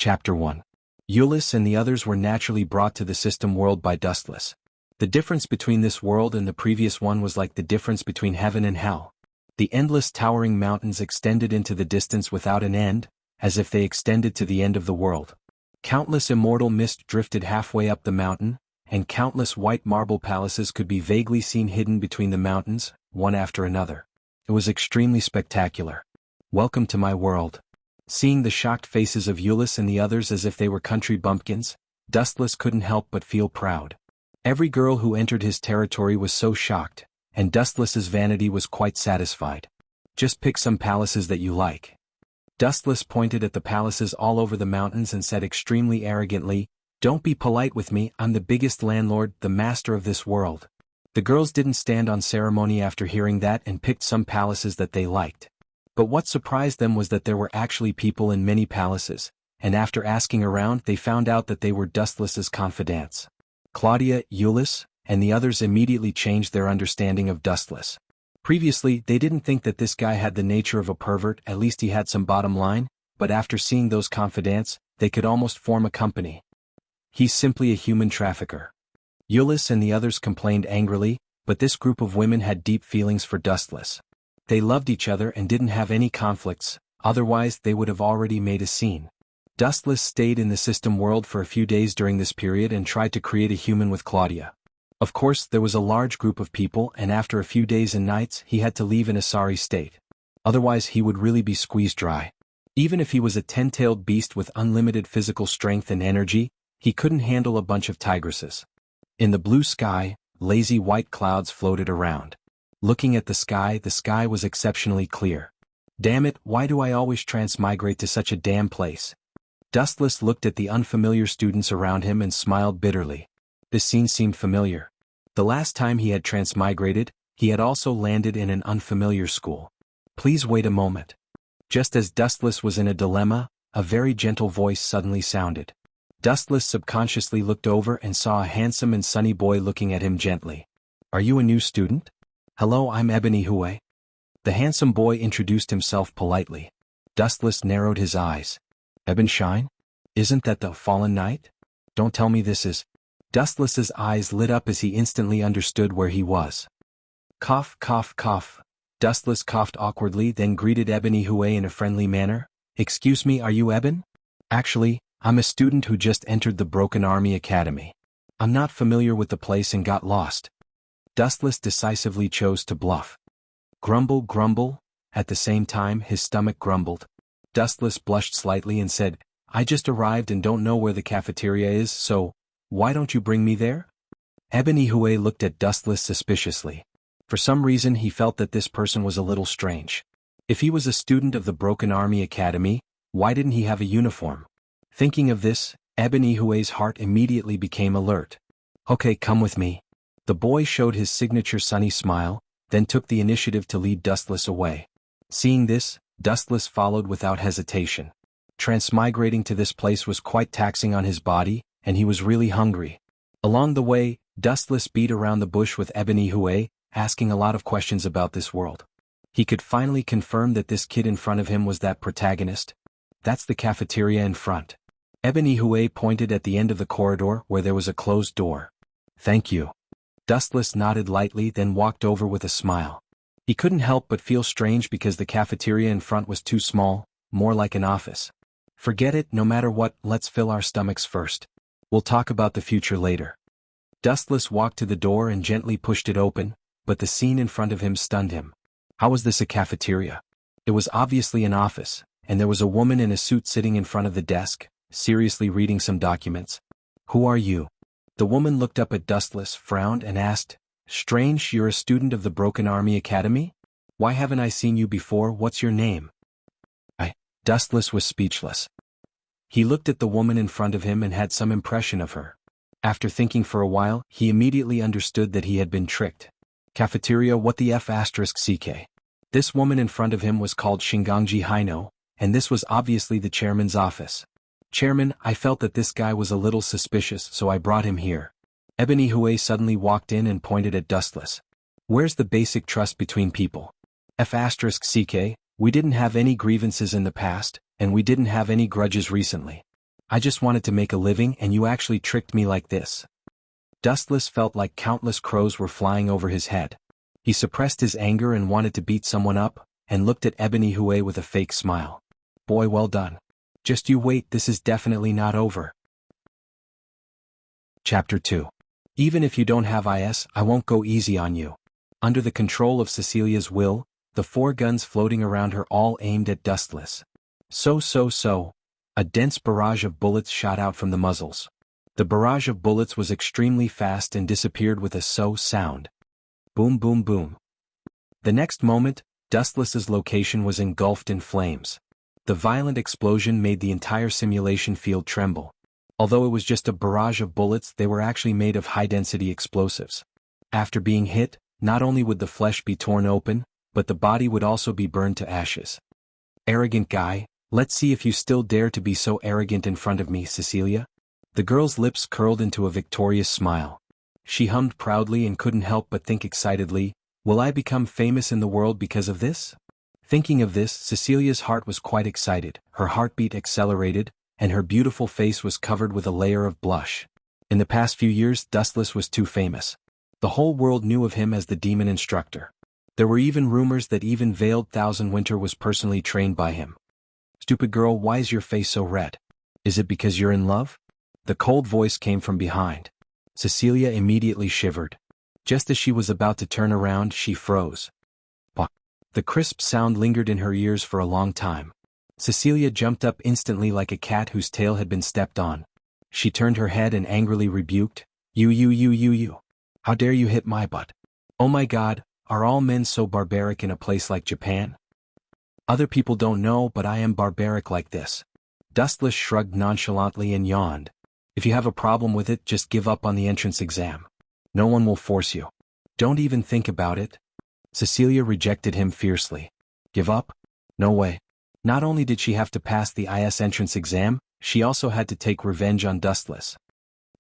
Chapter 1. Euless and the others were naturally brought to the system world by Dustless. The difference between this world and the previous one was like the difference between heaven and hell. The endless towering mountains extended into the distance without an end, as if they extended to the end of the world. Countless immortal mist drifted halfway up the mountain, and countless white marble palaces could be vaguely seen hidden between the mountains, one after another. It was extremely spectacular. Welcome to my world. Seeing the shocked faces of Euless and the others as if they were country bumpkins, Dustless couldn't help but feel proud. Every girl who entered his territory was so shocked, and Dustless's vanity was quite satisfied. Just pick some palaces that you like. Dustless pointed at the palaces all over the mountains and said extremely arrogantly, "Don't be polite with me, I'm the biggest landlord, the master of this world." The girls didn't stand on ceremony after hearing that and picked some palaces that they liked. But what surprised them was that there were actually people in many palaces, and after asking around they found out that they were Dustless's confidants. Claudia, Euless, and the others immediately changed their understanding of Dustless. Previously, they didn't think that this guy had the nature of a pervert, at least he had some bottom line, but after seeing those confidants, they could almost form a company. He's simply a human trafficker. Euless and the others complained angrily, but this group of women had deep feelings for Dustless. They loved each other and didn't have any conflicts, otherwise they would have already made a scene. Dustless stayed in the system world for a few days during this period and tried to create a human with Claudia. Of course, there was a large group of people and after a few days and nights he had to leave in a sorry state. Otherwise he would really be squeezed dry. Even if he was a 10-tailed beast with unlimited physical strength and energy, he couldn't handle a bunch of tigresses. In the blue sky, lazy white clouds floated around. Looking at the sky was exceptionally clear. Damn it, why do I always transmigrate to such a damn place? Dustless looked at the unfamiliar students around him and smiled bitterly. This scene seemed familiar. The last time he had transmigrated, he had also landed in an unfamiliar school. Please wait a moment. Just as Dustless was in a dilemma, a very gentle voice suddenly sounded. Dustless subconsciously looked over and saw a handsome and sunny boy looking at him gently. "Are you a new student?" "Hello, I'm Ebony Hue." The handsome boy introduced himself politely. Dustless narrowed his eyes. "Ebonshine? Isn't that the fallen knight? Don't tell me this is—" Dustless's eyes lit up as he instantly understood where he was. Cough, cough, cough. Dustless coughed awkwardly, then greeted Ebony Hue in a friendly manner. "Excuse me, are you Eben?" "Actually, I'm a student who just entered the Broken Army Academy. I'm not familiar with the place and got lost." Dustless decisively chose to bluff. Grumble, grumble. At the same time his stomach grumbled. Dustless blushed slightly and said, "I just arrived and don't know where the cafeteria is, so why don't you bring me there?" Ebony Hue looked at Dustless suspiciously. For some reason he felt that this person was a little strange. If he was a student of the Broken Army Academy, why didn't he have a uniform? Thinking of this, Ebony Hue's heart immediately became alert. "Okay, come with me." The boy showed his signature sunny smile, then took the initiative to lead Dustless away. Seeing this, Dustless followed without hesitation. Transmigrating to this place was quite taxing on his body, and he was really hungry. Along the way, Dustless beat around the bush with Ebony Hue, asking a lot of questions about this world. He could finally confirm that this kid in front of him was that protagonist. "That's the cafeteria in front." Ebony Hue pointed at the end of the corridor where there was a closed door. "Thank you." Dustless nodded lightly, then walked over with a smile. He couldn't help but feel strange because the cafeteria in front was too small, more like an office. "Forget it, no matter what, let's fill our stomachs first. We'll talk about the future later." Dustless walked to the door and gently pushed it open, but the scene in front of him stunned him. How was this a cafeteria? It was obviously an office, and there was a woman in a suit sitting in front of the desk, seriously reading some documents. "Who are you?" The woman looked up at Dustless, frowned, and asked, "Strange, you're a student of the Broken Army Academy? Why haven't I seen you before? What's your name?" Dustless was speechless. He looked at the woman in front of him and had some impression of her. After thinking for a while, he immediately understood that he had been tricked. Cafeteria, what the F***ck. This woman in front of him was called Shinganji Haino, and this was obviously the chairman's office. "Chairman, I felt that this guy was a little suspicious, so I brought him here." Ebony Hue suddenly walked in and pointed at Dustless. "Where's the basic trust between people? F***ck, we didn't have any grievances in the past, and we didn't have any grudges recently. I just wanted to make a living and you actually tricked me like this. Dustless felt like countless crows were flying over his head. He suppressed his anger and wanted to beat someone up, and looked at Ebony Hue with a fake smile. Boy, well done. Just you wait, this is definitely not over. Chapter 2. Even if you don't have IS, I won't go easy on you. Under the control of Cecilia's will, the 4 guns floating around her all aimed at Dustless. So. A dense barrage of bullets shot out from the muzzles. The barrage of bullets was extremely fast and disappeared with a sound. Boom boom boom. The next moment, Dustless's location was engulfed in flames. The violent explosion made the entire simulation field tremble. Although it was just a barrage of bullets, they were actually made of high-density explosives. After being hit, not only would the flesh be torn open, but the body would also be burned to ashes. Arrogant guy, let's see if you still dare to be so arrogant in front of me, Cecilia. The girl's lips curled into a victorious smile. She hummed proudly and couldn't help but think excitedly, will I become famous in the world because of this? Thinking of this, Cecilia's heart was quite excited, her heartbeat accelerated, and her beautiful face was covered with a layer of blush. In the past few years, Dustless was too famous. The whole world knew of him as the demon instructor. There were even rumors that even Veiled Thousand Winter was personally trained by him. Stupid girl, why is your face so red? Is it because you're in love? The cold voice came from behind. Cecilia immediately shivered. Just as she was about to turn around, she froze. Pah. The crisp sound lingered in her ears for a long time. Cecilia jumped up instantly like a cat whose tail had been stepped on. She turned her head and angrily rebuked, You. How dare you hit my butt? Oh my God, are all men so barbaric in a place like Japan? Other people don't know, but I am barbaric like this. Dustless shrugged nonchalantly and yawned. If you have a problem with it, just give up on the entrance exam. No one will force you. Don't even think about it. Cecilia rejected him fiercely. Give up? No way. Not only did she have to pass the IS entrance exam, she also had to take revenge on Dustless.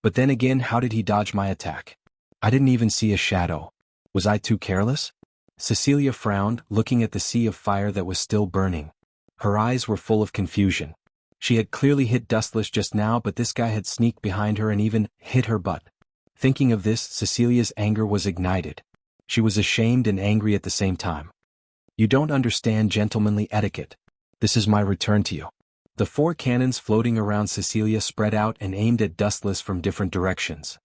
But then again, how did he dodge my attack? I didn't even see a shadow. Was I too careless? Cecilia frowned, looking at the sea of fire that was still burning. Her eyes were full of confusion. She had clearly hit Dustless just now, but this guy had sneaked behind her and even hit her butt. Thinking of this, Cecilia's anger was ignited. She was ashamed and angry at the same time. You don't understand gentlemanly etiquette. This is my return to you. The 4 cannons floating around Cecilia spread out and aimed at Dustless from different directions.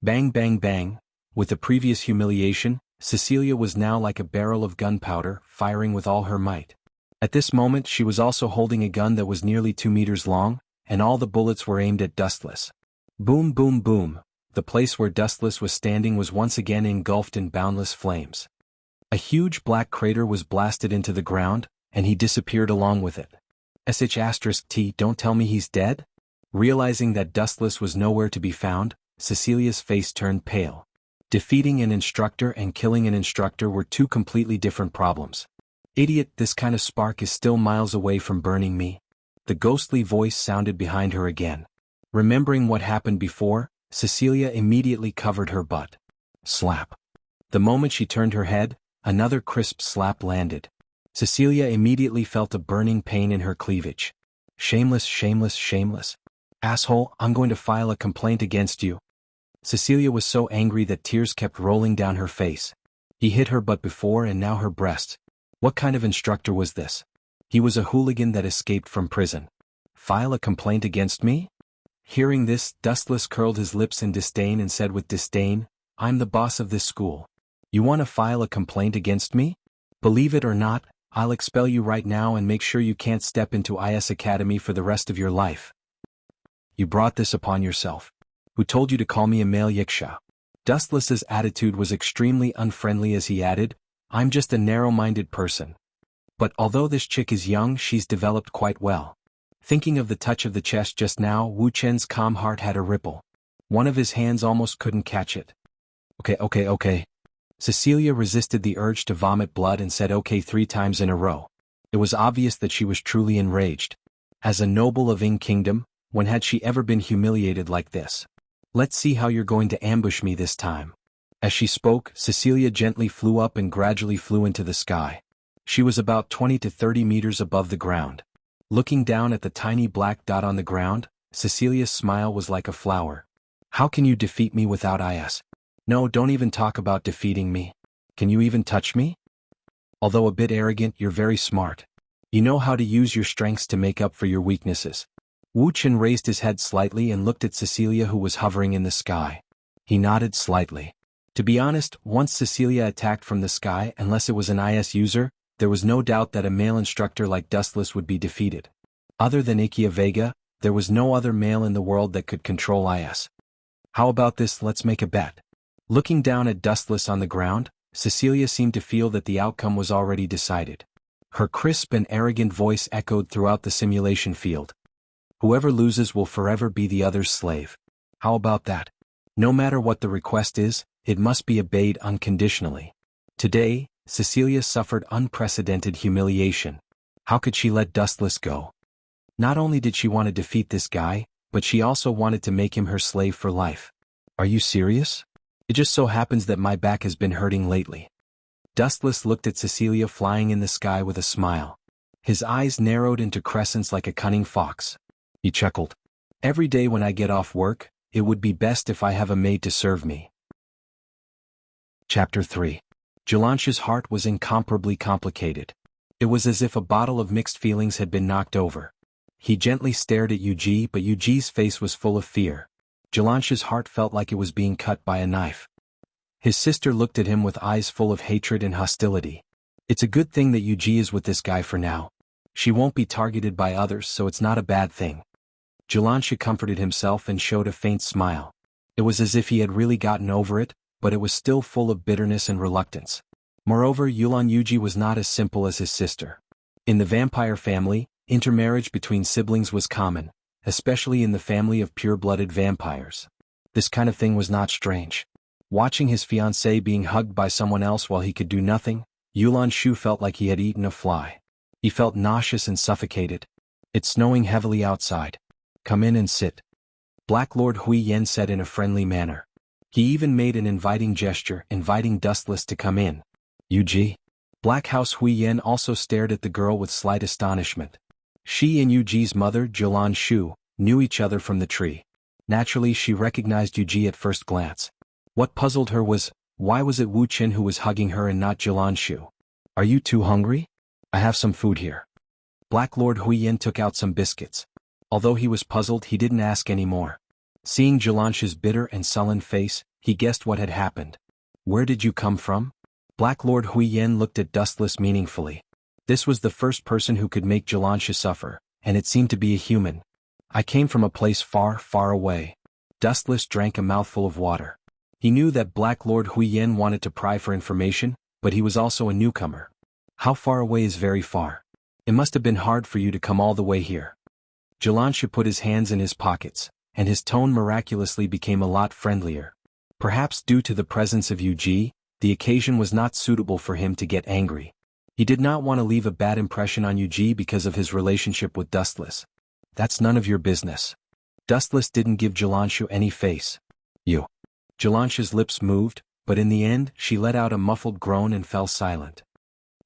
Bang bang bang. With the previous humiliation, Cecilia was now like a barrel of gunpowder, firing with all her might. At this moment she was also holding a gun that was nearly 2 meters long, and all the bullets were aimed at Dustless. Boom boom boom. The place where Dustless was standing was once again engulfed in boundless flames. A huge black crater was blasted into the ground, and he disappeared along with it. *T, don't tell me he's dead? Realizing that Dustless was nowhere to be found, Cecilia's face turned pale. Defeating an instructor and killing an instructor were 2 completely different problems. Idiot, this kind of spark is still miles away from burning me. The ghostly voice sounded behind her again. Remembering what happened before, Cecilia immediately covered her butt. Slap. The moment she turned her head, another crisp slap landed. Cecilia immediately felt a burning pain in her cleavage. Shameless. Asshole, I'm going to file a complaint against you. Cecilia was so angry that tears kept rolling down her face. He hit her butt before and now her breast. What kind of instructor was this? He was a hooligan that escaped from prison. File a complaint against me? Hearing this, Dustless curled his lips in disdain and said with disdain, I'm the boss of this school. You want to file a complaint against me? Believe it or not, I'll expel you right now and make sure you can't step into IS Academy for the rest of your life. You brought this upon yourself. Who told you to call me a male yiksha? Dustless's attitude was extremely unfriendly as he added, I'm just a narrow-minded person. But although this chick is young, she's developed quite well. Thinking of the touch of the chest just now, Wu Chen's calm heart had a ripple. One of his hands almost couldn't catch it. Okay. Cecilia resisted the urge to vomit blood and said okay 3 times in a row. It was obvious that she was truly enraged. As a noble of Ing Kingdom, when had she ever been humiliated like this? Let's see how you're going to ambush me this time. As she spoke, Cecilia gently flew up and gradually flew into the sky. She was about 20 to 30 meters above the ground. Looking down at the tiny black dot on the ground, Cecilia's smile was like a flower. How can you defeat me without is? No, don't even talk about defeating me. Can you even touch me? Although a bit arrogant, you're very smart. You know how to use your strengths to make up for your weaknesses. Wu Chen raised his head slightly and looked at Cecilia, who was hovering in the sky. He nodded slightly. To be honest, once Cecilia attacked from the sky, unless it was an IS user, there was no doubt that a male instructor like Dustless would be defeated. Other than Ikia Vega, there was no other male in the world that could control IS. How about this, let's make a bet. Looking down at Dustless on the ground, Cecilia seemed to feel that the outcome was already decided. Her crisp and arrogant voice echoed throughout the simulation field. Whoever loses will forever be the other's slave. How about that? No matter what the request is, it must be obeyed unconditionally. Today, Cecilia suffered unprecedented humiliation. How could she let Dustless go? Not only did she want to defeat this guy, but she also wanted to make him her slave for life. Are you serious? It just so happens that my back has been hurting lately. Dustless looked at Cecilia flying in the sky with a smile. His eyes narrowed into crescents like a cunning fox. He chuckled. Every day when I get off work, it would be best if I have a maid to serve me. Chapter 3. Jilansha's heart was incomparably complicated. It was as if a bottle of mixed feelings had been knocked over. He gently stared at Yuji, but Yuji's face was full of fear. Jilansha's heart felt like it was being cut by a knife. His sister looked at him with eyes full of hatred and hostility. It's a good thing that Yuji is with this guy for now. She won't be targeted by others, so it's not a bad thing. Jilansha comforted himself and showed a faint smile. It was as if he had really gotten over it, but it was still full of bitterness and reluctance. Moreover, Yulan Yuji was not as simple as his sister. In the vampire family, intermarriage between siblings was common, especially in the family of pure-blooded vampires. This kind of thing was not strange. Watching his fiancée being hugged by someone else while he could do nothing, Yulan Shu felt like he had eaten a fly. He felt nauseous and suffocated. It's snowing heavily outside. Come in and sit. Black Lord Hui Yen said in a friendly manner. He even made an inviting gesture, inviting Dustless to come in. Yuji? Black House Hui Yen also stared at the girl with slight astonishment. She and Yuji's mother, Jilan Shu, knew each other from the tree. Naturally, she recognized Yuji at first glance. What puzzled her was, why was it Wu Qin who was hugging her and not Jilan Shu? Are you too hungry? I have some food here. Black Lord Hui Yen took out some biscuits. Although he was puzzled, he didn't ask any more. Seeing Jilansha's bitter and sullen face, he guessed what had happened. Where did you come from? Black Lord Hui Yen looked at Dustless meaningfully. This was the first person who could make Jilansha suffer, and it seemed to be a human. I came from a place far, far away. Dustless drank a mouthful of water. He knew that Black Lord Hui Yen wanted to pry for information, but he was also a newcomer. How far away is very far? It must have been hard for you to come all the way here. Jilansha put his hands in his pockets, and his tone miraculously became a lot friendlier. Perhaps due to the presence of Yuji, the occasion was not suitable for him to get angry. He did not want to leave a bad impression on Yuji because of his relationship with Dustless. That's none of your business. Dustless didn't give Jilansha any face. You. Jilansha's lips moved, but in the end, she let out a muffled groan and fell silent.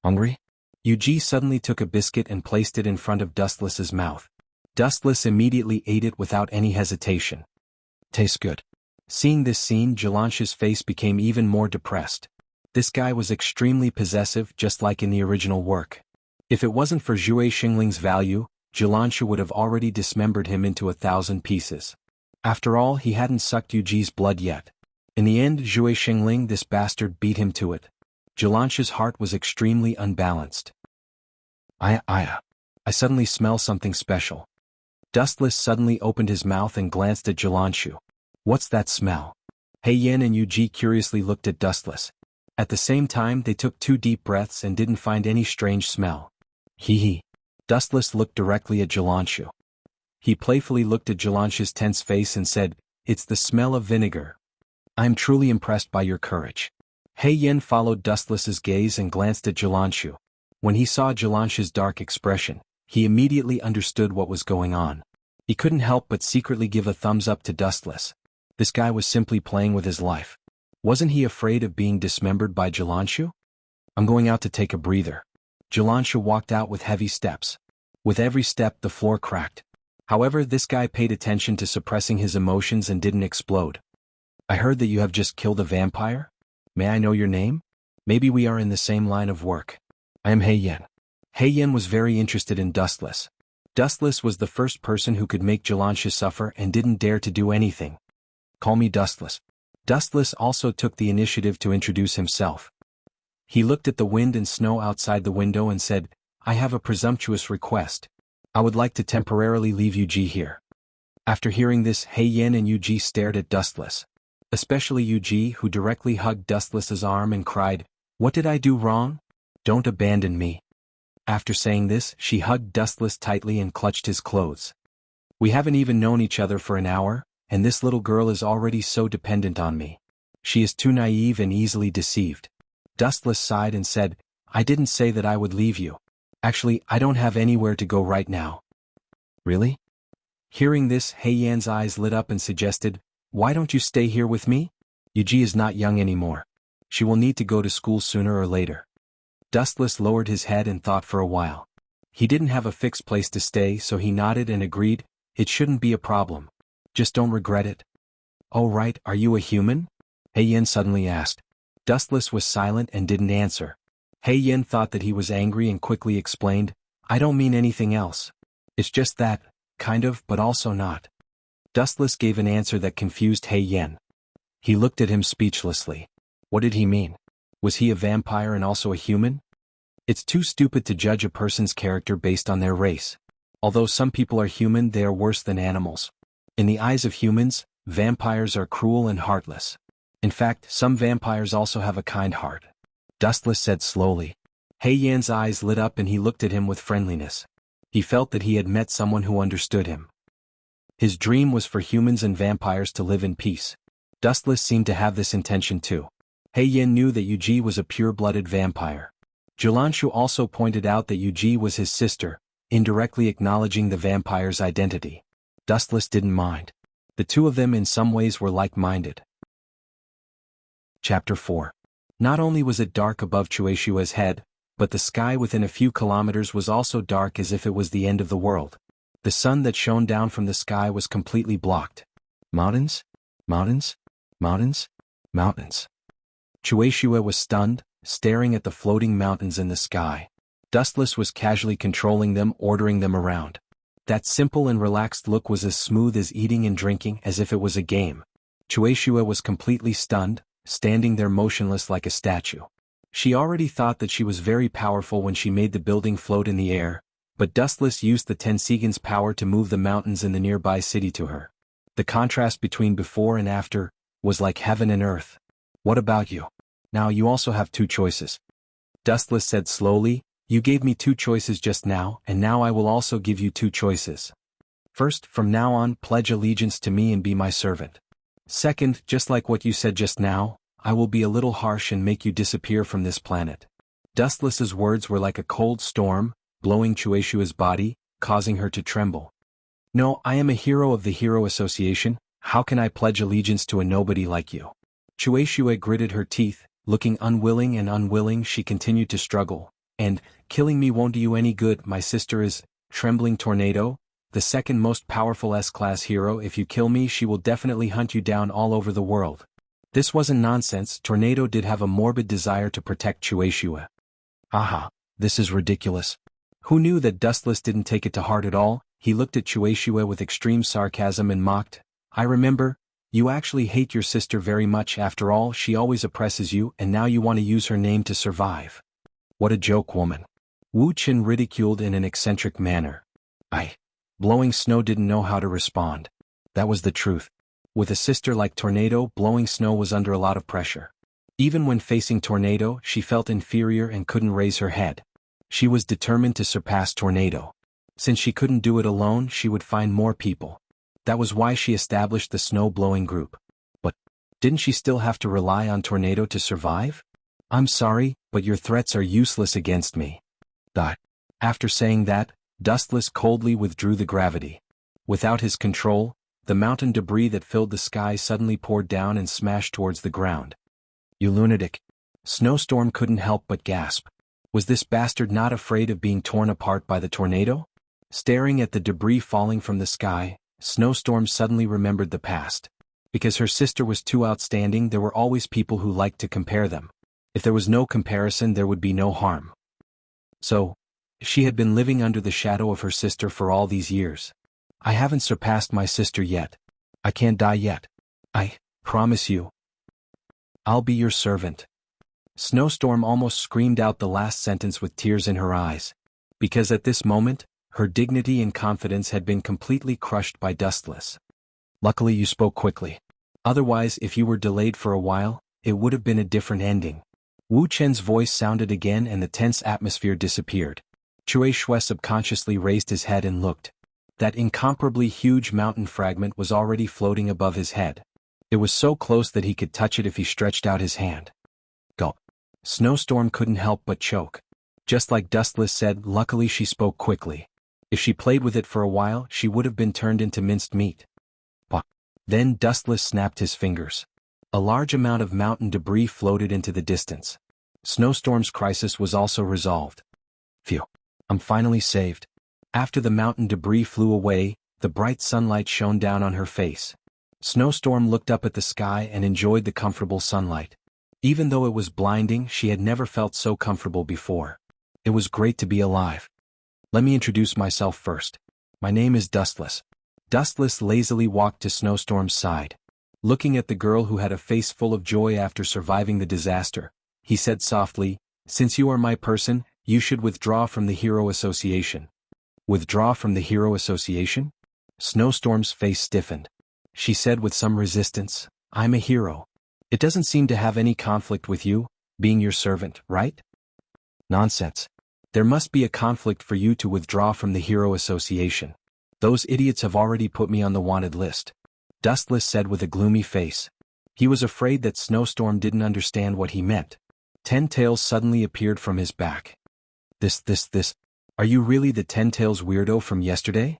Hungry? Yuji suddenly took a biscuit and placed it in front of Dustless's mouth. Dustless immediately ate it without any hesitation. Tastes good. Seeing this scene, Jilansha's face became even more depressed. This guy was extremely possessive, just like in the original work. If it wasn't for Zhui Xingling's value, Jilansha would have already dismembered him into 1,000 pieces. After all, he hadn't sucked Yuji's blood yet. In the end, Zhui Xingling, this bastard, beat him to it. Jilansha's heart was extremely unbalanced. I suddenly smell something special. Dustless suddenly opened his mouth and glanced at Jilanshu. What's that smell? Hei Yen and Yuji curiously looked at Dustless. At the same time, they took 2 deep breaths and didn't find any strange smell. Hee. Dustless looked directly at Jilanshu. He playfully looked at Jilanshu's tense face and said, It's the smell of vinegar. I'm truly impressed by your courage. Hei Yen followed Dustless's gaze and glanced at Jilanshu. When he saw Jilanshu's dark expression, he immediately understood what was going on. He couldn't help but secretly give a thumbs up to Dustless. This guy was simply playing with his life. Wasn't he afraid of being dismembered by Jilanshu? I'm going out to take a breather. Jilanshu walked out with heavy steps. With every step the floor cracked. However, this guy paid attention to suppressing his emotions and didn't explode. I heard that you have just killed a vampire? May I know your name? Maybe we are in the same line of work. I am Hei Yan. Hei Yan was very interested in Dustless. Dustless was the first person who could make Jalansha suffer and didn't dare to do anything. Call me Dustless. Dustless also took the initiative to introduce himself. He looked at the wind and snow outside the window and said, I have a presumptuous request. I would like to temporarily leave Yuji here. After hearing this, Hei Yan and Yuji stared at Dustless. Especially Yuji, who directly hugged Dustless's arm and cried, What did I do wrong? Don't abandon me. After saying this, she hugged Dustless tightly and clutched his clothes. We haven't even known each other for an hour, and this little girl is already so dependent on me. She is too naive and easily deceived. Dustless sighed and said, I didn't say that I would leave you. Actually, I don't have anywhere to go right now. Really? Hearing this, Hei Yan's eyes lit up and suggested, Why don't you stay here with me? Yuji is not young anymore. She will need to go to school sooner or later. Dustless lowered his head and thought for a while. He didn't have a fixed place to stay, so he nodded and agreed, It shouldn't be a problem. Just don't regret it. Oh right, are you a human? Hei Yan suddenly asked. Dustless was silent and didn't answer. Hei Yan thought that he was angry and quickly explained, I don't mean anything else. It's just that, kind of, but also not. Dustless gave an answer that confused Hei Yan. He looked at him speechlessly. What did he mean? Was he a vampire and also a human? It's too stupid to judge a person's character based on their race. Although some people are human, they are worse than animals. In the eyes of humans, vampires are cruel and heartless. In fact, some vampires also have a kind heart. Dustless said slowly. Hei Yan's eyes lit up and he looked at him with friendliness. He felt that he had met someone who understood him. His dream was for humans and vampires to live in peace. Dustless seemed to have this intention too. Hei Yan knew that Yuji was a pure-blooded vampire. Jalanshu also pointed out that Yuji was his sister, indirectly acknowledging the vampire's identity. Dustless didn't mind. The two of them in some ways were like-minded. Chapter 4. Not only was it dark above Chueshua's head, but the sky within a few kilometers was also dark as if it was the end of the world. The sun that shone down from the sky was completely blocked. Mountains? Mountains? Mountains? Mountains. Chueshua was stunned, staring at the floating mountains in the sky. Dustless was casually controlling them, ordering them around. That simple and relaxed look was as smooth as eating and drinking, as if it was a game. Chueshua was completely stunned, standing there motionless like a statue. She already thought that she was very powerful when she made the building float in the air, but Dustless used the Tensigan's power to move the mountains in the nearby city to her. The contrast between before and after was like heaven and earth. What about you? Now you also have two choices. Dustless said slowly, You gave me two choices just now, and now I will also give you two choices. First, from now on, pledge allegiance to me and be my servant. Second, just like what you said just now, I will be a little harsh and make you disappear from this planet. Dustless's words were like a cold storm, blowing Chueshua's body, causing her to tremble. No, I am a hero of the Hero Association. How can I pledge allegiance to a nobody like you? Chueshua gritted her teeth, looking unwilling and unwilling. She continued to struggle. And, killing me won't do you any good. My sister is, Trembling Tornado, the second most powerful S-class hero. If you kill me, she will definitely hunt you down all over the world. This wasn't nonsense. Tornado did have a morbid desire to protect Chueshua. Aha, this is ridiculous. Who knew that Dustless didn't take it to heart at all? He looked at Chueshua with extreme sarcasm and mocked. I remember. You actually hate your sister very much. After all, she always oppresses you, and now you want to use her name to survive. What a joke, woman. Wu Qin ridiculed in an eccentric manner. Blowing Snow didn't know how to respond. That was the truth. With a sister like Tornado, Blowing Snow was under a lot of pressure. Even when facing Tornado, she felt inferior and couldn't raise her head. She was determined to surpass Tornado. Since she couldn't do it alone, she would find more people. That was why she established the snow-blowing group. But, didn't she still have to rely on Tornado to survive? I'm sorry, but your threats are useless against me. After saying that, Dustless coldly withdrew the gravity. Without his control, the mountain debris that filled the sky suddenly poured down and smashed towards the ground. You lunatic. Snowstorm couldn't help but gasp. Was this bastard not afraid of being torn apart by the tornado? Staring at the debris falling from the sky, Snowstorm suddenly remembered the past. Because her sister was too outstanding, there were always people who liked to compare them. If there was no comparison, there would be no harm. So, she had been living under the shadow of her sister for all these years. I haven't surpassed my sister yet. I can't die yet. I promise you. I'll be your servant. Snowstorm almost screamed out the last sentence with tears in her eyes. Because at this moment, her dignity and confidence had been completely crushed by Dustless. Luckily you spoke quickly. Otherwise, if you were delayed for a while, it would have been a different ending. Wu Chen's voice sounded again and the tense atmosphere disappeared. Chui Shui subconsciously raised his head and looked. That incomparably huge mountain fragment was already floating above his head. It was so close that he could touch it if he stretched out his hand. Gulp. Snowstorm couldn't help but choke. Just like Dustless said, luckily she spoke quickly. If she played with it for a while, she would have been turned into minced meat. Then Dustless snapped his fingers. A large amount of mountain debris floated into the distance. Snowstorm's crisis was also resolved. Phew. I'm finally saved. After the mountain debris flew away, the bright sunlight shone down on her face. Snowstorm looked up at the sky and enjoyed the comfortable sunlight. Even though it was blinding, she had never felt so comfortable before. It was great to be alive. Let me introduce myself first. My name is Dustless. Dustless lazily walked to Snowstorm's side. Looking at the girl who had a face full of joy after surviving the disaster, he said softly, "Since you are my person, you should withdraw from the Hero Association." Withdraw from the Hero Association? Snowstorm's face stiffened. She said with some resistance, "I'm a hero. It doesn't seem to have any conflict with you, being your servant, right?" Nonsense. There must be a conflict for you to withdraw from the Hero Association. Those idiots have already put me on the wanted list. Dustless said with a gloomy face. He was afraid that Snowstorm didn't understand what he meant. 10 Tails suddenly appeared from his back. This. Are you really the 10 Tails weirdo from yesterday?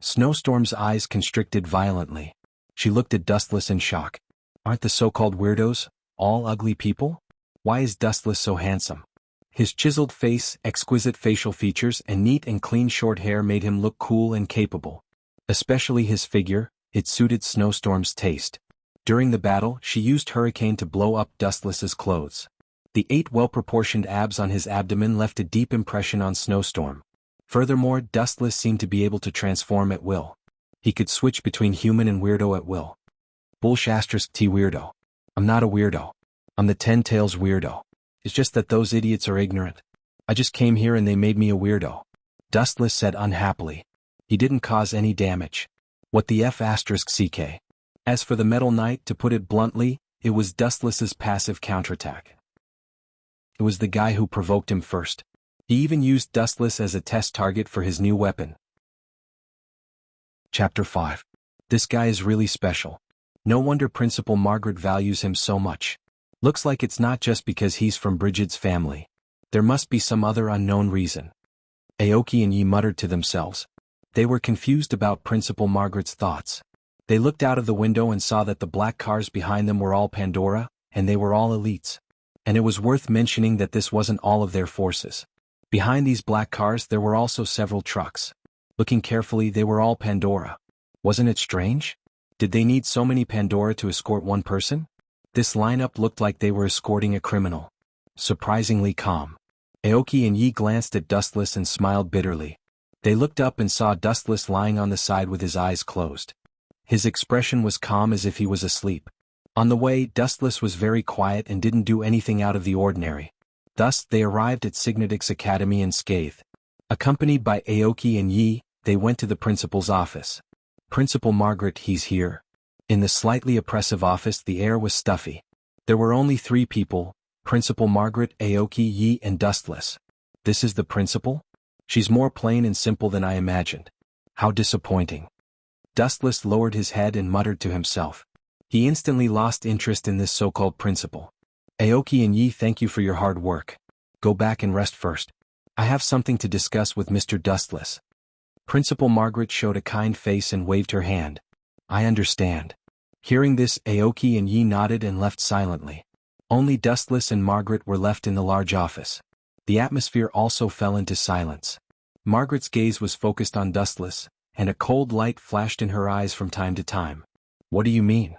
Snowstorm's eyes constricted violently. She looked at Dustless in shock. Aren't the so-called weirdos all ugly people? Why is Dustless so handsome? His chiseled face, exquisite facial features, and neat and clean short hair made him look cool and capable. Especially his figure, it suited Snowstorm's taste. During the battle, she used Hurricane to blow up Dustless's clothes. The 8 well-proportioned abs on his abdomen left a deep impression on Snowstorm. Furthermore, Dustless seemed to be able to transform at will. He could switch between human and weirdo at will. Bullsh**t weirdo. I'm not a weirdo. I'm the 10 Tails weirdo. It's just that those idiots are ignorant. I just came here and they made me a weirdo. Dustless said unhappily. He didn't cause any damage. What the F***ck? As for the Metal Knight, to put it bluntly, it was Dustless's passive counterattack. It was the guy who provoked him first. He even used Dustless as a test target for his new weapon. Chapter 5. This guy is really special. No wonder Principal Margaret values him so much. Looks like it's not just because he's from Brigid's family. There must be some other unknown reason. Aoki and Yi muttered to themselves. They were confused about Principal Margaret's thoughts. They looked out of the window and saw that the black cars behind them were all Pandora, and they were all elites. And it was worth mentioning that this wasn't all of their forces. Behind these black cars there were also several trucks. Looking carefully, they were all Pandora. Wasn't it strange? Did they need so many Pandora to escort one person? This lineup looked like they were escorting a criminal. Surprisingly calm. Aoki and Yi glanced at Dustless and smiled bitterly. They looked up and saw Dustless lying on the side with his eyes closed. His expression was calm as if he was asleep. On the way, Dustless was very quiet and didn't do anything out of the ordinary. Thus, they arrived at Signetix Academy unscathed. Accompanied by Aoki and Yi, they went to the principal's office. "Principal Margaret, he's here." In the slightly oppressive office, the air was stuffy. There were only 3 people, Principal Margaret, Aoki, Yi, and Dustless. This is the principal? She's more plain and simple than I imagined. How disappointing. Dustless lowered his head and muttered to himself. He instantly lost interest in this so-called principal. Aoki and Yi, thank you for your hard work. Go back and rest first. I have something to discuss with Mr. Dustless. Principal Margaret showed a kind face and waved her hand. I understand. Hearing this, Aoki and Yi nodded and left silently. Only Dustless and Margaret were left in the large office. The atmosphere also fell into silence. Margaret's gaze was focused on Dustless, and a cold light flashed in her eyes from time to time. What do you mean?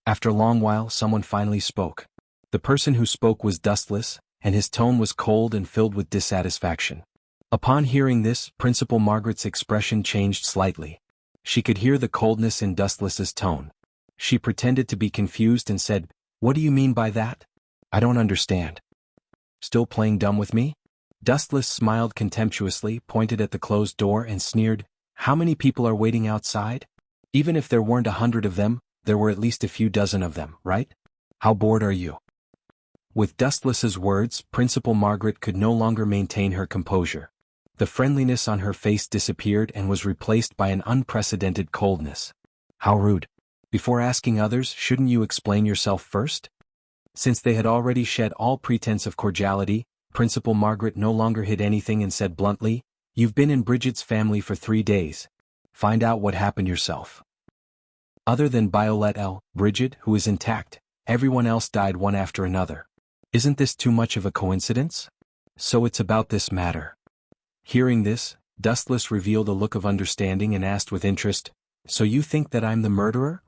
After a long while, someone finally spoke. The person who spoke was Dustless, and his tone was cold and filled with dissatisfaction. Upon hearing this, Principal Margaret's expression changed slightly. She could hear the coldness in Dustless's tone. She pretended to be confused and said, "What do you mean by that? I don't understand. Still playing dumb with me?" Dustless smiled contemptuously, pointed at the closed door and sneered, "How many people are waiting outside? Even if there weren't 100 of them, there were at least a few dozen of them, right? How bored are you?" With Dustless's words, Principal Margaret could no longer maintain her composure. The friendliness on her face disappeared and was replaced by an unprecedented coldness. "How rude. Before asking others, shouldn't you explain yourself first?" Since they had already shed all pretense of cordiality, Principal Margaret no longer hid anything and said bluntly, "You've been in Bridget's family for 3 days. Find out what happened yourself. Other than Biolette L., Bridget, who is intact, everyone else died one after another. Isn't this too much of a coincidence? So it's about this matter." Hearing this, Dustless revealed a look of understanding and asked with interest, "So you think that I'm the murderer?"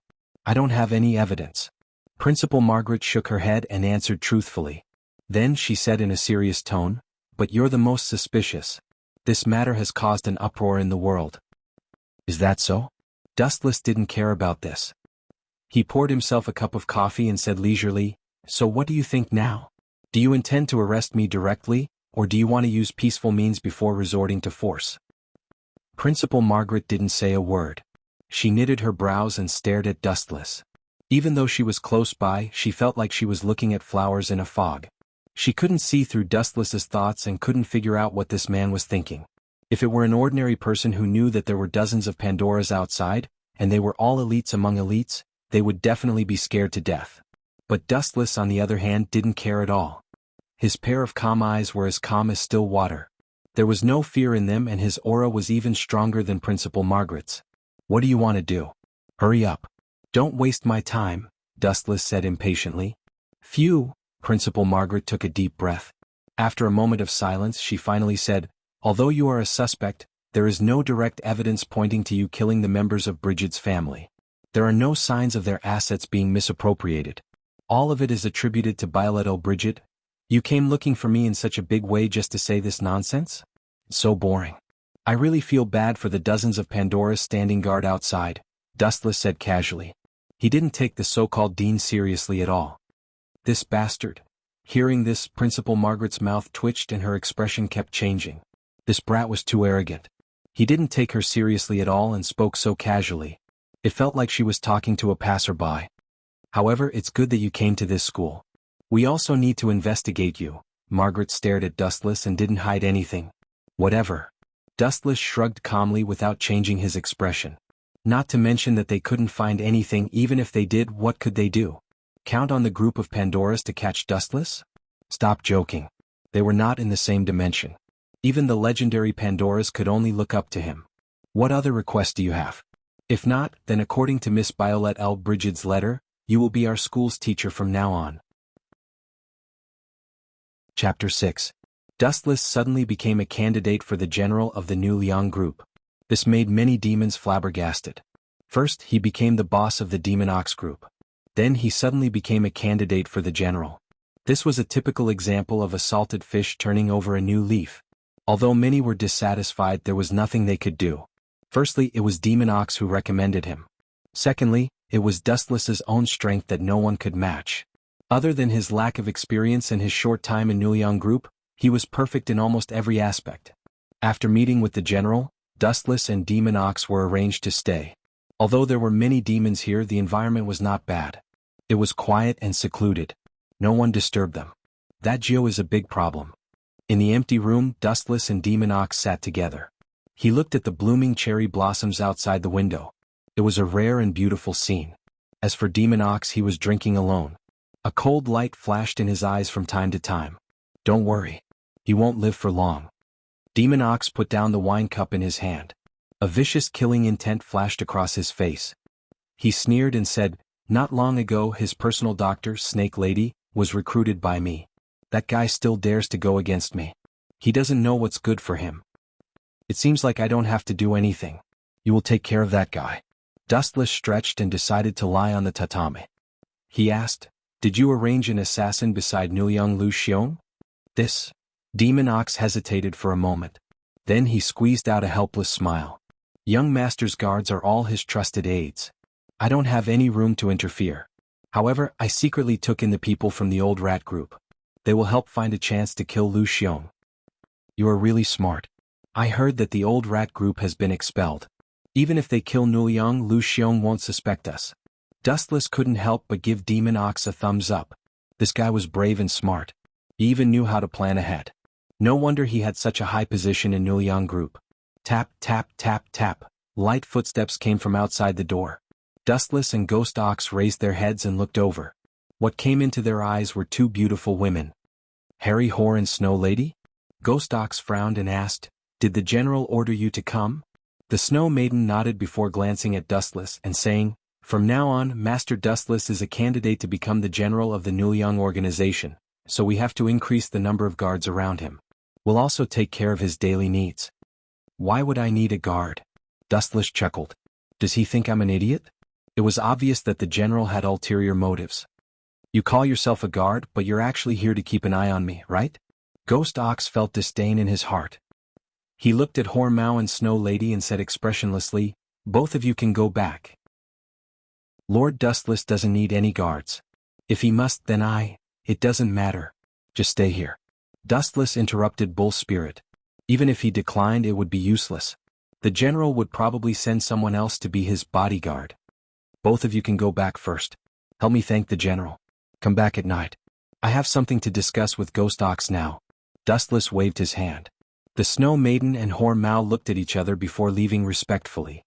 "I don't have any evidence." Principal Margaret shook her head and answered truthfully. Then she said in a serious tone, "But you're the most suspicious. This matter has caused an uproar in the world." "Is that so?" Dustless didn't care about this. He poured himself a cup of coffee and said leisurely, "So what do you think now? Do you intend to arrest me directly, or do you want to use peaceful means before resorting to force?" Principal Margaret didn't say a word. She knitted her brows and stared at Dustless. Even though she was close by, she felt like she was looking at flowers in a fog. She couldn't see through Dustless's thoughts and couldn't figure out what this man was thinking. If it were an ordinary person who knew that there were dozens of Pandoras outside, and they were all elites among elites, they would definitely be scared to death. But Dustless, on the other hand, didn't care at all. His pair of calm eyes were as calm as still water. There was no fear in them, and his aura was even stronger than Principal Margaret's. "What do you want to do? Hurry up. Don't waste my time," Dustless said impatiently. "Phew." Principal Margaret took a deep breath. After a moment of silence, she finally said, "Although you are a suspect, there is no direct evidence pointing to you killing the members of Bridget's family. There are no signs of their assets being misappropriated. All of it is attributed to Biolette Bridget. You came looking for me in such a big way just to say this nonsense? So boring. I really feel bad for the dozens of Pandoras standing guard outside," Dustless said casually. He didn't take the so-called dean seriously at all. This bastard. Hearing this, Principal Margaret's mouth twitched and her expression kept changing. This brat was too arrogant. He didn't take her seriously at all and spoke so casually. It felt like she was talking to a passerby. "However, it's good that you came to this school. We also need to investigate you." Margaret stared at Dustless and didn't hide anything. "Whatever." Dustless shrugged calmly without changing his expression. Not to mention that they couldn't find anything. Even if they did, what could they do? Count on the group of Pandoras to catch Dustless? Stop joking. They were not in the same dimension. Even the legendary Pandoras could only look up to him. "What other request do you have? If not, then according to Miss Biolette Bridget's letter, you will be our school's teacher from now on." Chapter 6. Dustless suddenly became a candidate for the general of the new Liang group. This made many demons flabbergasted. First, he became the boss of the Demon Ox group. Then he suddenly became a candidate for the general. This was a typical example of a salted fish turning over a new leaf. Although many were dissatisfied, there was nothing they could do. Firstly, it was Demon Ox who recommended him. Secondly, it was Dustless's own strength that no one could match. Other than his lack of experience and his short time in Nuliang group, he was perfect in almost every aspect. After meeting with the general, Dustless and Demon Ox were arranged to stay. Although there were many demons here, the environment was not bad. It was quiet and secluded. No one disturbed them. That Geo is a big problem. In the empty room, Dustless and Demon Ox sat together. He looked at the blooming cherry blossoms outside the window. It was a rare and beautiful scene. As for Demon Ox, he was drinking alone. A cold light flashed in his eyes from time to time. "Don't worry. He won't live for long." Demon Ox put down the wine cup in his hand. A vicious killing intent flashed across his face. He sneered and said, "Not long ago his personal doctor, Snake Lady, was recruited by me. That guy still dares to go against me. He doesn't know what's good for him." It seems like I don't have to do anything. You will take care of that guy. Dustless stretched and decided to lie on the tatami. He asked, "Did you arrange an assassin beside Nuyang Lu Xiong?" This demon ox hesitated for a moment. Then he squeezed out a helpless smile. Young master's guards are all his trusted aides. I don't have any room to interfere. However, I secretly took in the people from the old rat group. They will help find a chance to kill Lu Xiong. You are really smart. I heard that the old rat group has been expelled. Even if they kill Nuyang, Lu Xiong won't suspect us. Dustless couldn't help but give Demon Ox a thumbs up. This guy was brave and smart. He even knew how to plan ahead. No wonder he had such a high position in Nuyang group. Tap, tap, tap, tap. Light footsteps came from outside the door. Dustless and Ghost Ox raised their heads and looked over. What came into their eyes were two beautiful women. Harry Whore and Snow Lady? Ghost Ox frowned and asked, "Did the general order you to come?" The Snow Maiden nodded before glancing at Dustless and saying, "From now on, Master Dustless is a candidate to become the general of the Nuyang organization, so we have to increase the number of guards around him. We'll also take care of his daily needs." "Why would I need a guard?" Dustless chuckled. "Does he think I'm an idiot?" It was obvious that the general had ulterior motives. "You call yourself a guard, but you're actually here to keep an eye on me, right?" Ghost Ox felt disdain in his heart. He looked at Hormao and Snow Lady and said expressionlessly, "Both of you can go back. Lord Dustless doesn't need any guards. If he must, then it doesn't matter. Just stay here." Dustless interrupted Bull Spirit. Even if he declined, it would be useless. The general would probably send someone else to be his bodyguard. "Both of you can go back first. Help me thank the general. Come back at night. I have something to discuss with Ghost Ox now." Dustless waved his hand. The Snow Maiden and Hormao looked at each other before leaving respectfully.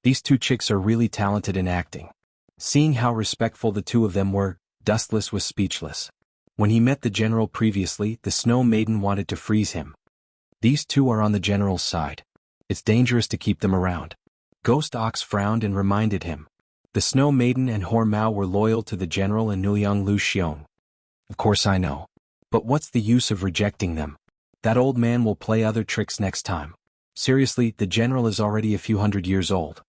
These two chicks are really talented in acting. Seeing how respectful the two of them were, Dustless was speechless. When he met the general previously, the Snow Maiden wanted to freeze him. These two are on the general's side. It's dangerous to keep them around. Ghost Ox frowned and reminded him. The Snow Maiden and Hormao were loyal to the general and Nuyang Lu Xiong. Of course I know. But what's the use of rejecting them? That old man will play other tricks next time. Seriously, the general is already a few hundred years old.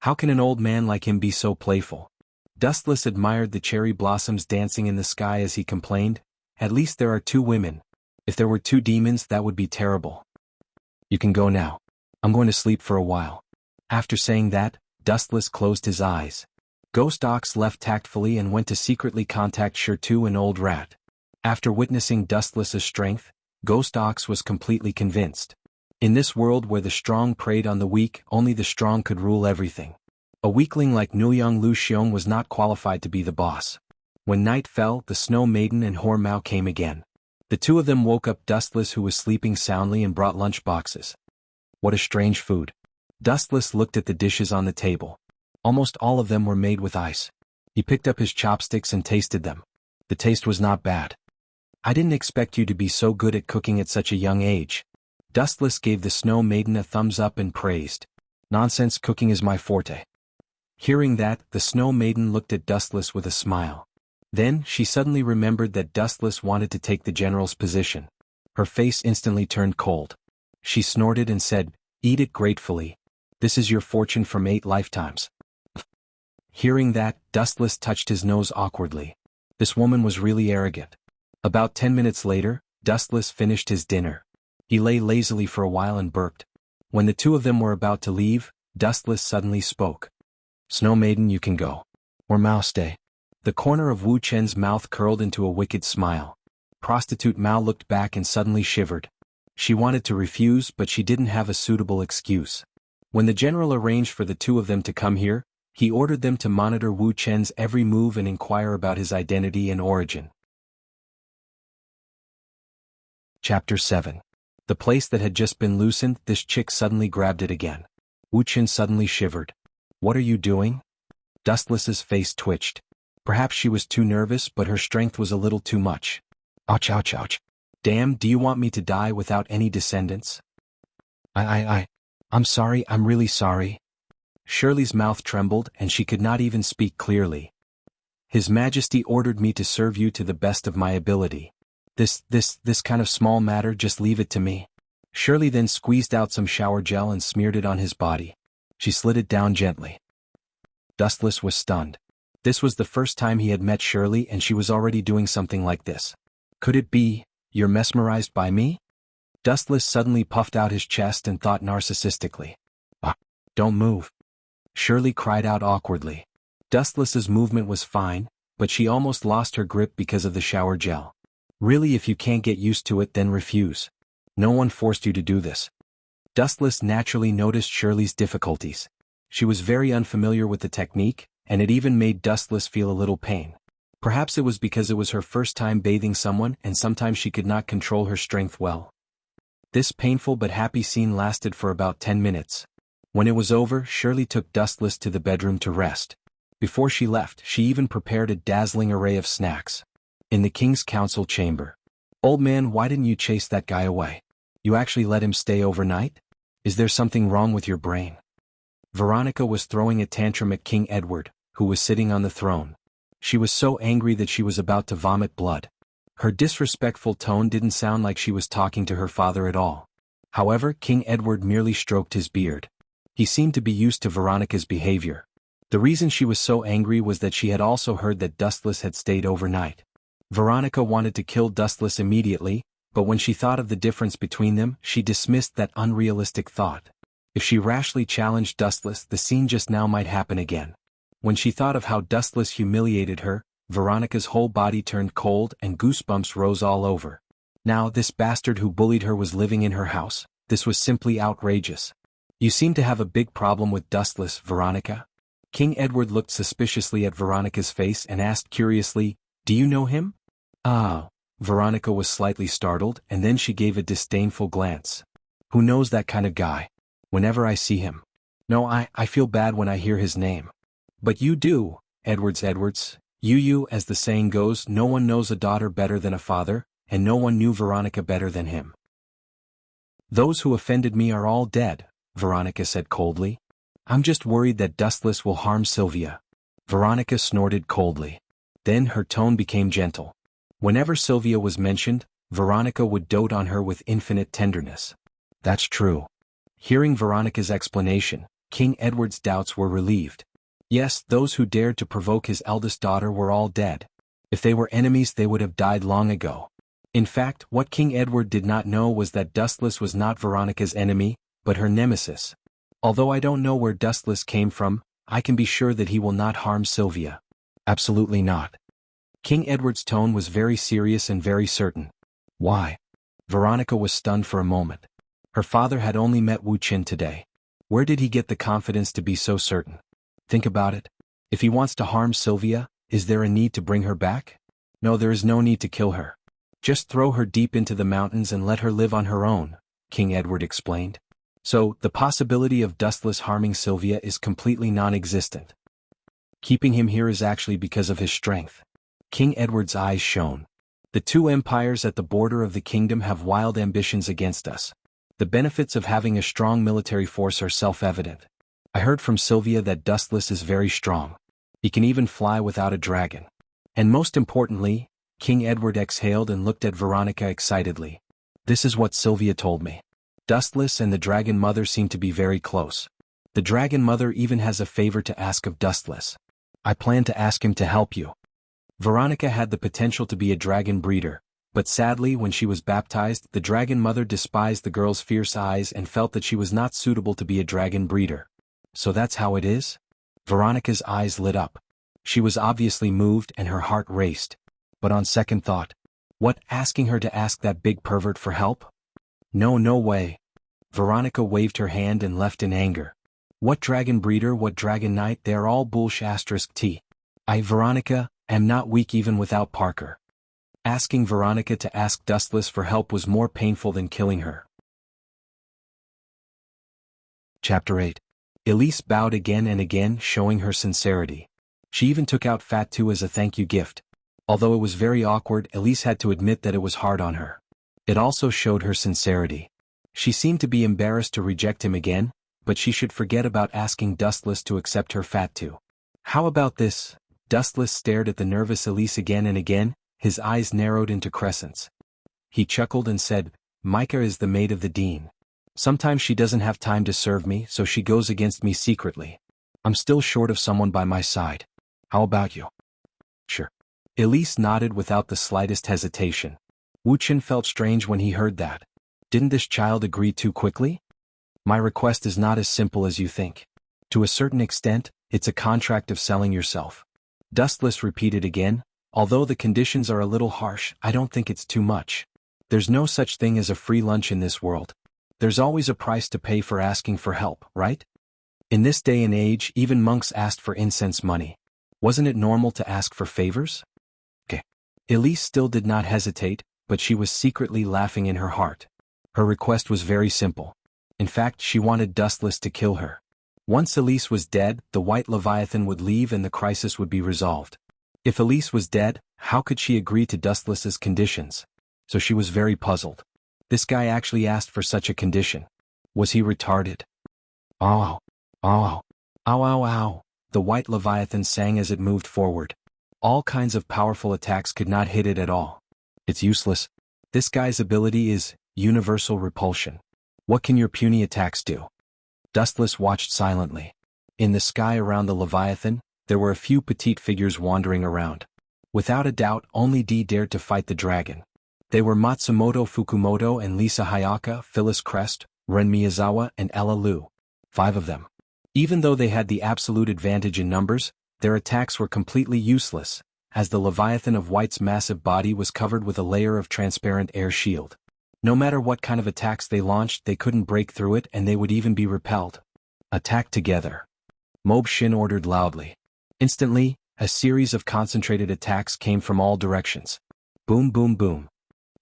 How can an old man like him be so playful? Dustless admired the cherry blossoms dancing in the sky as he complained, "At least there are two women. If there were two demons, that would be terrible. You can go now. I'm going to sleep for a while." After saying that, Dustless closed his eyes. Ghost Ox left tactfully and went to secretly contact Shirtu and Old Rat. After witnessing Dustless's strength, Ghost Ox was completely convinced. In this world where the strong preyed on the weak, only the strong could rule everything. A weakling like Nuyang Lu Xiong was not qualified to be the boss. When night fell, the Snow Maiden and Hormao came again. The two of them woke up Dustless, who was sleeping soundly, and brought lunch boxes. What a strange food. Dustless looked at the dishes on the table. Almost all of them were made with ice. He picked up his chopsticks and tasted them. The taste was not bad. "I didn't expect you to be so good at cooking at such a young age." Dustless gave the Snow Maiden a thumbs up and praised. "Nonsense, cooking is my forte." Hearing that, the Snow Maiden looked at Dustless with a smile. Then, she suddenly remembered that Dustless wanted to take the general's position. Her face instantly turned cold. She snorted and said, "Eat it gratefully. This is your fortune from 8 lifetimes. Hearing that, Dustless touched his nose awkwardly. This woman was really arrogant. About 10 minutes later, Dustless finished his dinner. He lay lazily for a while and burped. When the two of them were about to leave, Dustless suddenly spoke. "Snow Maiden, you can go. Or Mao stay." The corner of Wu Chen's mouth curled into a wicked smile. Prostitute Mao looked back and suddenly shivered. She wanted to refuse, but she didn't have a suitable excuse. When the general arranged for the two of them to come here, he ordered them to monitor Wu Chen's every move and inquire about his identity and origin. Chapter 7. The place that had just been loosened, this chick suddenly grabbed it again. Wu Chen suddenly shivered. "What are you doing?" Dustless's face twitched. Perhaps she was too nervous, but her strength was a little too much. "Ouch, ouch, ouch. Damn, do you want me to die without any descendants?" I'm sorry, I'm really sorry." Shirley's mouth trembled and she could not even speak clearly. "His Majesty ordered me to serve you to the best of my ability. This kind of small matter, just leave it to me." Shirley then squeezed out some shower gel and smeared it on his body. She slid it down gently. Dustless was stunned. This was the first time he had met Shirley and she was already doing something like this. Could it be, you're mesmerized by me? Dustless suddenly puffed out his chest and thought narcissistically. Don't move. Shirley cried out awkwardly. Dustless's movement was fine, but she almost lost her grip because of the shower gel. Really, if you can't get used to it, then refuse. No one forced you to do this. Dustless naturally noticed Shirley's difficulties. She was very unfamiliar with the technique, and it even made Dustless feel a little pain. Perhaps it was because it was her first time bathing someone and sometimes she could not control her strength well. This painful but happy scene lasted for about 10 minutes. When it was over, Shirley took Dustless to the bedroom to rest. Before she left, she even prepared a dazzling array of snacks. In the king's council chamber. Old man, why didn't you chase that guy away? You actually let him stay overnight? Is there something wrong with your brain? Veronica was throwing a tantrum at King Edward, who was sitting on the throne. She was so angry that she was about to vomit blood. Her disrespectful tone didn't sound like she was talking to her father at all. However, King Edward merely stroked his beard. He seemed to be used to Veronica's behavior. The reason she was so angry was that she had also heard that Dustless had stayed overnight. Veronica wanted to kill Dustless immediately, but when she thought of the difference between them, she dismissed that unrealistic thought. If she rashly challenged Dustless, the scene just now might happen again. When she thought of how Dustless humiliated her, Veronica's whole body turned cold and goosebumps rose all over. Now this bastard who bullied her was living in her house. This was simply outrageous. You seem to have a big problem with Dustless, Veronica. King Edward looked suspiciously at Veronica's face and asked curiously, do you know him? Veronica was slightly startled and then she gave a disdainful glance. Who knows that kind of guy? Whenever I see him. No, I feel bad when I hear his name. But you do, Edwards. You, as the saying goes, no one knows a daughter better than a father, and no one knew Veronica better than him. Those who offended me are all dead, Veronica said coldly. I'm just worried that Dustless will harm Sylvia. Veronica snorted coldly. Then her tone became gentle. Whenever Sylvia was mentioned, Veronica would dote on her with infinite tenderness. That's true. Hearing Veronica's explanation, King Edward's doubts were relieved. Yes, those who dared to provoke his eldest daughter were all dead. If they were enemies, they would have died long ago. In fact, what King Edward did not know was that Dustless was not Veronica's enemy, but her nemesis. Although I don't know where Dustless came from, I can be sure that he will not harm Sylvia. Absolutely not. King Edward's tone was very serious and very certain. Why? Veronica was stunned for a moment. Her father had only met Wu Qin today. Where did he get the confidence to be so certain? Think about it. If he wants to harm Sylvia, is there a need to bring her back? No, there is no need to kill her. Just throw her deep into the mountains and let her live on her own, King Edward explained. So, the possibility of Dustless harming Sylvia is completely non-existent. Keeping him here is actually because of his strength. King Edward's eyes shone. The two empires at the border of the kingdom have wild ambitions against us. The benefits of having a strong military force are self-evident. I heard from Sylvia that Dustless is very strong. He can even fly without a dragon. And most importantly, King Edward exhaled and looked at Veronica excitedly. This is what Sylvia told me. Dustless and the Dragon Mother seem to be very close. The Dragon Mother even has a favor to ask of Dustless. I plan to ask him to help you. Veronica had the potential to be a dragon breeder, but sadly when she was baptized, the Dragon Mother despised the girl's fierce eyes and felt that she was not suitable to be a dragon breeder. So that's how it is? Veronica's eyes lit up. She was obviously moved and her heart raced. But on second thought, what, asking her to ask that big pervert for help? No, no way. Veronica waved her hand and left in anger. What dragon breeder, what dragon knight, they're all bullsh*t. Veronica, am not weak even without Parker. Asking Veronica to ask Dustless for help was more painful than killing her. Chapter 8. Elise bowed again and again, showing her sincerity. She even took out Fatu as a thank you gift. Although it was very awkward, Elise had to admit that it was hard on her. It also showed her sincerity. She seemed to be embarrassed to reject him again, but she should forget about asking Dustless to accept her Fatu. How about this? Dustless stared at the nervous Elise again and again, his eyes narrowed into crescents. He chuckled and said, Micah is the maid of the dean. Sometimes she doesn't have time to serve me, so she goes against me secretly. I'm still short of someone by my side. How about you? Sure. Elise nodded without the slightest hesitation. Wuchen felt strange when he heard that. Didn't this child agree too quickly? My request is not as simple as you think. To a certain extent, it's a contract of selling yourself. Dustless repeated again, although the conditions are a little harsh, I don't think it's too much. There's no such thing as a free lunch in this world. There's always a price to pay for asking for help, right? In this day and age, even monks asked for incense money. Wasn't it normal to ask for favors? Okay. Elise still did not hesitate, but she was secretly laughing in her heart. Her request was very simple. In fact, she wanted Dustless to kill her. Once Elise was dead, the white Leviathan would leave and the crisis would be resolved. If Elise was dead, how could she agree to Dustless's conditions? So she was very puzzled. This guy actually asked for such a condition. Was he retarded? Ow. Ow. Ow ow ow. The white Leviathan sang as it moved forward. All kinds of powerful attacks could not hit it at all. It's useless. This guy's ability is universal repulsion. What can your puny attacks do? Dustless watched silently. In the sky around the Leviathan, there were a few petite figures wandering around. Without a doubt, only D dared to fight the dragon. They were Matsumoto Fukumoto and Lisa Hayaka, Phyllis Crest, Ren Miyazawa and Ella Liu. 5 of them. Even though they had the absolute advantage in numbers, their attacks were completely useless, as the Leviathan of White's massive body was covered with a layer of transparent air shield. No matter what kind of attacks they launched, they couldn't break through it and they would even be repelled. Attack together. Mob Shin ordered loudly. Instantly, a series of concentrated attacks came from all directions. Boom boom boom.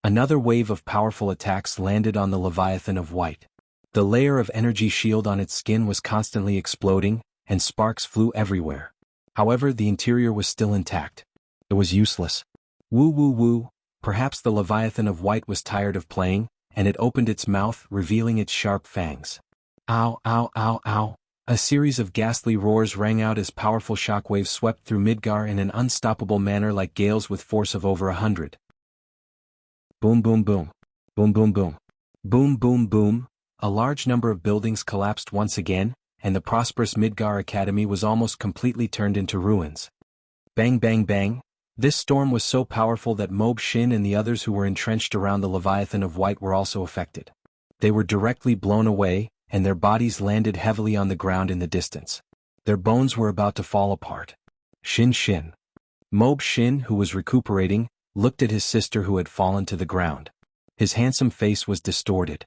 Another wave of powerful attacks landed on the Leviathan of White. The layer of energy shield on its skin was constantly exploding, and sparks flew everywhere. However, the interior was still intact. It was useless. Woo woo woo. Perhaps the Leviathan of White was tired of playing, and it opened its mouth, revealing its sharp fangs. Ow ow ow ow. A series of ghastly roars rang out as powerful shockwaves swept through Midgar in an unstoppable manner like gales with force of over 100. Boom boom boom. Boom boom boom. Boom boom boom. A large number of buildings collapsed once again, and the prosperous Midgar Academy was almost completely turned into ruins. Bang bang bang. This storm was so powerful that Mob Shin and the others who were entrenched around the Leviathan of White were also affected. They were directly blown away, and their bodies landed heavily on the ground in the distance. Their bones were about to fall apart. Shin Shin. Mob Shin, who was recuperating, looked at his sister who had fallen to the ground. His handsome face was distorted.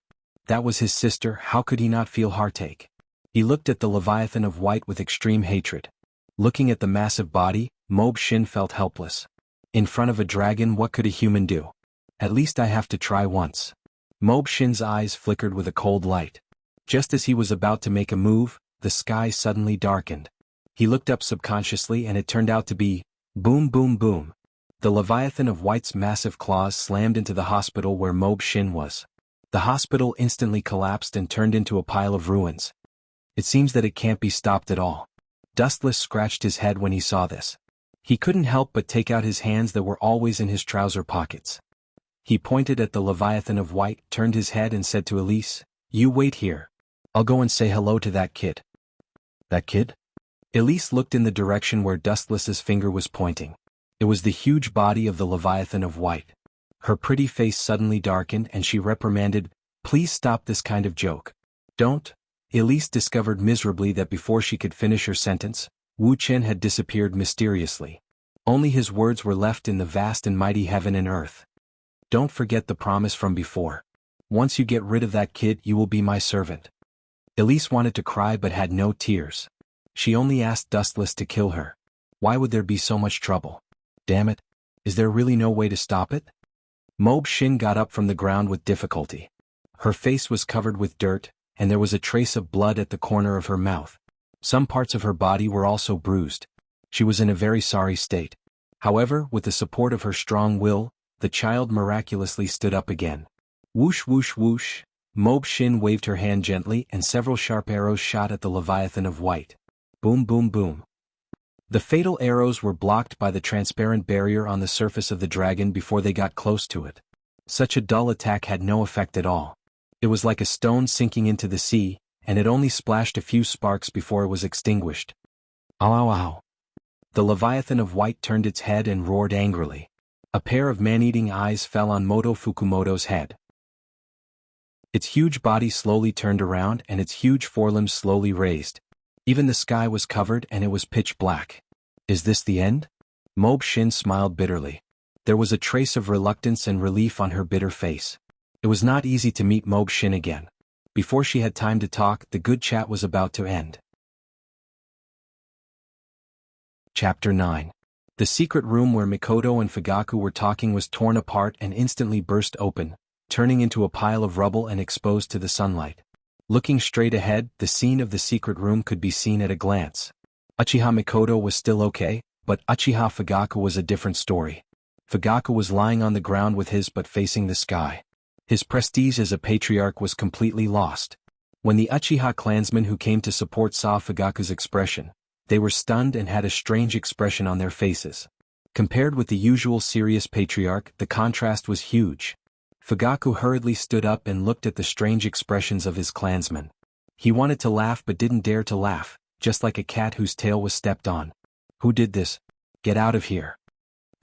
That was his sister, how could he not feel heartache? He looked at the Leviathan of White with extreme hatred. Looking at the massive body, Mob Shin felt helpless. In front of a dragon, what could a human do? At least I have to try once. Mob Shin's eyes flickered with a cold light. Just as he was about to make a move, the sky suddenly darkened. He looked up subconsciously and it turned out to be boom boom boom. The Leviathan of White's massive claws slammed into the hospital where Mob Shin was. The hospital instantly collapsed and turned into a pile of ruins. It seems that it can't be stopped at all. Dustless scratched his head when he saw this. He couldn't help but take out his hands that were always in his trouser pockets. He pointed at the Leviathan of White, turned his head and said to Elise, "You wait here. I'll go and say hello to that kid." That kid? Elise looked in the direction where Dustless's finger was pointing. It was the huge body of the Leviathan of White. Her pretty face suddenly darkened and she reprimanded, "Please stop this kind of joke." "Don't." Elise discovered miserably that before she could finish her sentence, Wu Chen had disappeared mysteriously. Only his words were left in the vast and mighty heaven and earth. "Don't forget the promise from before. Once you get rid of that kid, you will be my servant." Elise wanted to cry but had no tears. She only asked Dustless to kill her. Why would there be so much trouble? Damn it. Is there really no way to stop it? Mob Shin got up from the ground with difficulty. Her face was covered with dirt, and there was a trace of blood at the corner of her mouth. Some parts of her body were also bruised. She was in a very sorry state. However, with the support of her strong will, the child miraculously stood up again. Whoosh whoosh whoosh. Mob Shin waved her hand gently and several sharp arrows shot at the Leviathan of White. Boom boom boom. The fatal arrows were blocked by the transparent barrier on the surface of the dragon before they got close to it. Such a dull attack had no effect at all. It was like a stone sinking into the sea, and it only splashed a few sparks before it was extinguished. Ow ow ow. The Leviathan of White turned its head and roared angrily. A pair of man-eating eyes fell on Moto Fukumoto's head. Its huge body slowly turned around and its huge forelimbs slowly raised. Even the sky was covered and it was pitch black. Is this the end? Mob Shin smiled bitterly. There was a trace of reluctance and relief on her bitter face. It was not easy to meet Mob Shin again. Before she had time to talk, the good chat was about to end. Chapter 9. The secret room where Mikoto and Fugaku were talking was torn apart and instantly burst open, turning into a pile of rubble and exposed to the sunlight. Looking straight ahead, the scene of the secret room could be seen at a glance. Uchiha Mikoto was still okay, but Uchiha Fugaku was a different story. Fugaku was lying on the ground with his butt facing the sky. His prestige as a patriarch was completely lost. When the Uchiha clansmen who came to support saw Fugaku's expression, they were stunned and had a strange expression on their faces. Compared with the usual serious patriarch, the contrast was huge. Fugaku hurriedly stood up and looked at the strange expressions of his clansmen. He wanted to laugh but didn't dare to laugh, just like a cat whose tail was stepped on. Who did this? Get out of here.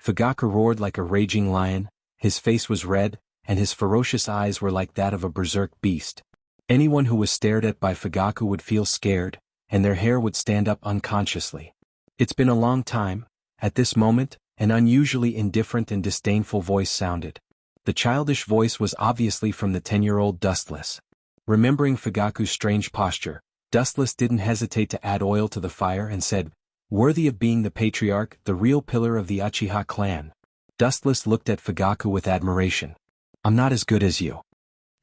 Fugaku roared like a raging lion, his face was red, and his ferocious eyes were like that of a berserk beast. Anyone who was stared at by Fugaku would feel scared, and their hair would stand up unconsciously. It's been a long time. At this moment, an unusually indifferent and disdainful voice sounded. The childish voice was obviously from the 10-year-old Dustless. Remembering Fugaku's strange posture, Dustless didn't hesitate to add oil to the fire and said, "Worthy of being the patriarch, the real pillar of the Uchiha clan." Dustless looked at Fugaku with admiration. "I'm not as good as you.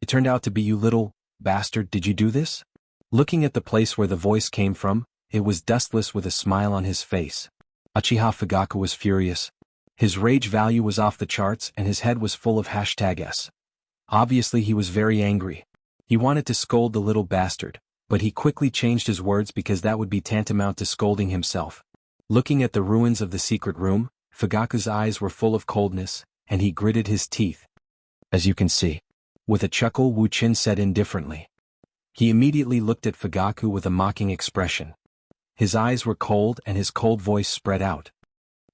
It turned out to be you little bastard. Did you do this?" Looking at the place where the voice came from, it was Dustless with a smile on his face. Uchiha Fugaku was furious. His rage value was off the charts and his head was full of #S. Obviously he was very angry. He wanted to scold the little bastard, but he quickly changed his words because that would be tantamount to scolding himself. Looking at the ruins of the secret room, Fugaku's eyes were full of coldness, and he gritted his teeth. "As you can see." With a chuckle, Wu Qin said indifferently. He immediately looked at Fugaku with a mocking expression. His eyes were cold and his cold voice spread out.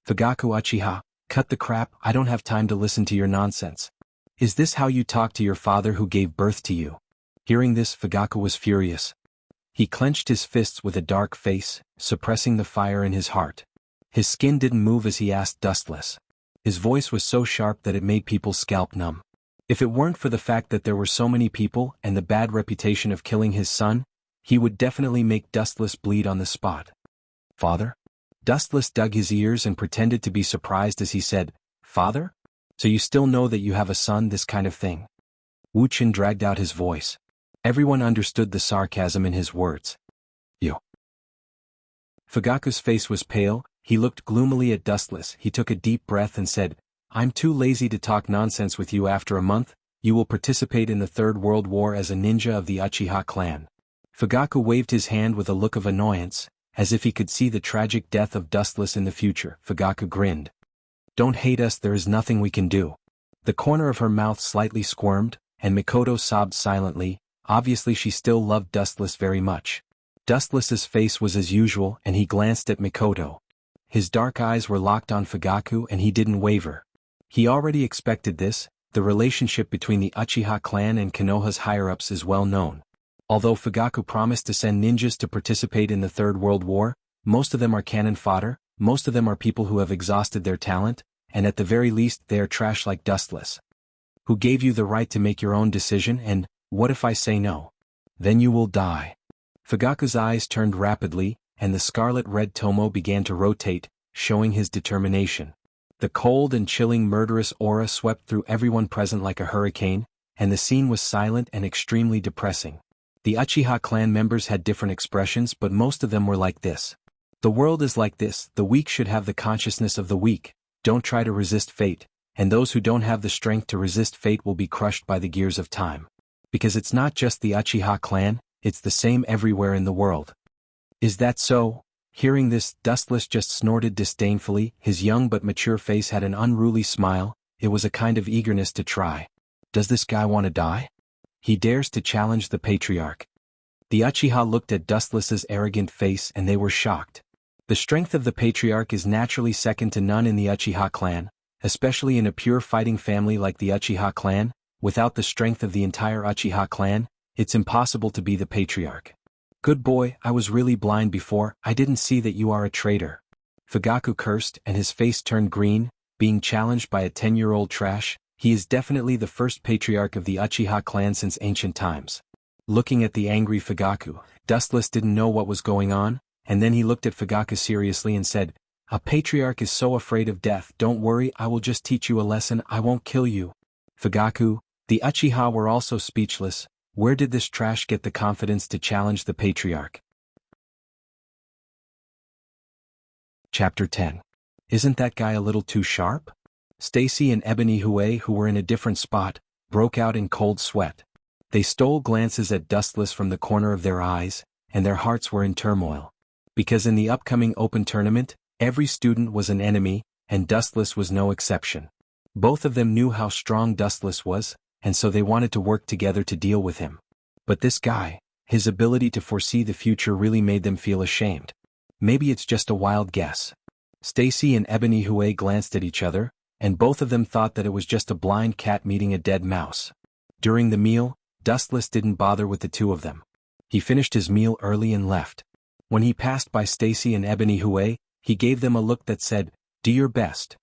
"Fugaku Uchiha, cut the crap, I don't have time to listen to your nonsense. Is this how you talk to your father who gave birth to you?" Hearing this, Fugaku was furious. He clenched his fists with a dark face, suppressing the fire in his heart. His skin didn't move as he asked Dustless. His voice was so sharp that it made people's scalp numb. If it weren't for the fact that there were so many people and the bad reputation of killing his son, he would definitely make Dustless bleed on the spot. "Father?" Dustless dug his ears and pretended to be surprised as he said, "Father? So you still know that you have a son, this kind of thing?" Wu Qin dragged out his voice. Everyone understood the sarcasm in his words. "You." Fugaku's face was pale, he looked gloomily at Dustless, he took a deep breath and said, "I'm too lazy to talk nonsense with you. After a month, you will participate in the Third World War as a ninja of the Uchiha clan." Fugaku waved his hand with a look of annoyance, as if he could see the tragic death of Dustless in the future. Fugaku grinned. "Don't hate us, there is nothing we can do." The corner of her mouth slightly squirmed, and Mikoto sobbed silently. Obviously she still loved Dustless very much. Dustless's face was as usual and he glanced at Mikoto. His dark eyes were locked on Fugaku and he didn't waver. He already expected this. The relationship between the Uchiha clan and Konoha's higher-ups is well known. Although Fugaku promised to send ninjas to participate in the Third World War, most of them are cannon fodder, most of them are people who have exhausted their talent, and at the very least they are trash like Dustless. Who gave you the right to make your own decision, and what if I say no? Then you will die. Fugaku's eyes turned rapidly, and the scarlet-red tomo began to rotate, showing his determination. The cold and chilling murderous aura swept through everyone present like a hurricane, and the scene was silent and extremely depressing. The Uchiha clan members had different expressions, but most of them were like this. "The world is like this, the weak should have the consciousness of the weak, don't try to resist fate, and those who don't have the strength to resist fate will be crushed by the gears of time. Because it's not just the Uchiha clan, it's the same everywhere in the world." "Is that so?" Hearing this, Dustless just snorted disdainfully. His young but mature face had an unruly smile. It was a kind of eagerness to try. Does this guy want to die? He dares to challenge the patriarch. The Uchiha looked at Dustless's arrogant face and they were shocked. The strength of the patriarch is naturally second to none in the Uchiha clan, especially in a pure fighting family like the Uchiha clan. Without the strength of the entire Uchiha clan, it's impossible to be the patriarch. Good boy, I was really blind before, I didn't see that you are a traitor. Fugaku cursed and his face turned green, being challenged by a 10-year-old trash. He is definitely the first patriarch of the Uchiha clan since ancient times. Looking at the angry Fugaku, Dustless didn't know what was going on, and then he looked at Fugaku seriously and said, "A patriarch is so afraid of death. Don't worry, I will just teach you a lesson, I won't kill you." Fugaku, the Uchiha were also speechless. Where did this trash get the confidence to challenge the patriarch? Chapter 10. Isn't that guy a little too sharp? Stacy and Ebony Hue, who were in a different spot, broke out in cold sweat. They stole glances at Dustless from the corner of their eyes, and their hearts were in turmoil. Because in the upcoming open tournament, every student was an enemy, and Dustless was no exception. Both of them knew how strong Dustless was, and so they wanted to work together to deal with him. But this guy, his ability to foresee the future really made them feel ashamed. Maybe it's just a wild guess. Stacy and Ebony Hue glanced at each other, and both of them thought that it was just a blind cat meeting a dead mouse. During the meal, Dustless didn't bother with the two of them. He finished his meal early and left. When he passed by Stacy and Ebony Hue, he gave them a look that said, "Do your best."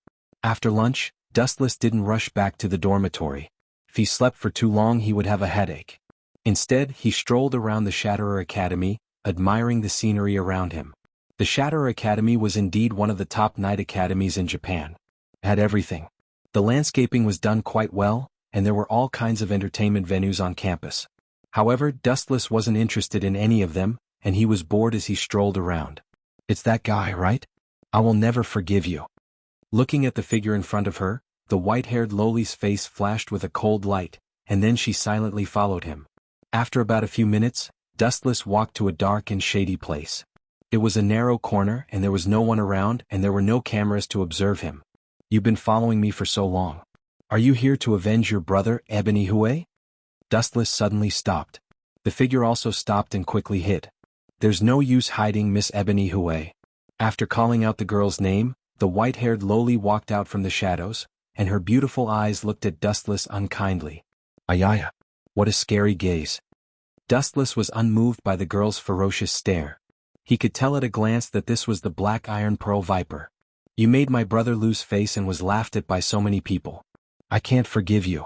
After lunch, Dustless didn't rush back to the dormitory. If he slept for too long he would have a headache. Instead, he strolled around the Shatterer Academy, admiring the scenery around him. The Shatterer Academy was indeed one of the top night academies in Japan. It had everything. The landscaping was done quite well, and there were all kinds of entertainment venues on campus. However, Dustless wasn't interested in any of them, and he was bored as he strolled around. "It's that guy, right? I will never forgive you." Looking at the figure in front of her, the white-haired Loli's face flashed with a cold light, and then she silently followed him. After about a few minutes, Dustless walked to a dark and shady place. It was a narrow corner and there was no one around and there were no cameras to observe him. "You've been following me for so long. Are you here to avenge your brother, Ebony Hue?" Dustless suddenly stopped. The figure also stopped and quickly hid. "There's no use hiding, Miss Ebony Hue." After calling out the girl's name, the white-haired Loli walked out from the shadows, and her beautiful eyes looked at Dustless unkindly. Ayaya. What a scary gaze. Dustless was unmoved by the girl's ferocious stare. He could tell at a glance that this was the Black Iron Pearl Viper. "You made my brother lose face and was laughed at by so many people. I can't forgive you."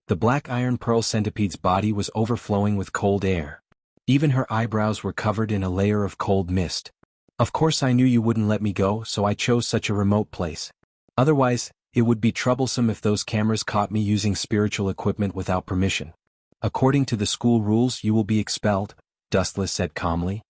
The Black Iron Pearl Centipede's body was overflowing with cold air. Even her eyebrows were covered in a layer of cold mist. "Of course I knew you wouldn't let me go, so I chose such a remote place. Otherwise, it would be troublesome if those cameras caught me using spiritual equipment without permission. According to the school rules you will be expelled," Dustless said calmly.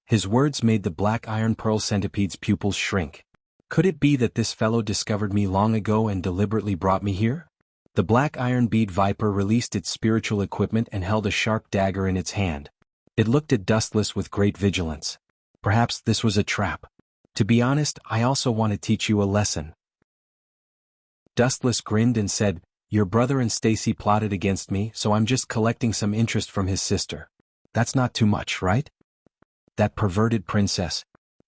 His words made the Black Iron Pearl Centipede's pupils shrink. Could it be that this fellow discovered me long ago and deliberately brought me here? The Black Iron Bead Viper released its spiritual equipment and held a sharp dagger in its hand. It looked at Dustless with great vigilance. Perhaps this was a trap. "To be honest, I also want to teach you a lesson." Dustless grinned and said, "Your brother and Stacy plotted against me, so I'm just collecting some interest from his sister. That's not too much, right? That perverted princess."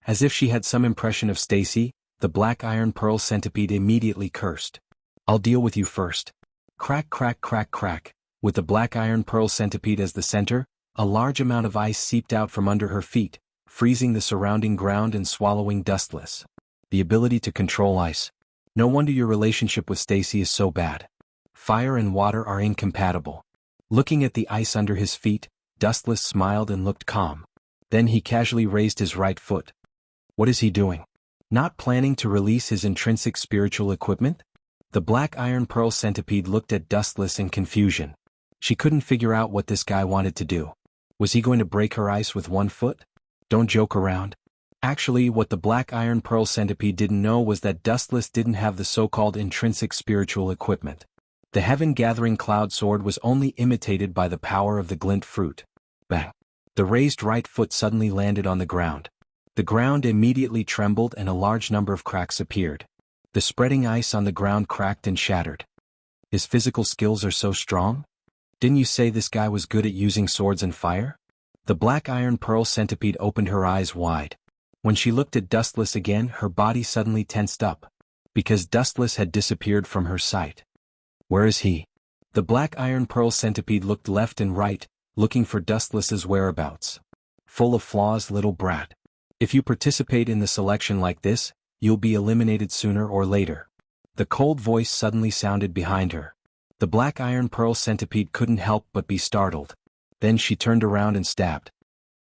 As if she had some impression of Stacy, the Black Iron Pearl Centipede immediately cursed. "I'll deal with you first." Crack, crack, crack, crack. With the Black Iron Pearl Centipede as the center, a large amount of ice seeped out from under her feet, freezing the surrounding ground and swallowing Dustless. The ability to control ice. No wonder your relationship with Stacy is so bad. Fire and water are incompatible. Looking at the ice under his feet, Dustless smiled and looked calm. Then he casually raised his right foot. What is he doing? Not planning to release his intrinsic spiritual equipment? The Black Iron Pearl Centipede looked at Dustless in confusion. She couldn't figure out what this guy wanted to do. Was he going to break her ice with one foot? Don't joke around. Actually, what the Black Iron Pearl Centipede didn't know was that Dustless didn't have the so-called intrinsic spiritual equipment. The heaven-gathering cloud sword was only imitated by the power of the glint fruit. Bang! The raised right foot suddenly landed on the ground. The ground immediately trembled and a large number of cracks appeared. The spreading ice on the ground cracked and shattered. His physical skills are so strong? Didn't you say this guy was good at using swords and fire? The black iron pearl centipede opened her eyes wide. When she looked at Dustless again, her body suddenly tensed up, because Dustless had disappeared from her sight. Where is he? The black iron pearl centipede looked left and right, looking for Dustless's whereabouts. Full of flaws, little brat. If you participate in the selection like this, you'll be eliminated sooner or later. The cold voice suddenly sounded behind her. The black iron pearl centipede couldn't help but be startled. Then she turned around and stabbed.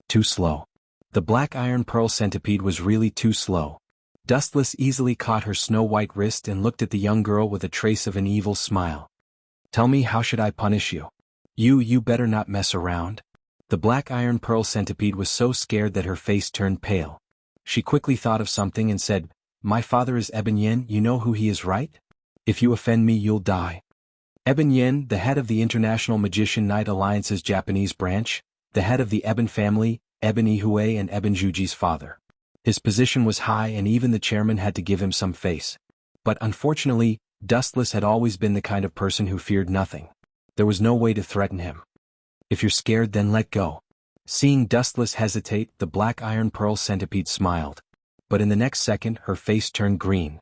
Too slow. The black iron pearl centipede was really too slow. Dustless easily caught her snow-white wrist and looked at the young girl with a trace of an evil smile. Tell me, how should I punish you? You better not mess around. The black iron pearl centipede was so scared that her face turned pale. She quickly thought of something and said, My father is Eben Yen, you know who he is, right? If you offend me, you'll die. Eben Yen, the head of the International Magician Knight Alliance's Japanese branch, the head of the Eben family, Eben Ihue and Eben Juji's father. His position was high and even the chairman had to give him some face. But unfortunately, Dustless had always been the kind of person who feared nothing. There was no way to threaten him. If you're scared, then let go. Seeing Dustless hesitate, the black iron pearl centipede smiled. But in the next second, her face turned green.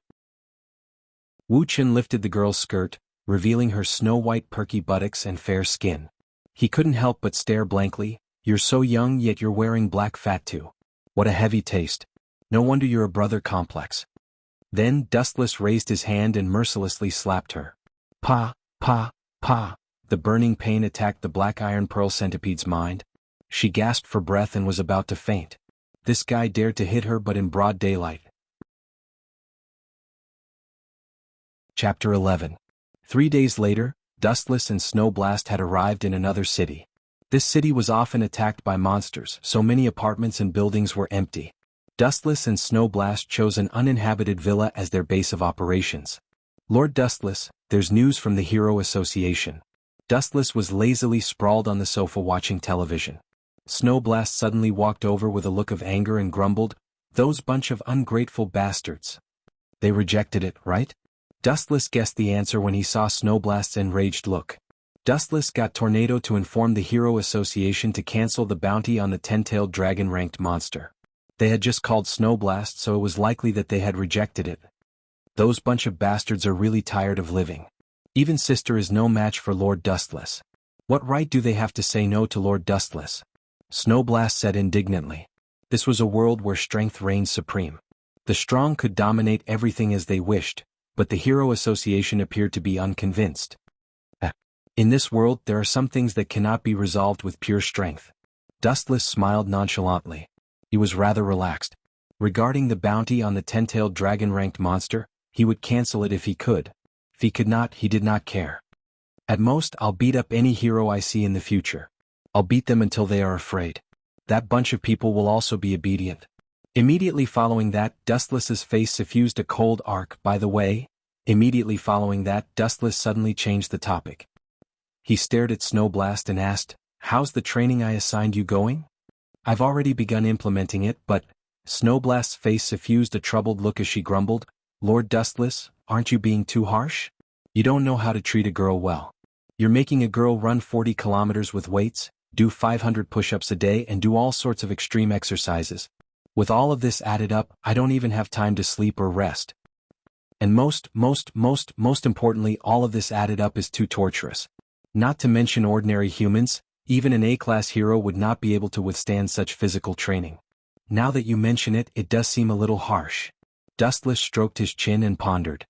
Wu Chen lifted the girl's skirt, revealing her snow-white perky buttocks and fair skin. He couldn't help but stare blankly. You're so young, yet you're wearing black fat too. What a heavy taste. No wonder you're a brother complex. Then Dustless raised his hand and mercilessly slapped her. Pa, pa, pa. The burning pain attacked the black iron pearl centipede's mind. She gasped for breath and was about to faint. This guy dared to hit her, but in broad daylight. Chapter 11. 3 days later, Dustless and Snowblast had arrived in another city. This city was often attacked by monsters, so many apartments and buildings were empty. Dustless and Snowblast chose an uninhabited villa as their base of operations. Lord Dustless, there's news from the Hero Association. Dustless was lazily sprawled on the sofa watching television. Snowblast suddenly walked over with a look of anger and grumbled, Those bunch of ungrateful bastards. They rejected it, right? Dustless guessed the answer when he saw Snowblast's enraged look. Dustless got Tornado to inform the Hero Association to cancel the bounty on the 10-tailed dragon-ranked monster. They had just called Snowblast, so it was likely that they had rejected it. Those bunch of bastards are really tired of living. Even Sister is no match for Lord Dustless. What right do they have to say no to Lord Dustless? Snowblast said indignantly. This was a world where strength reigned supreme. The strong could dominate everything as they wished, but the Hero Association appeared to be unconvinced. In this world, there are some things that cannot be resolved with pure strength. Dustless smiled nonchalantly. He was rather relaxed. Regarding the bounty on the 10-tailed dragon-ranked monster, he would cancel it if he could. If he could not, he did not care. At most, I'll beat up any hero I see in the future. I'll beat them until they are afraid. That bunch of people will also be obedient. Immediately following that, Dustless's face suffused a cold arc. By the way, immediately following that, Dustless suddenly changed the topic. He stared at Snowblast and asked, How's the training I assigned you going? I've already begun implementing it, but... Snowblast's face suffused a troubled look as she grumbled, Lord Dustless, aren't you being too harsh? You don't know how to treat a girl well. You're making a girl run 40 kilometers with weights, do 500 push-ups a day and do all sorts of extreme exercises. With all of this added up, I don't even have time to sleep or rest. And most importantly, all of this added up is too torturous. Not to mention ordinary humans, even an A-class hero would not be able to withstand such physical training. Now that you mention it, it does seem a little harsh. Dustless stroked his chin and pondered.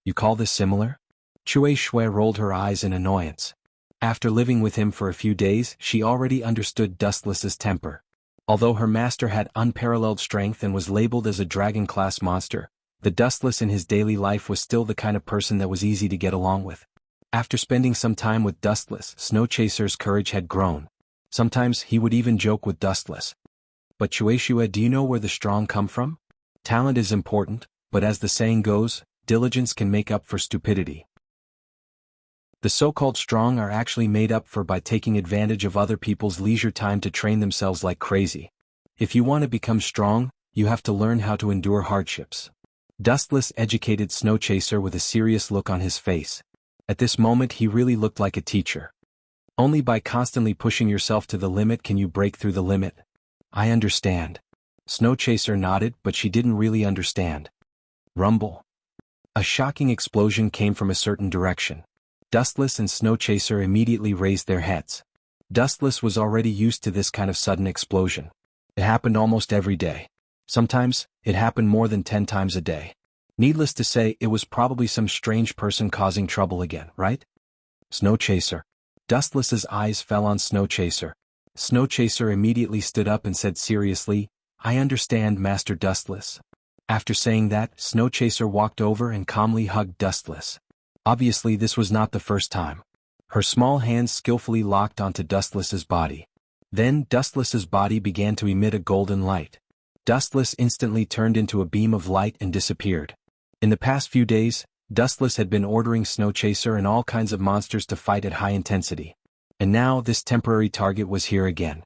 You call this similar? Chue Shui rolled her eyes in annoyance. After living with him for a few days, she already understood Dustless's temper. Although her master had unparalleled strength and was labeled as a dragon-class monster, the Dustless in his daily life was still the kind of person that was easy to get along with. After spending some time with Dustless, Snowchaser's courage had grown. Sometimes he would even joke with Dustless. But Chueshua, do you know where the strong come from? Talent is important, but as the saying goes, diligence can make up for stupidity. The so-called strong are actually made up for by taking advantage of other people's leisure time to train themselves like crazy. If you want to become strong, you have to learn how to endure hardships. Dustless educated Snowchaser with a serious look on his face. At this moment he really looked like a teacher. Only by constantly pushing yourself to the limit can you break through the limit. I understand. Snow Chaser nodded, but she didn't really understand. Rumble. A shocking explosion came from a certain direction. Dustless and Snow Chaser immediately raised their heads. Dustless was already used to this kind of sudden explosion. It happened almost every day. Sometimes, it happened more than 10 times a day. Needless to say, it was probably some strange person causing trouble again, right? Snow Chaser. Dustless's eyes fell on Snow Chaser. Snow Chaser immediately stood up and said seriously, I understand, Master Dustless. After saying that, Snow Chaser walked over and calmly hugged Dustless. Obviously this was not the first time. Her small hands skillfully locked onto Dustless's body. Then Dustless's body began to emit a golden light. Dustless instantly turned into a beam of light and disappeared. In the past few days, Dustless had been ordering Snow Chaser and all kinds of monsters to fight at high intensity. And now this temporary target was here again.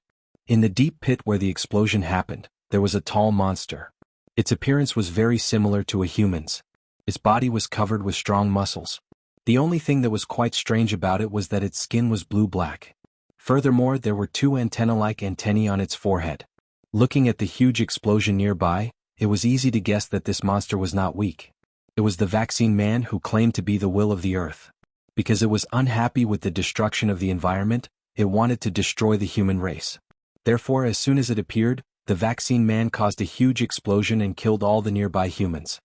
In the deep pit where the explosion happened, there was a tall monster. Its appearance was very similar to a human's. Its body was covered with strong muscles. The only thing that was quite strange about it was that its skin was blue-black. Furthermore, there were two antenna-like antennae on its forehead. Looking at the huge explosion nearby, it was easy to guess that this monster was not weak. It was the Vaccine Man who claimed to be the will of the earth. Because it was unhappy with the destruction of the environment, it wanted to destroy the human race. Therefore, as soon as it appeared, the Vaccine Man caused a huge explosion and killed all the nearby humans.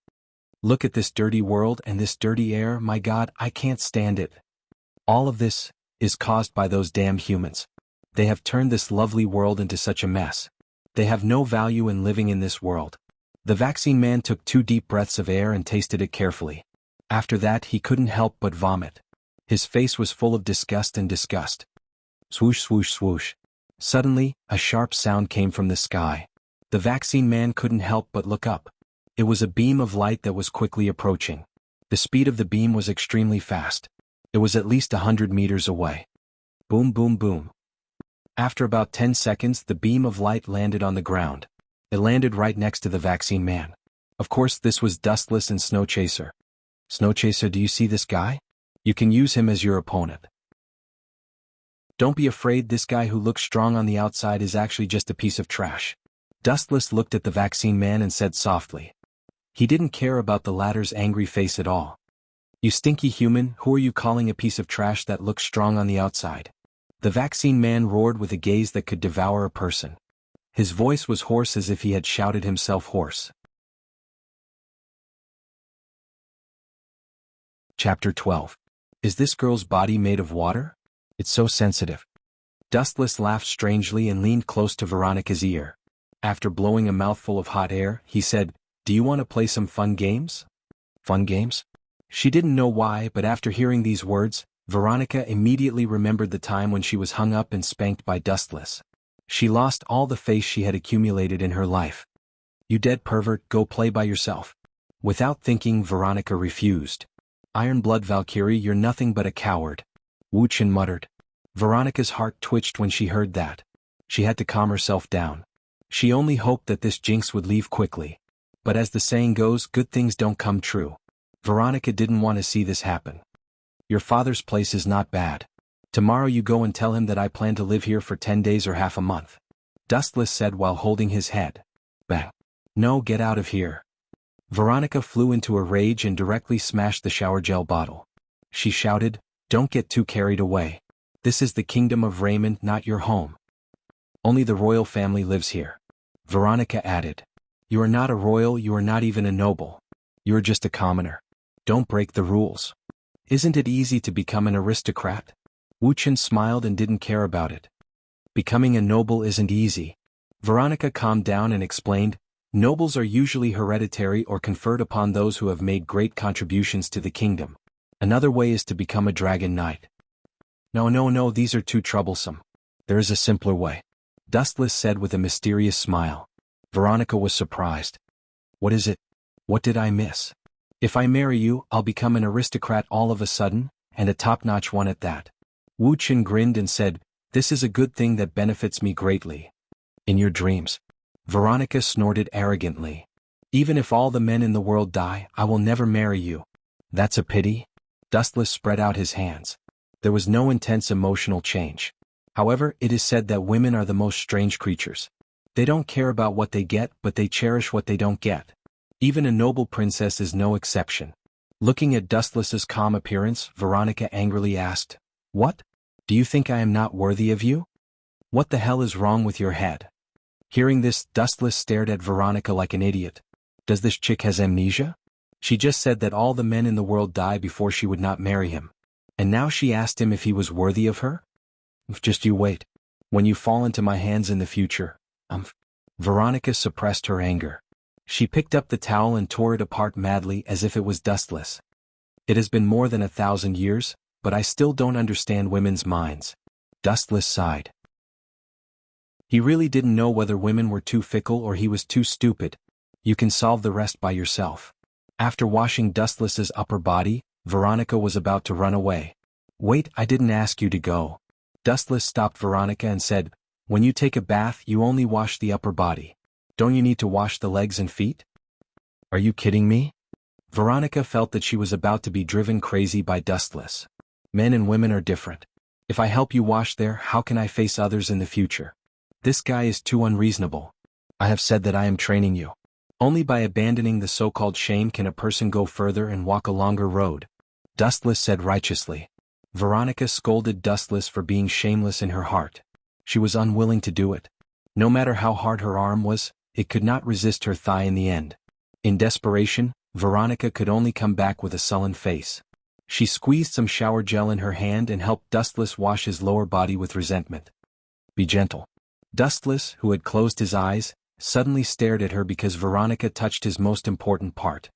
Look at this dirty world and this dirty air, my God, I can't stand it. All of this is caused by those damn humans. They have turned this lovely world into such a mess. They have no value in living in this world. The Vaccine Man took 2 deep breaths of air and tasted it carefully. After that he couldn't help but vomit. His face was full of disgust and disgust. Swoosh swoosh swoosh. Suddenly, a sharp sound came from the sky. The Vaccine Man couldn't help but look up. It was a beam of light that was quickly approaching. The speed of the beam was extremely fast. It was at least 100 meters away. Boom boom boom. After about 10 seconds the beam of light landed on the ground. It landed right next to the Vaccine Man. Of course this was Dustless and Snow Chaser. Snow Chaser, do you see this guy? You can use him as your opponent. Don't be afraid, this guy who looks strong on the outside is actually just a piece of trash. Dustless looked at the Vaccine Man and said softly. He didn't care about the latter's angry face at all. You stinky human, who are you calling a piece of trash that looks strong on the outside? The Vaccine Man roared with a gaze that could devour a person. His voice was hoarse as if he had shouted himself hoarse. Chapter 12. Is this girl's body made of water? It's so sensitive. Dustless laughed strangely and leaned close to Veronica's ear. After blowing a mouthful of hot air, he said, Do you want to play some fun games? Fun games? She didn't know why, but after hearing these words, Veronica immediately remembered the time when she was hung up and spanked by Dustless. She lost all the face she had accumulated in her life. You dead pervert, go play by yourself. Without thinking, Veronica refused. Iron Blood Valkyrie, you're nothing but a coward. Wuxia muttered. Veronica's heart twitched when she heard that. She had to calm herself down. She only hoped that this jinx would leave quickly. But as the saying goes, good things don't come true. Veronica didn't want to see this happen. Your father's place is not bad. Tomorrow you go and tell him that I plan to live here for 10 days or half a month. Dustless said while holding his head. Bang. No, get out of here. Veronica flew into a rage and directly smashed the shower gel bottle. She shouted, Don't get too carried away. This is the kingdom of Raymond, not your home. Only the royal family lives here. Veronica added. You are not a royal, you are not even a noble. You are just a commoner. Don't break the rules. Isn't it easy to become an aristocrat? Wuxia smiled and didn't care about it. Becoming a noble isn't easy. Veronica calmed down and explained, Nobles are usually hereditary or conferred upon those who have made great contributions to the kingdom. Another way is to become a dragon knight. No, these are too troublesome. There is a simpler way. Dustless said with a mysterious smile. Veronica was surprised. What is it? What did I miss? If I marry you, I'll become an aristocrat all of a sudden, and a top-notch one at that. Wuxia grinned and said, This is a good thing that benefits me greatly. In your dreams. Veronica snorted arrogantly. Even if all the men in the world die, I will never marry you. That's a pity. Dustless spread out his hands. There was no intense emotional change. However, it is said that women are the most strange creatures. They don't care about what they get, but they cherish what they don't get. Even a noble princess is no exception. Looking at Dustless's calm appearance, Veronica angrily asked, "What? Do you think I am not worthy of you? What the hell is wrong with your head?" Hearing this, Dustless stared at Veronica like an idiot. Does this chick has amnesia? She just said that all the men in the world die before she would not marry him. And now she asked him if he was worthy of her? Just you wait. When you fall into my hands in the future, Veronica suppressed her anger. She picked up the towel and tore it apart madly as if it was Dustless. It has been more than 1,000 years, but I still don't understand women's minds. Dustless sighed. He really didn't know whether women were too fickle or he was too stupid. You can solve the rest by yourself. After washing Dustless's upper body, Veronica was about to run away. Wait, I didn't ask you to go. Dustless stopped Veronica and said, when you take a bath you only wash the upper body. Don't you need to wash the legs and feet? Are you kidding me? Veronica felt that she was about to be driven crazy by Dustless. Men and women are different. If I help you wash there, how can I face others in the future? This guy is too unreasonable. I have said that I am training you. Only by abandoning the so-called shame can a person go further and walk a longer road. Dustless said righteously. Veronica scolded Dustless for being shameless in her heart. She was unwilling to do it. No matter how hard her arm was, it could not resist her thigh in the end. In desperation, Veronica could only come back with a sullen face. She squeezed some shower gel in her hand and helped Dustless wash his lower body with resentment. Be gentle. Dustless, who had closed his eyes, suddenly stared at her because Veronica touched his most important part.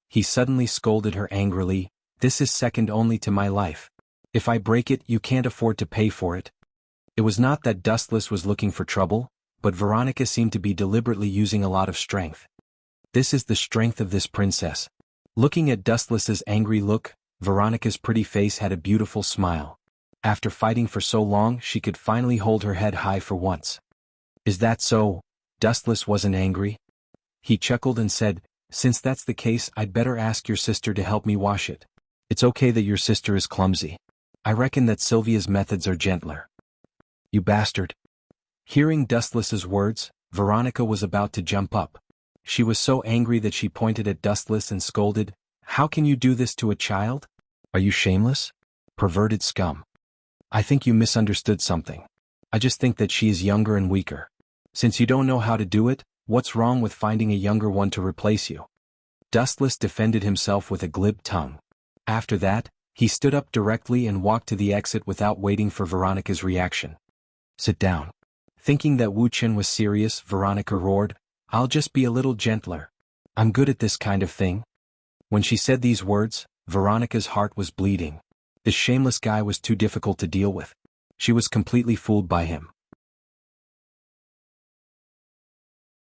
He suddenly scolded her angrily, "This is second only to my life. If I break it, you can't afford to pay for it." It was not that Dustless was looking for trouble, but Veronica seemed to be deliberately using a lot of strength. This is the strength of this princess. Looking at Dustless's angry look, Veronica's pretty face had a beautiful smile. After fighting for so long, she could finally hold her head high for once. Is that so? Dustless wasn't angry. He chuckled and said, since that's the case, I'd better ask your sister to help me wash it. It's okay that your sister is clumsy. I reckon that Sylvia's methods are gentler. You bastard. Hearing Dustless's words, Veronica was about to jump up. She was so angry that she pointed at Dustless and scolded, "How can you do this to a child? Are you shameless? Perverted scum. I think you misunderstood something. I just think that she is younger and weaker. Since you don't know how to do it, what's wrong with finding a younger one to replace you?" Dustless defended himself with a glib tongue. After that, he stood up directly and walked to the exit without waiting for Veronica's reaction. Sit down. Thinking that Wu Chen was serious, Veronica roared, I'll just be a little gentler. I'm good at this kind of thing. When she said these words, Veronica's heart was bleeding. This shameless guy was too difficult to deal with. She was completely fooled by him.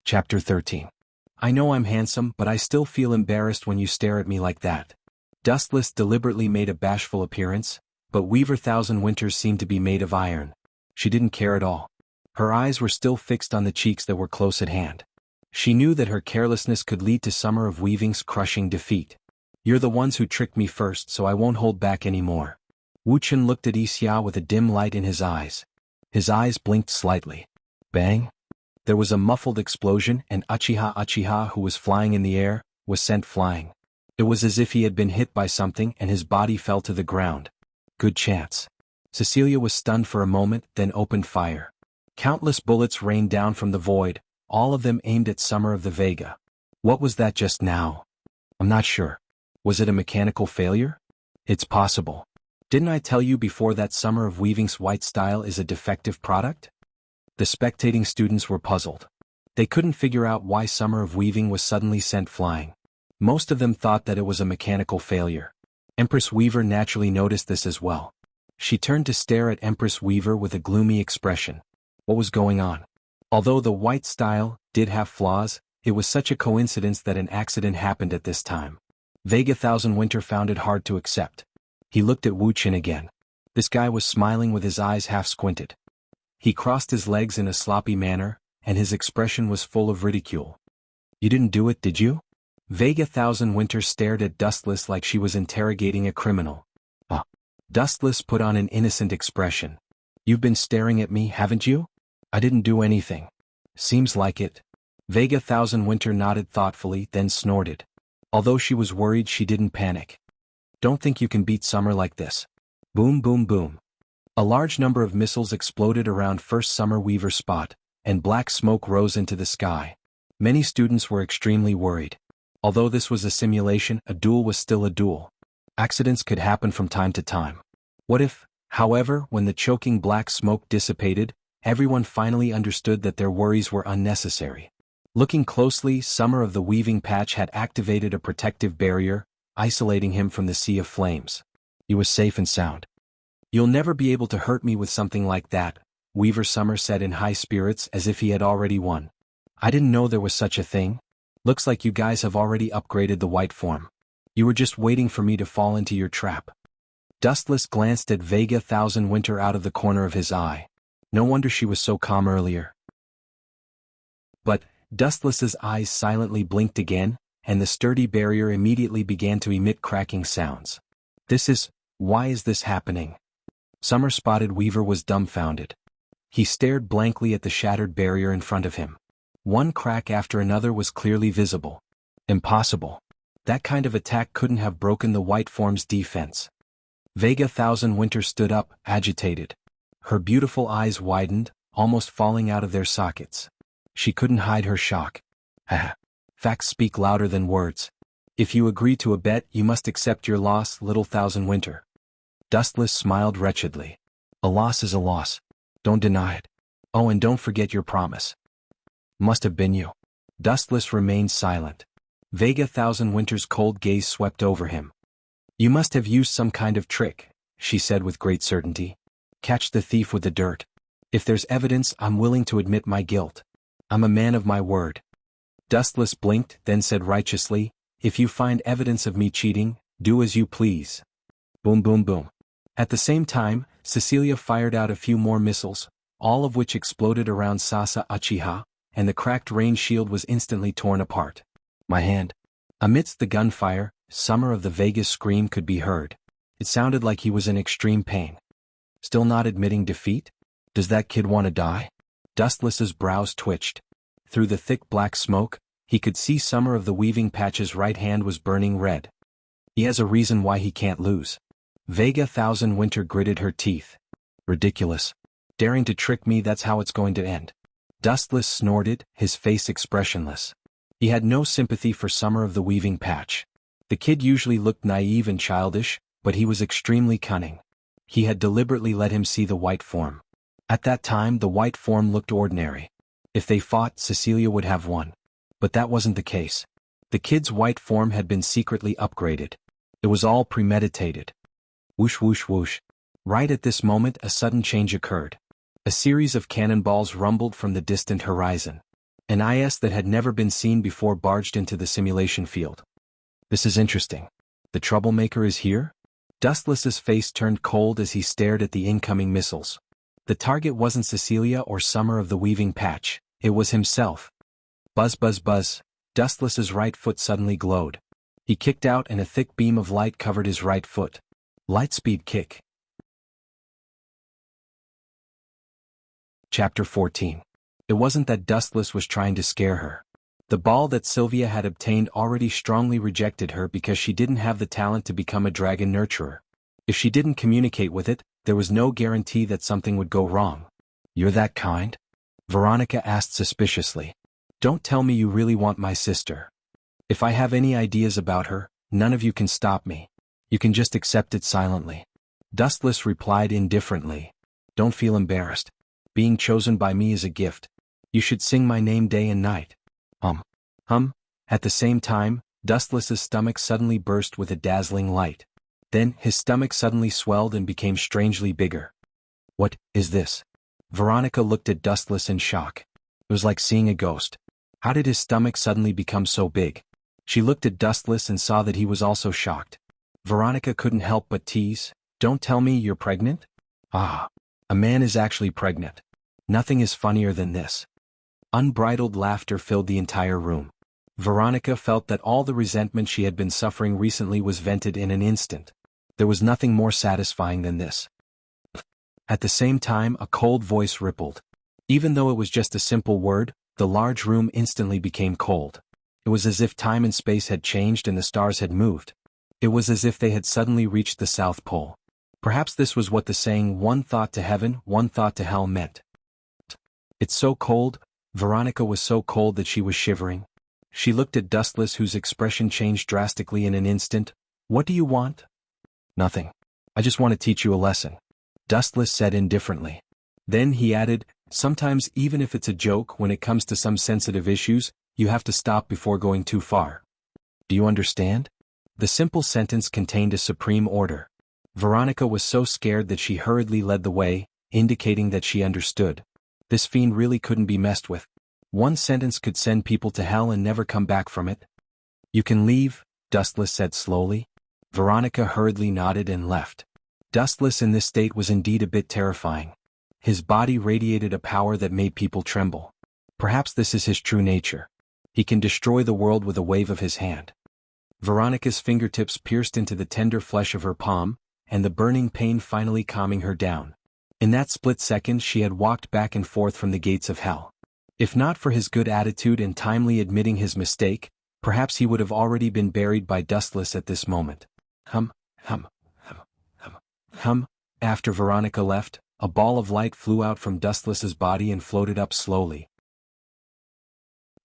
Chapter 13. I know I'm handsome, but I still feel embarrassed when you stare at me like that. Dustless deliberately made a bashful appearance, but Weaver Thousand Winters seemed to be made of iron. She didn't care at all. Her eyes were still fixed on the cheeks that were close at hand. She knew that her carelessness could lead to Summer of Weaving's crushing defeat. You're the ones who tricked me first, so I won't hold back anymore. Wu Chen looked at Xia with a dim light in his eyes. His eyes blinked slightly. Bang! There was a muffled explosion and Uchiha, who was flying in the air, was sent flying. It was as if he had been hit by something and his body fell to the ground. Good chance. Cecilia was stunned for a moment, then opened fire. Countless bullets rained down from the void, all of them aimed at Summer of the Vega. What was that just now? I'm not sure. Was it a mechanical failure? It's possible. Didn't I tell you before that Summer of Weaving's white style is a defective product? The spectating students were puzzled. They couldn't figure out why Summer of Weaving was suddenly sent flying. Most of them thought that it was a mechanical failure. Empress Weaver naturally noticed this as well. She turned to stare at Empress Weaver with a gloomy expression. What was going on? Although the white style did have flaws, it was such a coincidence that an accident happened at this time. Vega Thousand Winter found it hard to accept. He looked at Wu Chen again. This guy was smiling with his eyes half squinted. He crossed his legs in a sloppy manner, and his expression was full of ridicule. You didn't do it, did you? Vega Thousand Winter stared at Dustless like she was interrogating a criminal. Dustless put on an innocent expression. You've been staring at me, haven't you? I didn't do anything. Seems like it. Vega Thousand Winter nodded thoughtfully, then snorted. Although she was worried, she didn't panic. Don't think you can beat Summer like this. Boom boom boom. A large number of missiles exploded around First Summer Weaver spot, and black smoke rose into the sky. Many students were extremely worried. Although this was a simulation, a duel was still a duel. Accidents could happen from time to time. What if, however, when the choking black smoke dissipated, everyone finally understood that their worries were unnecessary? Looking closely, Summer of the Weaving Patch had activated a protective barrier, isolating him from the sea of flames. He was safe and sound. You'll never be able to hurt me with something like that, Weaver Summer said in high spirits as if he had already won. I didn't know there was such a thing. Looks like you guys have already upgraded the white form. You were just waiting for me to fall into your trap. Dustless glanced at Vega Thousand Winter out of the corner of his eye. No wonder she was so calm earlier. But Dustless's eyes silently blinked again, and the sturdy barrier immediately began to emit cracking sounds. Why is this happening? Summer Spotted Weaver was dumbfounded. He stared blankly at the shattered barrier in front of him. One crack after another was clearly visible. Impossible. That kind of attack couldn't have broken the white form's defense. Vega Thousand Winter stood up, agitated. Her beautiful eyes widened, almost falling out of their sockets. She couldn't hide her shock. Facts speak louder than words. If you agree to a bet, you must accept your loss, little Thousand Winter. Dustless smiled wretchedly. A loss is a loss. Don't deny it. Oh, and don't forget your promise. Must have been you. Dustless remained silent. Vega Thousand Winter's cold gaze swept over him. You must have used some kind of trick, she said with great certainty. Catch the thief with the dirt. If there's evidence, I'm willing to admit my guilt. I'm a man of my word. Dustless blinked, then said righteously, if you find evidence of me cheating, do as you please. Boom boom boom. At the same time, Cecilia fired out a few more missiles, all of which exploded around Sasa Uchiha, and the cracked rain shield was instantly torn apart. My hand. Amidst the gunfire, Summer of the Vegas scream could be heard. It sounded like he was in extreme pain. Still not admitting defeat? Does that kid want to die? Dustless's brows twitched. Through the thick black smoke, he could see Summer of the Weaving Patch's right hand was burning red. He has a reason why he can't lose. Vega Thousand Winter gritted her teeth. Ridiculous. Daring to trick me, that's how it's going to end. Dustless snorted, his face expressionless. He had no sympathy for Summer of the Weaving Patch. The kid usually looked naive and childish, but he was extremely cunning. He had deliberately let him see the white form. At that time, the white form looked ordinary. If they fought, Cecilia would have won. But that wasn't the case. The kid's white form had been secretly upgraded. It was all premeditated. Whoosh whoosh whoosh. Right at this moment, a sudden change occurred. A series of cannonballs rumbled from the distant horizon. An IS that had never been seen before barged into the simulation field. This is interesting. The troublemaker is here? Dustless's face turned cold as he stared at the incoming missiles. The target wasn't Cecilia or Summer of the Weaving Patch, it was himself. Buzz buzz buzz. Dustless's right foot suddenly glowed. He kicked out and a thick beam of light covered his right foot. Lightspeed kick. Chapter 14. It wasn't that Dustless was trying to scare her. The ball that Sylvia had obtained already strongly rejected her because she didn't have the talent to become a dragon nurturer. If she didn't communicate with it, there was no guarantee that something would go wrong. You're that kind? Veronica asked suspiciously. Don't tell me you really want my sister. If I have any ideas about her, none of you can stop me. You can just accept it silently. Dustless replied indifferently. Don't feel embarrassed. Being chosen by me is a gift. You should sing my name day and night. At the same time, Dustless's stomach suddenly burst with a dazzling light. Then, his stomach suddenly swelled and became strangely bigger. What is this? Veronica looked at Dustless in shock. It was like seeing a ghost. How did his stomach suddenly become so big? She looked at Dustless and saw that he was also shocked. Veronica couldn't help but tease. Don't tell me you're pregnant? Ah, a man is actually pregnant. Nothing is funnier than this. Unbridled laughter filled the entire room. Veronica felt that all the resentment she had been suffering recently was vented in an instant. There was nothing more satisfying than this. At the same time, a cold voice rippled. Even though it was just a simple word, the large room instantly became cold. It was as if time and space had changed and the stars had moved. It was as if they had suddenly reached the South Pole. Perhaps this was what the saying, "one thought to heaven, one thought to hell," meant. It's so cold. Veronica was so cold that she was shivering. She looked at Dustless, whose expression changed drastically in an instant. "What do you want?" "Nothing. I just want to teach you a lesson," Dustless said indifferently. Then he added, "Sometimes, even if it's a joke, when it comes to some sensitive issues, you have to stop before going too far. Do you understand?" The simple sentence contained a supreme order. Veronica was so scared that she hurriedly led the way, indicating that she understood. This fiend really couldn't be messed with. One sentence could send people to hell and never come back from it. "You can leave," Dustless said slowly. Veronica hurriedly nodded and left. Dustless in this state was indeed a bit terrifying. His body radiated a power that made people tremble. Perhaps this is his true nature. He can destroy the world with a wave of his hand. Veronica's fingertips pierced into the tender flesh of her palm, and the burning pain finally calming her down. In that split second she had walked back and forth from the gates of hell. If not for his good attitude and timely admitting his mistake, perhaps he would have already been buried by Dustless at this moment. Hum. After Veronica left, a ball of light flew out from Dustless's body and floated up slowly.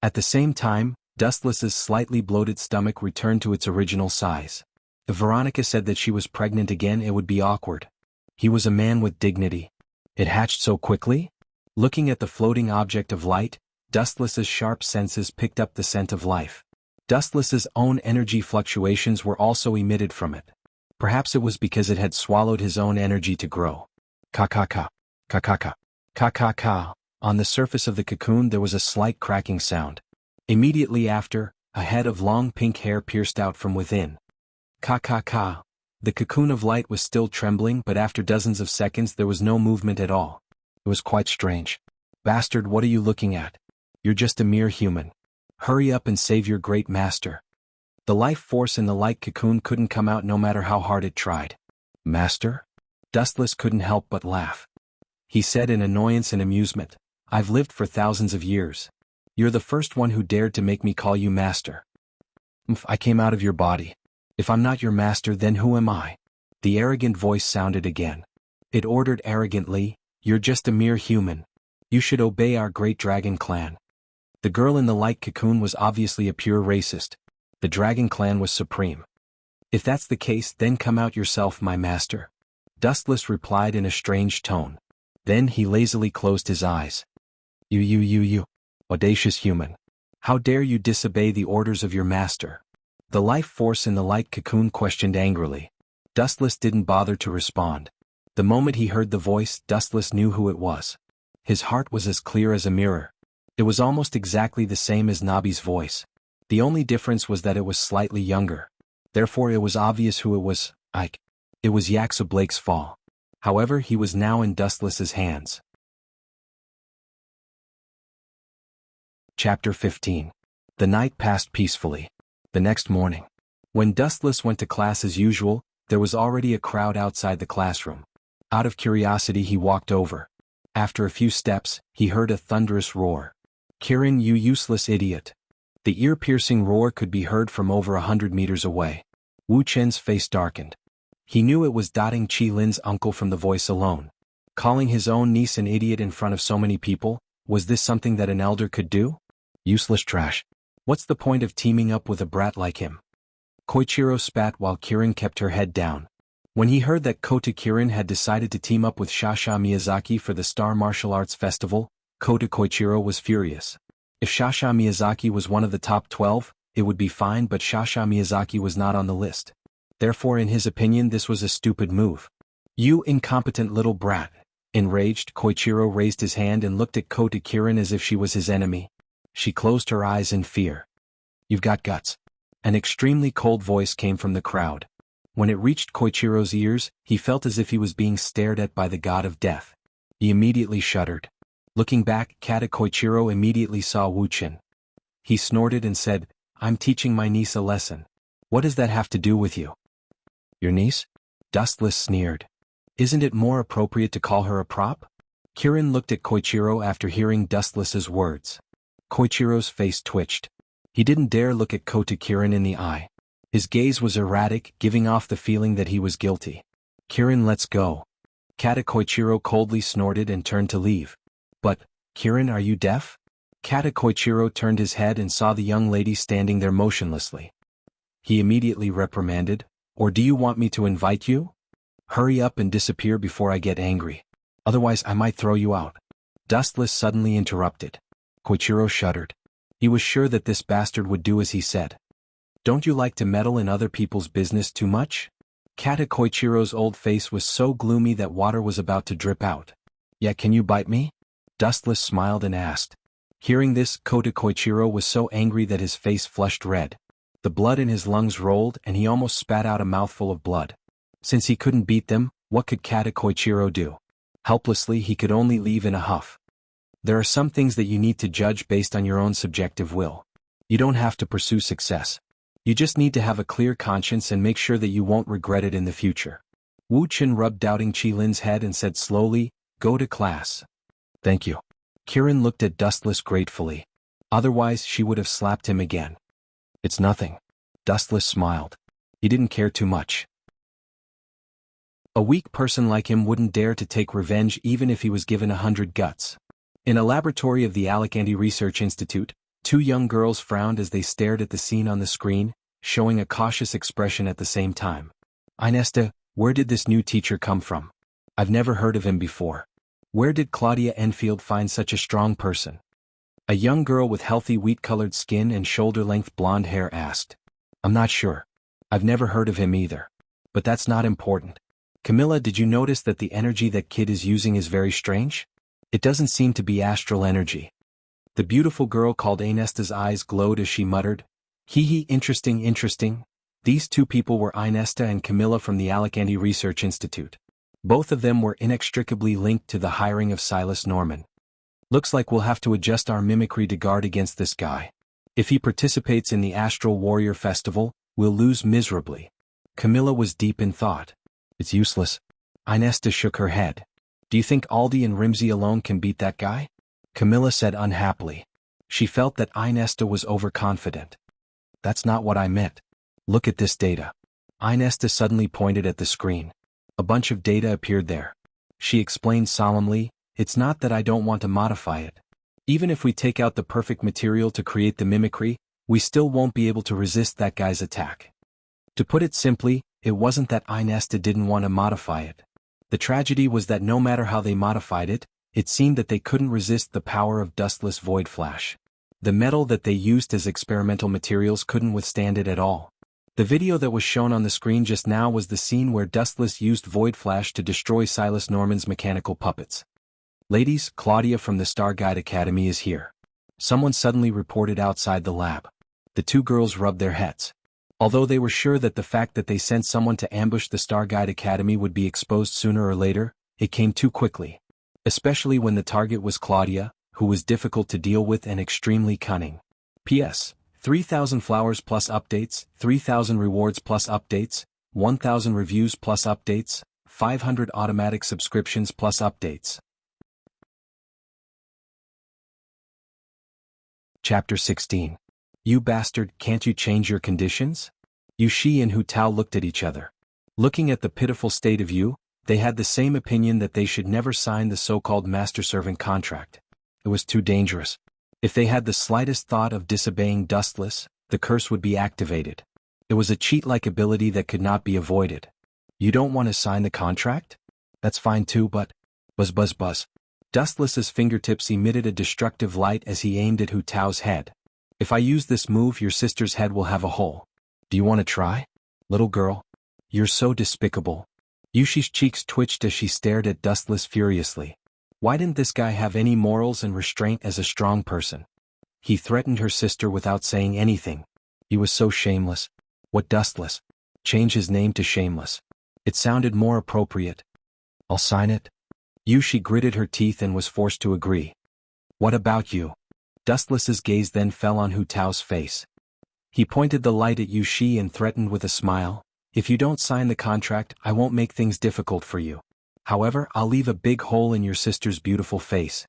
At the same time, Dustless's slightly bloated stomach returned to its original size. If Veronica said that she was pregnant again, it would be awkward. He was a man with dignity. It hatched so quickly? Looking at the floating object of light, Dustless's sharp senses picked up the scent of life. Dustless's own energy fluctuations were also emitted from it. Perhaps it was because it had swallowed his own energy to grow. Ka-ka-ka, ka-ka-ka, ka-ka-ka. On the surface of the cocoon there was a slight cracking sound. Immediately after, a head of long pink hair pierced out from within. Ka-ka-ka. The cocoon of light was still trembling, but after dozens of seconds there was no movement at all. It was quite strange. "Bastard, what are you looking at? You're just a mere human. Hurry up and save your great master." The life force in the light cocoon couldn't come out no matter how hard it tried. "Master?" Dustless couldn't help but laugh. He said in annoyance and amusement, "I've lived for thousands of years. You're the first one who dared to make me call you master. I came out of your body. If I'm not your master, then who am I?" The arrogant voice sounded again. It ordered arrogantly, "You're just a mere human. You should obey our great dragon clan." The girl in the light cocoon was obviously a pure racist. The dragon clan was supreme. "If that's the case, then come out yourself, my master," Dustless replied in a strange tone. Then he lazily closed his eyes. You, audacious human. How dare you disobey the orders of your master?" The life force in the light cocoon questioned angrily. Dustless didn't bother to respond. The moment he heard the voice, Dustless knew who it was. His heart was as clear as a mirror. It was almost exactly the same as Nabi's voice. The only difference was that it was slightly younger. Therefore it was obvious who it was. Ike. It was Yaksa Blake's fall. However, he was now in Dustless's hands. Chapter 15. The night passed peacefully. The next morning, when Dustless went to class as usual, there was already a crowd outside the classroom. Out of curiosity he walked over. After a few steps, he heard a thunderous roar. "Kirin, you useless idiot." The ear-piercing roar could be heard from over 100 meters away. Wu Chen's face darkened. He knew it was Dating Chi Lin's uncle from the voice alone. Calling his own niece an idiot in front of so many people, was this something that an elder could do? Useless trash. What's the point of teaming up with a brat like him? Koichiro spat while Kirin kept her head down. When he heard that Kota Kirin had decided to team up with Shasha Miyazaki for the Star Martial Arts Festival, Kota Koichiro was furious. If Shasha Miyazaki was one of the top 12, it would be fine, but Shasha Miyazaki was not on the list. Therefore, in his opinion, this was a stupid move. "You incompetent little brat." Enraged, Koichiro raised his hand and looked at Kota Kirin as if she was his enemy. She closed her eyes in fear. "You've got guts." An extremely cold voice came from the crowd. When it reached Koichiro's ears, he felt as if he was being stared at by the god of death. He immediately shuddered. Looking back, Kata Koichiro immediately saw Wu Chen. He snorted and said, I'm teaching my niece a lesson. What does that have to do with you? Your niece? Dustless sneered. Isn't it more appropriate to call her a prop? Kirin looked at Koichiro after hearing Dustless's words. Koichiro's face twitched. He didn't dare look at Kota Kirin in the eye. His gaze was erratic, giving off the feeling that he was guilty. Kirin, let's go. Kata Koichiro coldly snorted and turned to leave. But, Kirin, are you deaf? Kata Koichiro turned his head and saw the young lady standing there motionlessly. He immediately reprimanded, or do you want me to invite you? Hurry up and disappear before I get angry. Otherwise I might throw you out. Dustless suddenly interrupted. Koichiro shuddered. He was sure that this bastard would do as he said. Don't you like to meddle in other people's business too much? Kata Koichiro's old face was so gloomy that water was about to drip out. Yeah, can you bite me? Dustless smiled and asked. Hearing this, Kota Koichiro was so angry that his face flushed red. The blood in his lungs rolled and he almost spat out a mouthful of blood. Since he couldn't beat them, what could Kata Koichiro do? Helplessly, he could only leave in a huff. There are some things that you need to judge based on your own subjective will. You don't have to pursue success. You just need to have a clear conscience and make sure that you won't regret it in the future. Wu Chen rubbed doubting Qi Lin's head and said slowly, go to class. Thank you. Kirin looked at Dustless gratefully. Otherwise, she would have slapped him again. It's nothing. Dustless smiled. He didn't care too much. A weak person like him wouldn't dare to take revenge even if he was given 100 guts. In a laboratory of the Alicante Research Institute, two young girls frowned as they stared at the scene on the screen, showing a cautious expression at the same time. Inesta, where did this new teacher come from? I've never heard of him before. Where did Claudia Enfield find such a strong person? A young girl with healthy wheat-colored skin and shoulder-length blonde hair asked. I'm not sure. I've never heard of him either. But that's not important. Camilla, did you notice that the energy that kid is using is very strange? It doesn't seem to be astral energy. The beautiful girl called Inesta's eyes glowed as she muttered, hee hee, interesting, interesting. These two people were Inesta and Camilla from the Alicante Research Institute. Both of them were inextricably linked to the hiring of Silas Norman. Looks like we'll have to adjust our mimicry to guard against this guy. If he participates in the Astral Warrior Festival, we'll lose miserably. Camilla was deep in thought. It's useless. Inesta shook her head. Do you think Aldi and Rimsey alone can beat that guy? Camilla said unhappily. She felt that Inesta was overconfident. That's not what I meant. Look at this data. Inesta suddenly pointed at the screen. A bunch of data appeared there. She explained solemnly, it's not that I don't want to modify it. Even if we take out the perfect material to create the mimicry, we still won't be able to resist that guy's attack. To put it simply, it wasn't that Inesta didn't want to modify it. The tragedy was that no matter how they modified it, it seemed that they couldn't resist the power of Dustless Void Flash. The metal that they used as experimental materials couldn't withstand it at all. The video that was shown on the screen just now was the scene where Dustless used Void Flash to destroy Silas Norman's mechanical puppets. Ladies, Claudia from the Star Guide Academy is here. Someone suddenly reported outside the lab. The two girls rubbed their heads. Although they were sure that the fact that they sent someone to ambush the Star Guide Academy would be exposed sooner or later, it came too quickly. Especially when the target was Claudia, who was difficult to deal with and extremely cunning. P.S. 3,000 flowers plus updates, 3,000 rewards plus updates, 1,000 reviews plus updates, 500 automatic subscriptions plus updates. Chapter 16. You bastard, can't you change your conditions? Yu Shi and Hu Tao looked at each other. Looking at the pitiful state of Yu, they had the same opinion that they should never sign the so-called master-servant contract. It was too dangerous. If they had the slightest thought of disobeying Dustless, the curse would be activated. It was a cheat-like ability that could not be avoided. You don't want to sign the contract? That's fine too, but... Buzz buzz buzz. Dustless's fingertips emitted a destructive light as he aimed at Hu Tao's head. If I use this move, your sister's head will have a hole. Do you want to try? Little girl? You're so despicable. Yushi's cheeks twitched as she stared at Dustless furiously. Why didn't this guy have any morals and restraint as a strong person? He threatened her sister without saying anything. He was so shameless. What Dustless? Change his name to Shameless. It sounded more appropriate. I'll sign it. Yushi gritted her teeth and was forced to agree. What about you? Dustless's gaze then fell on Hu Tao's face. He pointed the light at Yushi and threatened with a smile, "If you don't sign the contract, I won't make things difficult for you. However, I'll leave a big hole in your sister's beautiful face."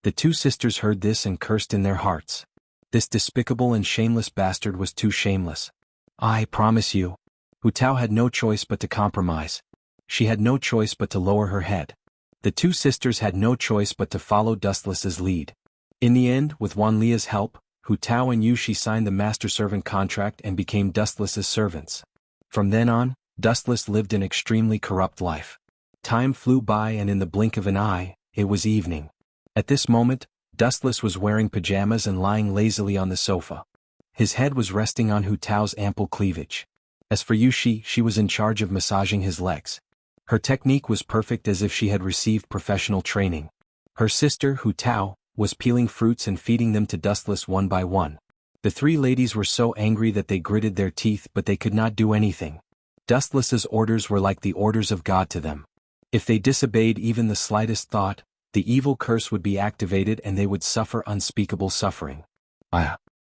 The two sisters heard this and cursed in their hearts. This despicable and shameless bastard was too shameless. "I promise you." Hu Tao had no choice but to compromise. She had no choice but to lower her head. The two sisters had no choice but to follow Dustless's lead. In the end, with Wanlia's help, Hu Tao and Yushi signed the master-servant contract and became Dustless's servants. From then on, Dustless lived an extremely corrupt life. Time flew by and in the blink of an eye, it was evening. At this moment, Dustless was wearing pajamas and lying lazily on the sofa. His head was resting on Hu Tao's ample cleavage. As for Yushi, she was in charge of massaging his legs. Her technique was perfect as if she had received professional training. Her sister, Hu Tao, was peeling fruits and feeding them to Dustless one by one. The three ladies were so angry that they gritted their teeth, but they could not do anything. Dustless's orders were like the orders of God to them. If they disobeyed even the slightest thought, the evil curse would be activated and they would suffer unspeakable suffering.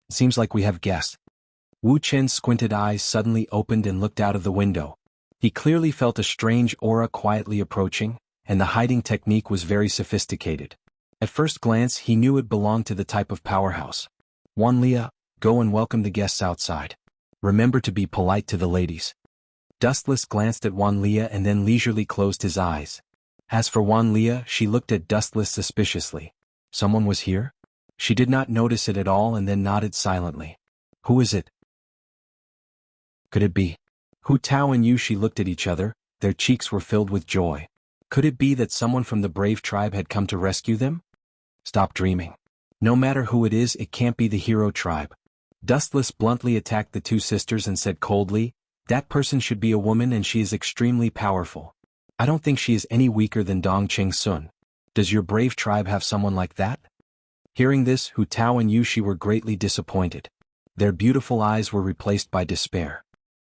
Seems like we have guests. Wu Chen's squinted eyes suddenly opened and looked out of the window. He clearly felt a strange aura quietly approaching, and the hiding technique was very sophisticated. At first glance he knew it belonged to the type of powerhouse. "Wanlia, go and welcome the guests outside. Remember to be polite to the ladies." Dustless glanced at Wanlia and then leisurely closed his eyes. As for Wanlia, she looked at Dustless suspiciously. Someone was here? She did not notice it at all and then nodded silently. "Who is it? Could it be?" Hu Tao and Yushi looked at each other, their cheeks were filled with joy. Could it be that someone from the brave tribe had come to rescue them? Stop dreaming. No matter who it is, it can't be the hero tribe. Dustless bluntly attacked the two sisters and said coldly, "That person should be a woman and she is extremely powerful. I don't think she is any weaker than Dong Ching Sun. Does your brave tribe have someone like that?" Hearing this, Hu Tao and Yushi were greatly disappointed. Their beautiful eyes were replaced by despair.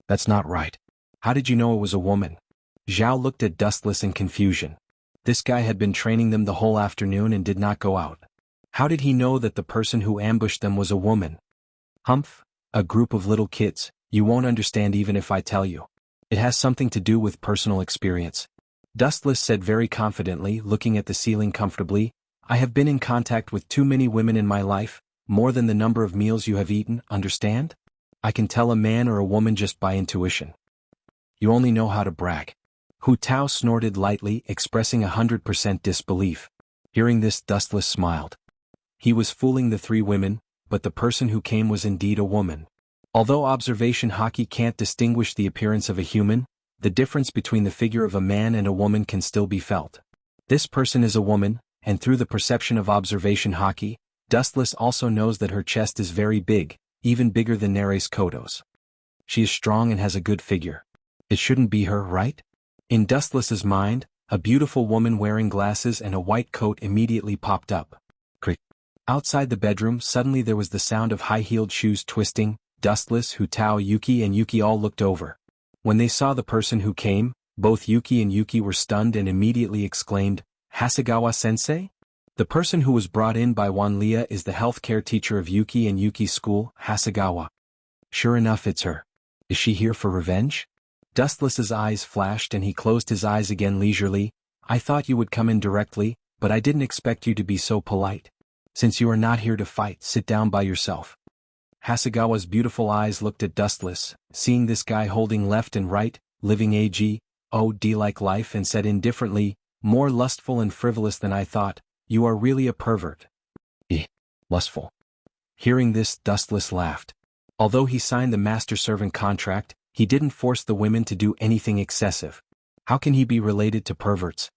"That's not right. How did you know it was a woman?" Zhao looked at Dustless in confusion. This guy had been training them the whole afternoon and did not go out. How did he know that the person who ambushed them was a woman? "Humph, a group of little kids, you won't understand even if I tell you. It has something to do with personal experience." Dustless said very confidently, looking at the ceiling comfortably, "I have been in contact with too many women in my life, more than the number of meals you have eaten, understand? I can tell a man or a woman just by intuition. You only know how to brag." Hu Tao snorted lightly, expressing 100% disbelief. Hearing this, Dustless smiled. He was fooling the three women, but the person who came was indeed a woman. Although observation hockey can't distinguish the appearance of a human, the difference between the figure of a man and a woman can still be felt. This person is a woman, and through the perception of observation hockey, Dustless also knows that her chest is very big, even bigger than Nere's Koto's. She is strong and has a good figure. It shouldn't be her, right? In Dustless's mind, a beautiful woman wearing glasses and a white coat immediately popped up. Crick. Outside the bedroom, suddenly there was the sound of high-heeled shoes twisting. Dustless, Hu Tao, Yuki and Yuki all looked over. When they saw the person who came, both Yuki and Yuki were stunned and immediately exclaimed, "Hasegawa-sensei?" The person who was brought in by Wanlia is the healthcare teacher of Yuki and Yuki's school, Hasegawa. Sure enough, it's her. Is she here for revenge? Dustless's eyes flashed and he closed his eyes again leisurely. "I thought you would come in directly, but I didn't expect you to be so polite. Since you are not here to fight, sit down by yourself." Hasegawa's beautiful eyes looked at Dustless, seeing this guy holding left and right, living a God-like life, and said indifferently, "More lustful and frivolous than I thought. You are really a pervert." Lustful. Hearing this, Dustless laughed. Although he signed the master-servant contract, he didn't force the women to do anything excessive. How can he be related to perverts?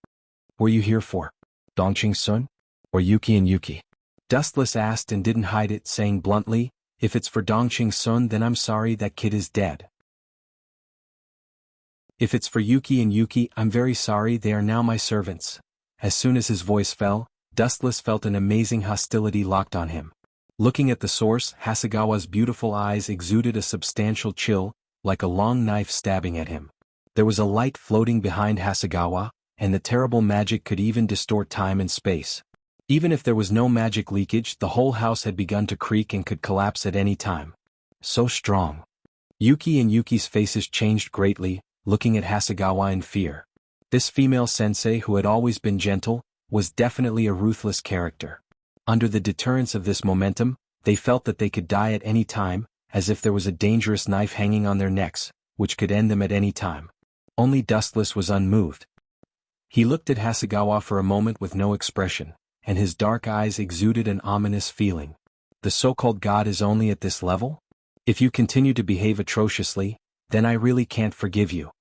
"Were you here for Dongqing Sun? Or Yuki and Yuki?" Dustless asked and didn't hide it, saying bluntly, "If it's for Dongqing Sun, then I'm sorry, that kid is dead. If it's for Yuki and Yuki, I'm very sorry, they are now my servants." As soon as his voice fell, Dustless felt an amazing hostility locked on him. Looking at the source, Hasegawa's beautiful eyes exuded a substantial chill, like a long knife stabbing at him. There was a light floating behind Hasegawa, and the terrible magic could even distort time and space. Even if there was no magic leakage, the whole house had begun to creak and could collapse at any time. So strong. Yuki and Yuki's faces changed greatly, looking at Hasegawa in fear. This female sensei, who had always been gentle, was definitely a ruthless character. Under the deterrence of this momentum, they felt that they could die at any time, as if there was a dangerous knife hanging on their necks, which could end them at any time. Only Dustless was unmoved. He looked at Hasegawa for a moment with no expression, and his dark eyes exuded an ominous feeling. The so-called god is only at this level? If you continue to behave atrociously, then I really can't forgive you.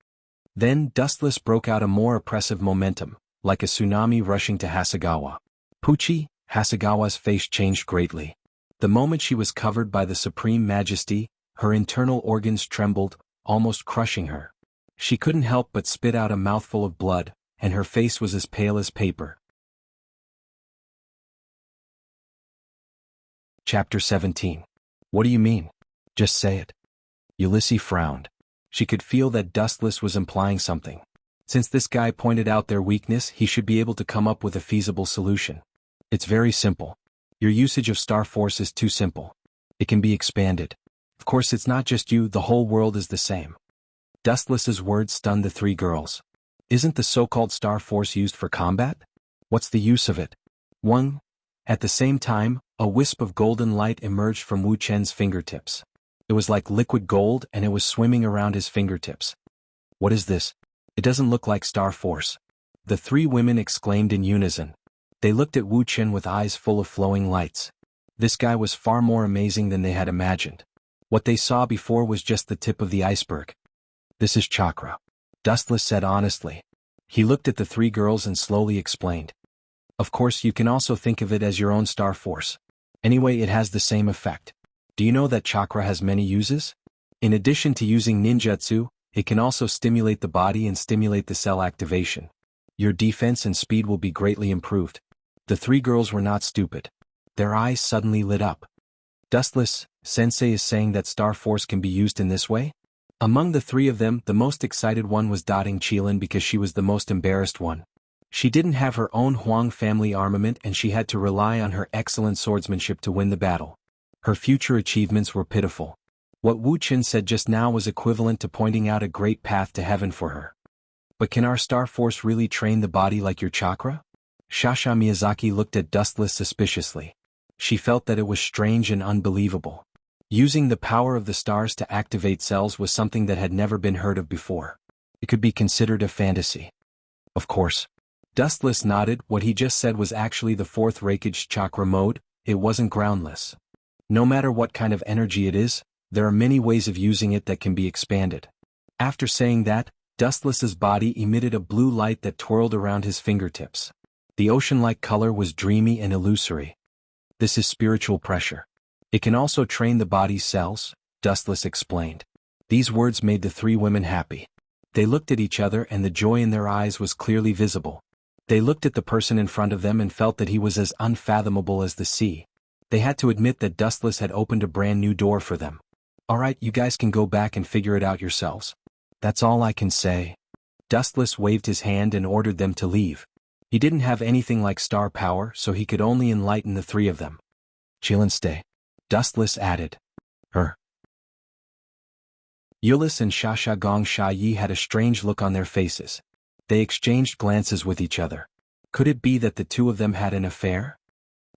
Then Dustless broke out a more oppressive momentum, like a tsunami rushing to Hasegawa. Pucci, Hasegawa's face changed greatly. The moment she was covered by the supreme majesty, her internal organs trembled, almost crushing her. She couldn't help but spit out a mouthful of blood, and her face was as pale as paper. Chapter 17. What do you mean? Just say it. Ulysses frowned. She could feel that Dustless was implying something. Since this guy pointed out their weakness, he should be able to come up with a feasible solution. It's very simple. Your usage of Star Force is too simple. It can be expanded. Of course, it's not just you, the whole world is the same. Dustless's words stunned the three girls. Isn't the so-called Star Force used for combat? What's the use of it? 1. At the same time, a wisp of golden light emerged from Wu Chen's fingertips. It was like liquid gold, and it was swimming around his fingertips. What is this? It doesn't look like Star Force. The three women exclaimed in unison. They looked at Wu Chen with eyes full of flowing lights. This guy was far more amazing than they had imagined. What they saw before was just the tip of the iceberg. This is chakra, Dustless said honestly. He looked at the three girls and slowly explained. Of course, you can also think of it as your own Star Force. Anyway, it has the same effect. Do you know that chakra has many uses? In addition to using ninjutsu, it can also stimulate the body and stimulate the cell activation. Your defense and speed will be greatly improved. The three girls were not stupid. Their eyes suddenly lit up. Dustless, Sensei is saying that Star Force can be used in this way? Among the three of them, the most excited one was Dotting Qilin because she was the most embarrassed one. She didn't have her own Huang family armament and she had to rely on her excellent swordsmanship to win the battle. Her future achievements were pitiful. What Wu Chen said just now was equivalent to pointing out a great path to heaven for her. But can our Star Force really train the body like your chakra? Shasha Miyazaki looked at Dustless suspiciously. She felt that it was strange and unbelievable. Using the power of the stars to activate cells was something that had never been heard of before. It could be considered a fantasy. Of course. Dustless nodded. What he just said was actually the fourth Reikage chakra mode. It wasn't groundless. No matter what kind of energy it is, there are many ways of using it that can be expanded. After saying that, Dustless's body emitted a blue light that twirled around his fingertips. The ocean-like color was dreamy and illusory. This is spiritual pressure. It can also train the body's cells, Dustless explained. These words made the three women happy. They looked at each other and the joy in their eyes was clearly visible. They looked at the person in front of them and felt that he was as unfathomable as the sea. They had to admit that Dustless had opened a brand new door for them. Alright, you guys can go back and figure it out yourselves. That's all I can say. Dustless waved his hand and ordered them to leave. He didn't have anything like star power, so he could only enlighten the three of them. Qilin, stay. Dustless added. Yulis and Shasha Gong Sha Yi had a strange look on their faces. They exchanged glances with each other. Could it be that the two of them had an affair?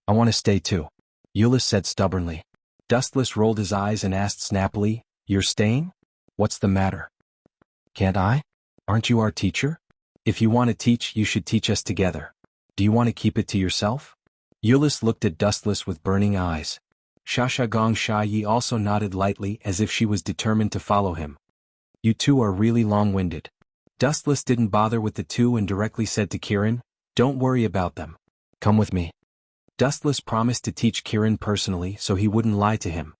I want to stay too, Yulis said stubbornly. Dustless rolled his eyes and asked snappily, You're staying? What's the matter? Can't I? Aren't you our teacher? If you want to teach, you should teach us together. Do you want to keep it to yourself? Yulis looked at Dustless with burning eyes. Shasha Gong Sha Yi also nodded lightly as if she was determined to follow him. You two are really long-winded. Dustless didn't bother with the two and directly said to Kirin, Don't worry about them. Come with me. Dustless promised to teach Kirin personally so he wouldn't lie to him.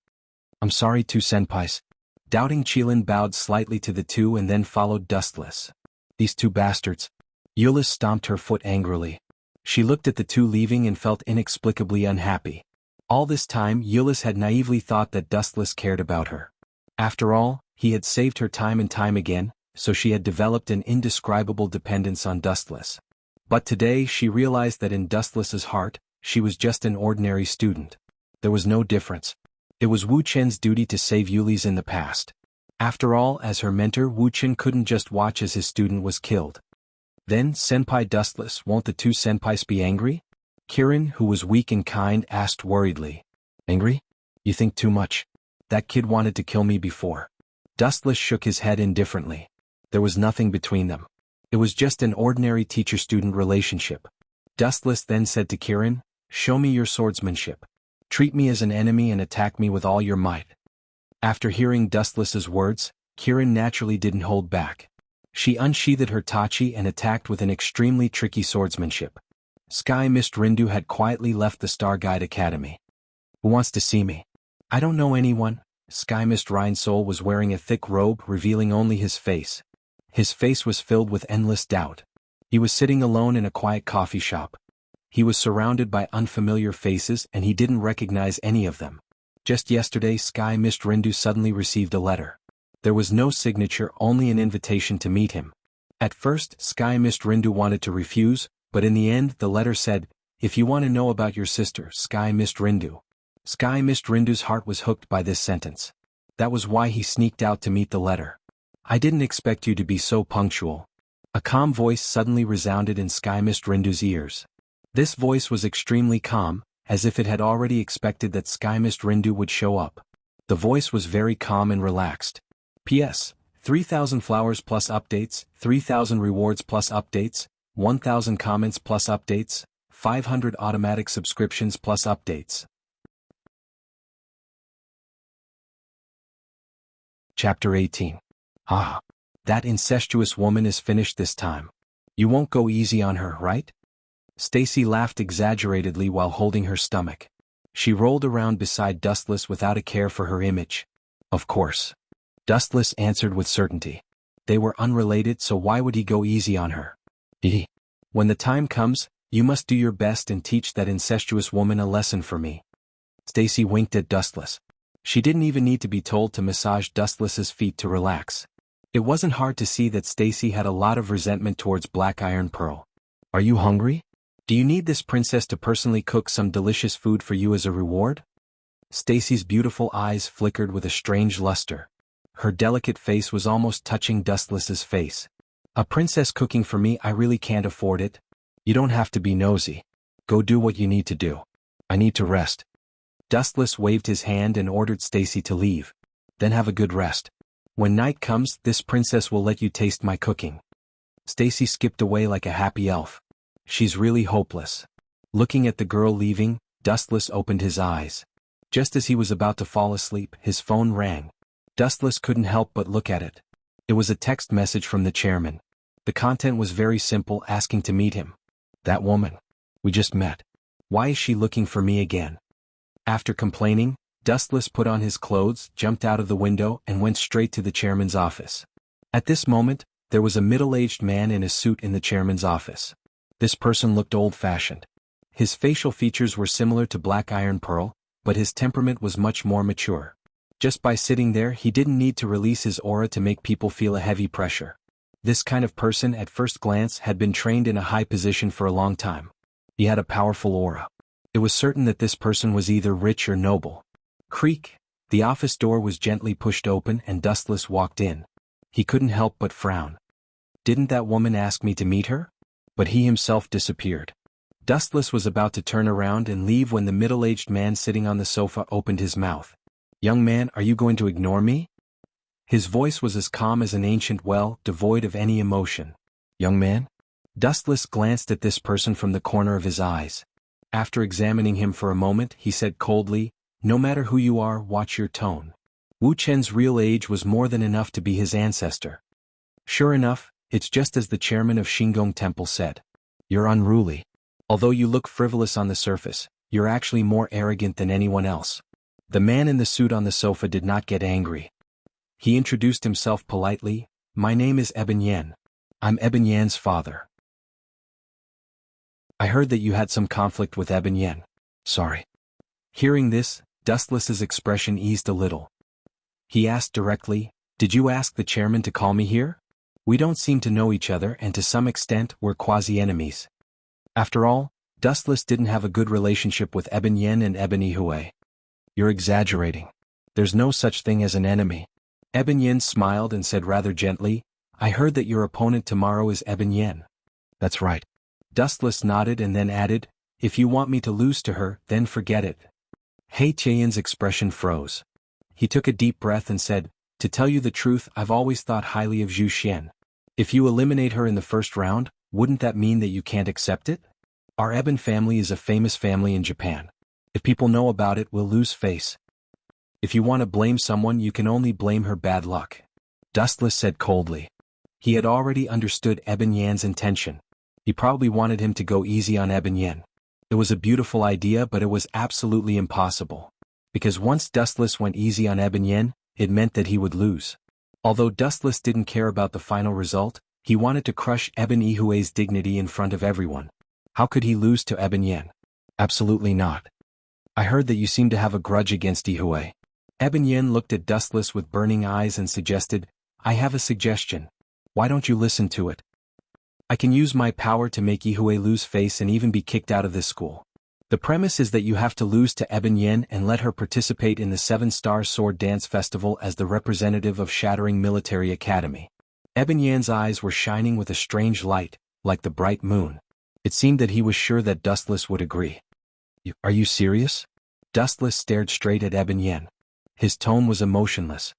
I'm sorry, two senpais. Doubting Qilin bowed slightly to the two and then followed Dustless. These two bastards. Yulis stomped her foot angrily. She looked at the two leaving and felt inexplicably unhappy. All this time Yulis had naively thought that Dustless cared about her. After all, he had saved her time and time again, so she had developed an indescribable dependence on Dustless. But today she realized that in Dustless's heart, she was just an ordinary student. There was no difference. It was Wu Chen's duty to save Yuli's in the past. After all, as her mentor, Wu Chen couldn't just watch as his student was killed. Then, Senpai Dustless, won't the two senpais be angry? Kirin, who was weak and kind, asked worriedly. Angry? You think too much. That kid wanted to kill me before. Dustless shook his head indifferently. There was nothing between them. It was just an ordinary teacher-student relationship. Dustless then said to Kirin, show me your swordsmanship. Treat me as an enemy and attack me with all your might. After hearing Dustless's words, Kirin naturally didn't hold back. She unsheathed her tachi and attacked with an extremely tricky swordsmanship. Sky Mist Rindu had quietly left the Star Guide Academy. Who wants to see me? I don't know anyone. Sky Mist Rhinesoul was wearing a thick robe revealing only his face. His face was filled with endless doubt. He was sitting alone in a quiet coffee shop. He was surrounded by unfamiliar faces and he didn't recognize any of them. Just yesterday, Sky Mist Rindu suddenly received a letter. There was no signature, only an invitation to meet him. At first, Sky Mist Rindu wanted to refuse, but in the end the letter said, if you want to know about your sister, Sky Mist Rindu. Sky Mist Rindu's heart was hooked by this sentence. That was why he sneaked out to meet the letter. I didn't expect you to be so punctual. A calm voice suddenly resounded in Sky Mist Rindu's ears. This voice was extremely calm, as if it had already expected that Sky Mist Rindu would show up. The voice was very calm and relaxed. P.S. 3,000 flowers plus updates, 3,000 rewards plus updates, 1,000 comments plus updates, 500 automatic subscriptions plus updates. Chapter 18. Ah, that incestuous woman is finished this time. You won't go easy on her, right? Stacy laughed exaggeratedly while holding her stomach. She rolled around beside Dustless without a care for her image. Of course. Dustless answered with certainty. They were unrelated, so why would he go easy on her? When the time comes, you must do your best and teach that incestuous woman a lesson for me. Stacy winked at Dustless. She didn't even need to be told to massage Dustless's feet to relax. It wasn't hard to see that Stacy had a lot of resentment towards Black Iron Pearl. Are you hungry? Do you need this princess to personally cook some delicious food for you as a reward? Stacy's beautiful eyes flickered with a strange luster. Her delicate face was almost touching Dustless's face. A princess cooking for me? I really can't afford it. You don't have to be nosy. Go do what you need to do. I need to rest. Dustless waved his hand and ordered Stacy to leave. Then have a good rest. When night comes, this princess will let you taste my cooking. Stacy skipped away like a happy elf. She's really hopeless. Looking at the girl leaving, Dustless opened his eyes. Just as he was about to fall asleep, his phone rang. Dustless couldn't help but look at it. It was a text message from the chairman. The content was very simple, asking to meet him. That woman. We just met. Why is she looking for me again? After complaining, Dustless put on his clothes, jumped out of the window, and went straight to the chairman's office. At this moment, there was a middle-aged man in a suit in the chairman's office. This person looked old-fashioned. His facial features were similar to Black Iron Pearl, but his temperament was much more mature. Just by sitting there, he didn't need to release his aura to make people feel a heavy pressure. This kind of person, at first glance, had been trained in a high position for a long time. He had a powerful aura. It was certain that this person was either rich or noble. Creak! The office door was gently pushed open and Dustless walked in. He couldn't help but frown. Didn't that woman ask me to meet her? But he himself disappeared. Dustless was about to turn around and leave when the middle-aged man sitting on the sofa opened his mouth. Young man, are you going to ignore me? His voice was as calm as an ancient well, devoid of any emotion. Young man? Dustless glanced at this person from the corner of his eyes. After examining him for a moment, he said coldly, no matter who you are, watch your tone. Wu Chen's real age was more than enough to be his ancestor. Sure enough, it's just as the chairman of Shingong Temple said. You're unruly. Although you look frivolous on the surface, you're actually more arrogant than anyone else. The man in the suit on the sofa did not get angry. He introduced himself politely, my name is Eben Yen. I'm Eben Yan's father. I heard that you had some conflict with Eben Yen. Sorry. Hearing this, Dustless's expression eased a little. He asked directly, did you ask the chairman to call me here? We don't seem to know each other and to some extent we're quasi-enemies. After all, Dustless didn't have a good relationship with Eben Yen and Ebony Hue. You're exaggerating. There's no such thing as an enemy. Eben Yen smiled and said rather gently, I heard that your opponent tomorrow is Eben Yen. That's right. Dustless nodded and then added, if you want me to lose to her, then forget it. He Tian's expression froze. He took a deep breath and said, to tell you the truth, I've always thought highly of Zhu Xian. If you eliminate her in the first round, wouldn't that mean that you can't accept it? Our Eben family is a famous family in Japan. If people know about it, we'll lose face. If you want to blame someone, you can only blame her bad luck. Dustless said coldly. He had already understood Eben Yan's intention. He probably wanted him to go easy on Eben Yan. It was a beautiful idea, but it was absolutely impossible. Because once Dustless went easy on Eben Yan, it meant that he would lose. Although Dustless didn't care about the final result, he wanted to crush Eben Yihui's dignity in front of everyone. How could he lose to Eben Yan? Absolutely not. I heard that you seem to have a grudge against Yihui. Eben Yan looked at Dustless with burning eyes and suggested, I have a suggestion. Why don't you listen to it? I can use my power to make Yihui lose face and even be kicked out of this school. The premise is that you have to lose to Eben Yan and let her participate in the 7-Star Sword Dance Festival as the representative of Shattering Military Academy. Eben Yan's eyes were shining with a strange light, like the bright moon. It seemed that he was sure that Dustless would agree. Are you serious? Dustless stared straight at Eben Yan. His tone was emotionless.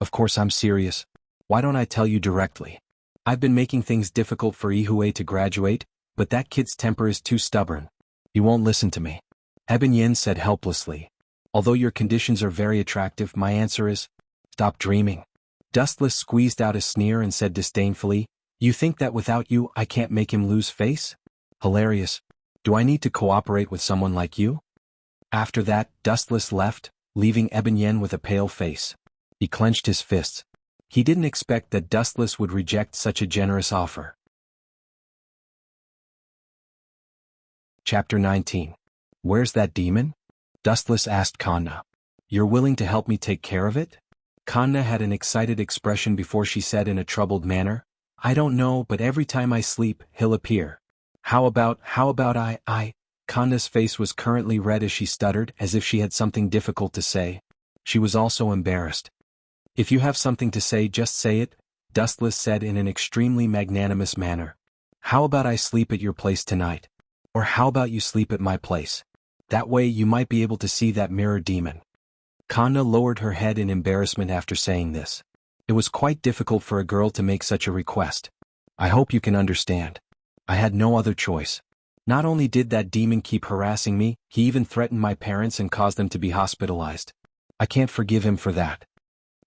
Of course I'm serious. Why don't I tell you directly? I've been making things difficult for Yihui to graduate, but that kid's temper is too stubborn. He won't listen to me. Eben Yan said helplessly. Although your conditions are very attractive, my answer is, stop dreaming. Dustless squeezed out a sneer and said disdainfully, you think that without you I can't make him lose face? Hilarious. Do I need to cooperate with someone like you? After that, Dustless left, leaving Eben Yan with a pale face. He clenched his fists. He didn't expect that Dustless would reject such a generous offer. Chapter 19. Where's that demon? Dustless asked Kanna. You're willing to help me take care of it? Kanna had an excited expression before she said in a troubled manner, I don't know, but every time I sleep, he'll appear. How about I? Kanna's face was currently red as she stuttered, as if she had something difficult to say. She was also embarrassed. If you have something to say, just say it, Dustless said in an extremely magnanimous manner. How about I sleep at your place tonight? Or how about you sleep at my place? That way you might be able to see that mirror demon. Kanna lowered her head in embarrassment after saying this. It was quite difficult for a girl to make such a request. I hope you can understand. I had no other choice. Not only did that demon keep harassing me, he even threatened my parents and caused them to be hospitalized. I can't forgive him for that.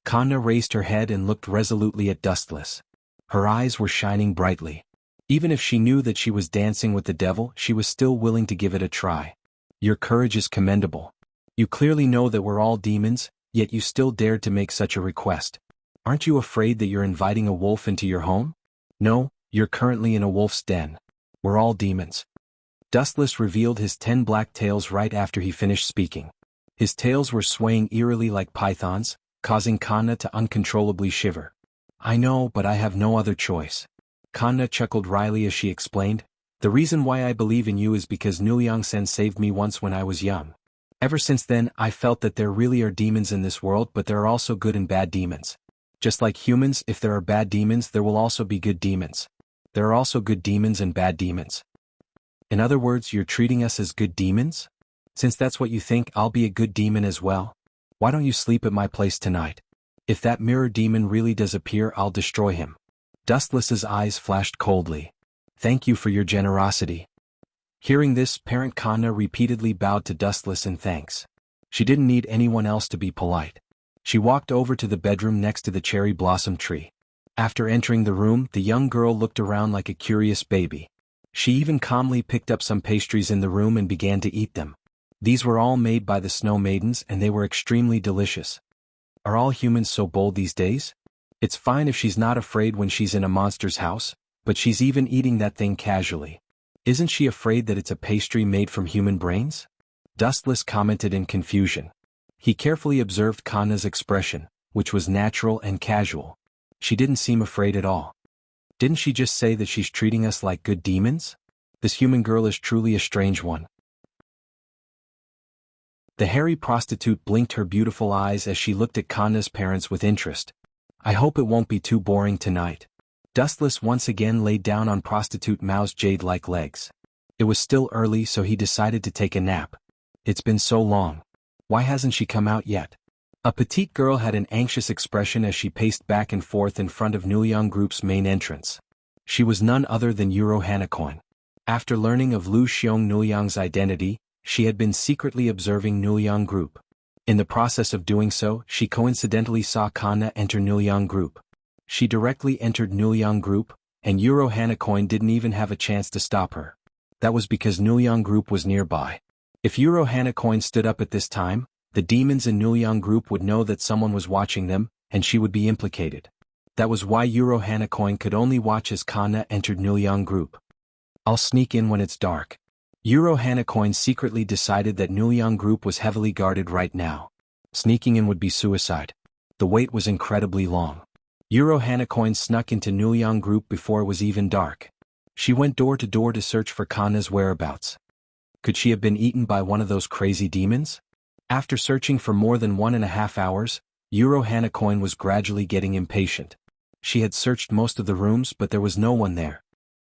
Kanna raised her head and looked resolutely at Dustless. Her eyes were shining brightly. Even if she knew that she was dancing with the devil, she was still willing to give it a try. Your courage is commendable. You clearly know that we're all demons, yet you still dared to make such a request. Aren't you afraid that you're inviting a wolf into your home? No, you're currently in a wolf's den. We're all demons. Dustless revealed his 10 black tails right after he finished speaking. His tails were swaying eerily like pythons, causing Kanna to uncontrollably shiver. I know, but I have no other choice. Kanna chuckled wryly as she explained, the reason why I believe in you is because Nuliang-sen saved me once when I was young. Ever since then, I felt that there really are demons in this world, but there are also good and bad demons. Just like humans, if there are bad demons, there will also be good demons. There are also good demons and bad demons. In other words, you're treating us as good demons? Since that's what you think, I'll be a good demon as well. Why don't you sleep at my place tonight? If that mirror demon really does appear, I'll destroy him. Dustless's eyes flashed coldly. Thank you for your generosity. Hearing this, Parent Kanna repeatedly bowed to Dustless in thanks. She didn't need anyone else to be polite. She walked over to the bedroom next to the cherry blossom tree. After entering the room, the young girl looked around like a curious baby. She even calmly picked up some pastries in the room and began to eat them. These were all made by the Snow Maidens and they were extremely delicious. Are all humans so bold these days? It's fine if she's not afraid when she's in a monster's house, but she's even eating that thing casually. Isn't she afraid that it's a pastry made from human brains? Dustless commented in confusion. He carefully observed Kanna's expression, which was natural and casual. She didn't seem afraid at all. Didn't she just say that she's treating us like good demons? This human girl is truly a strange one. The hairy prostitute blinked her beautiful eyes as she looked at Kanna's parents with interest. I hope it won't be too boring tonight. Dustless once again laid down on prostitute Mao's jade-like legs. It was still early, so he decided to take a nap. It's been so long. Why hasn't she come out yet? A petite girl had an anxious expression as she paced back and forth in front of Nuliang Group's main entrance. She was none other than Euro Hanacoin. After learning of Lu Xiong Nuliang's identity, she had been secretly observing Nuliang Group. In the process of doing so, she coincidentally saw Kanna enter Nuliang Group. She directly entered Nuliang Group, and Euro Hanacoin didn't even have a chance to stop her. That was because Nuliang Group was nearby. If Euro Hanacoin stood up at this time, the demons in Nuliang Group would know that someone was watching them, and she would be implicated. That was why Euro Hanacoin could only watch as Kanna entered Nuliang Group. I'll sneak in when it's dark. Euro Hanacoin secretly decided that Nuliang Group was heavily guarded right now. Sneaking in would be suicide. The wait was incredibly long. Euro Hanacoin snuck into Nuliang Group before it was even dark. She went door to door to search for Kanna's whereabouts. Could she have been eaten by one of those crazy demons? After searching for more than 1.5 hours, Euro Hanacoin was gradually getting impatient. She had searched most of the rooms, but there was no one there.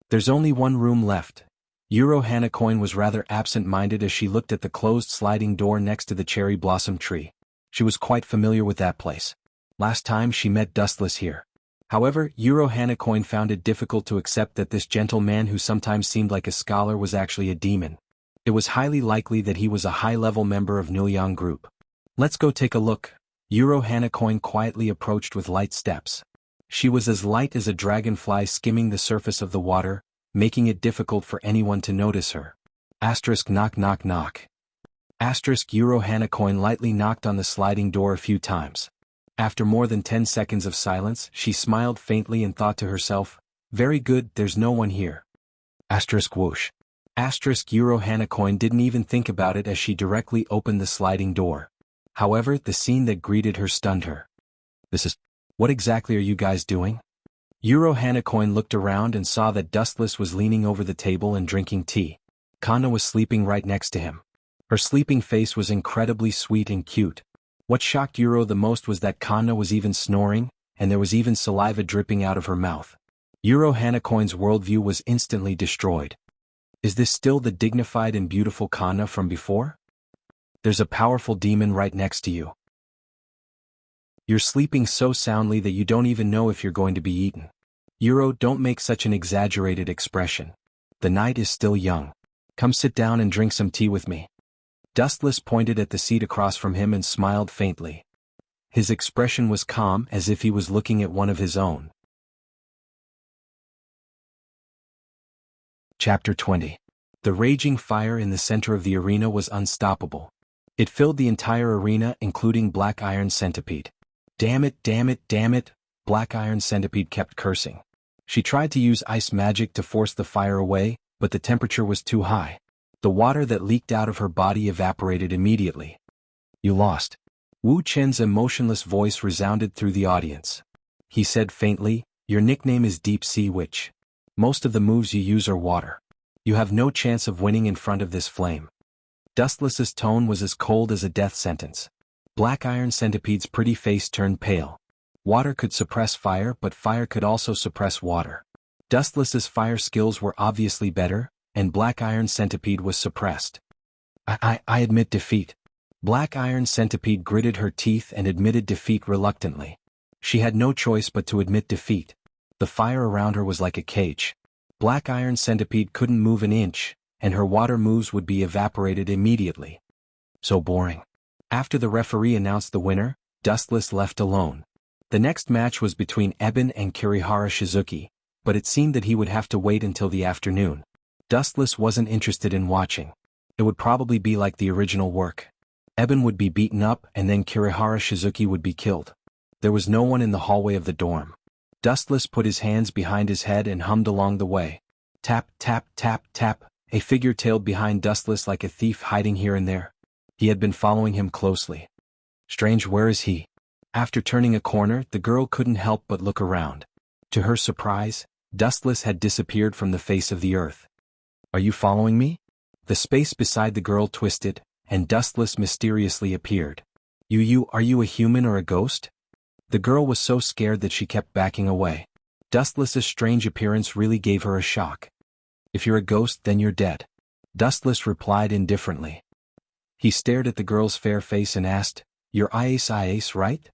There's only one room left. Euro Hanacoin was rather absent-minded as she looked at the closed sliding door next to the cherry blossom tree. She was quite familiar with that place. Last time she met Dustless here. However, Euro Hanacoin found it difficult to accept that this gentle man who sometimes seemed like a scholar was actually a demon. It was highly likely that he was a high-level member of Nuliang Group. Let's go take a look. Euro Hanacoin quietly approached with light steps. She was as light as a dragonfly skimming the surface of the water, making it difficult for anyone to notice her. Asterisk knock knock knock. Asterisk Euro Hanacoin lightly knocked on the sliding door a few times. After more than 10 seconds of silence, she smiled faintly and thought to herself, very good, there's no one here. Asterisk whoosh. Asterisk Euro Hanacoin didn't even think about it as she directly opened the sliding door. However, the scene that greeted her stunned her. What exactly are you guys doing? Euro Hanacoin looked around and saw that Dustless was leaning over the table and drinking tea. Kanna was sleeping right next to him. Her sleeping face was incredibly sweet and cute. What shocked Euro the most was that Kanna was even snoring, and there was even saliva dripping out of her mouth. Euro Hanacoin's worldview was instantly destroyed. Is this still the dignified and beautiful Kanna from before? There's a powerful demon right next to you. You're sleeping so soundly that you don't even know if you're going to be eaten. Euro, don't make such an exaggerated expression. The night is still young. Come sit down and drink some tea with me. Dustless pointed at the seat across from him and smiled faintly. His expression was calm, as if he was looking at one of his own. Chapter 20. The raging fire in the center of the arena was unstoppable. It filled the entire arena, including Black Iron Centipede. Damn it, damn it, damn it, Black Iron Centipede kept cursing. She tried to use ice magic to force the fire away, but the temperature was too high. The water that leaked out of her body evaporated immediately. You lost. Wu Chen's emotionless voice resounded through the audience. He said faintly, your nickname is Deep Sea Witch. Most of the moves you use are water. You have no chance of winning in front of this flame. Dustless's tone was as cold as a death sentence. Black Iron Centipede's pretty face turned pale. Water could suppress fire, but fire could also suppress water. Dustless's fire skills were obviously better, and Black Iron Centipede was suppressed. I admit defeat. Black Iron Centipede gritted her teeth and admitted defeat reluctantly. She had no choice but to admit defeat. The fire around her was like a cage. Black Iron Centipede couldn't move an inch, and her water moves would be evaporated immediately. So boring. After the referee announced the winner, Dustless left alone. The next match was between Eben and Kirihara Shizuki, but it seemed that he would have to wait until the afternoon. Dustless wasn't interested in watching. It would probably be like the original work. Eben would be beaten up and then Kirihara Shizuki would be killed. There was no one in the hallway of the dorm. Dustless put his hands behind his head and hummed along the way. Tap, tap, tap, tap. A figure tailed behind Dustless like a thief hiding here and there. He had been following him closely. Strange, where is he? After turning a corner, the girl couldn't help but look around. To her surprise, Dustless had disappeared from the face of the earth. Are you following me? The space beside the girl twisted, and Dustless mysteriously appeared. Are you a human or a ghost? The girl was so scared that she kept backing away. Dustless's strange appearance really gave her a shock. If you're a ghost, then you're dead. Dustless replied indifferently. He stared at the girl's fair face and asked, You're Ice, right?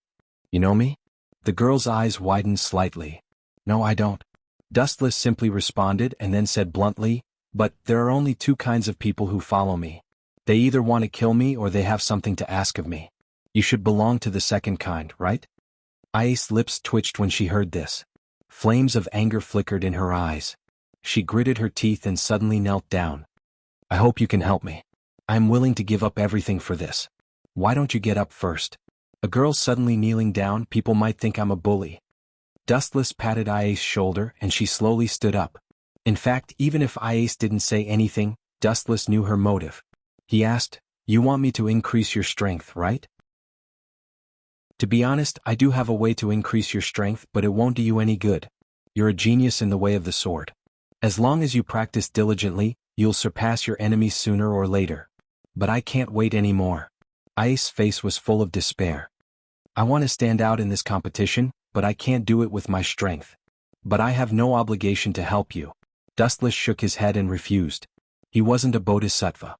You know me? The girl's eyes widened slightly. No, I don't. Dustless simply responded and then said bluntly, But there are only two kinds of people who follow me. They either want to kill me or they have something to ask of me. You should belong to the second kind, right? Ice's lips twitched when she heard this. Flames of anger flickered in her eyes. She gritted her teeth and suddenly knelt down. I hope you can help me. I'm willing to give up everything for this. Why don't you get up first? A girl suddenly kneeling down, people might think I'm a bully. Dustless patted Ice's shoulder and she slowly stood up. In fact, even if Ice didn't say anything, Dustless knew her motive. He asked, You want me to increase your strength, right? To be honest, I do have a way to increase your strength, but it won't do you any good. You're a genius in the way of the sword. As long as you practice diligently, you'll surpass your enemies sooner or later. But I can't wait anymore. Ice's face was full of despair. I want to stand out in this competition, but I can't do it with my strength. But I have no obligation to help you. Dustless shook his head and refused. He wasn't a bodhisattva.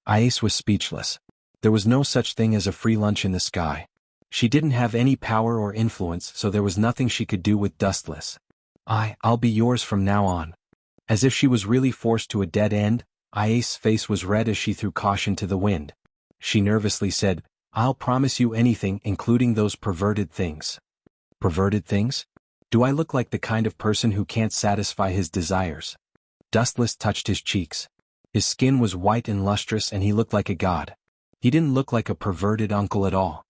Ice was speechless. There was no such thing as a free lunch in the sky. She didn't have any power or influence, so there was nothing she could do with Dustless. I'll be yours from now on. As if she was really forced to a dead end, Ice's face was red as she threw caution to the wind. She nervously said, I'll promise you anything, including those perverted things. Perverted things? Do I look like the kind of person who can't satisfy his desires? Dustless touched his cheeks. His skin was white and lustrous and he looked like a god. He didn't look like a perverted uncle at all.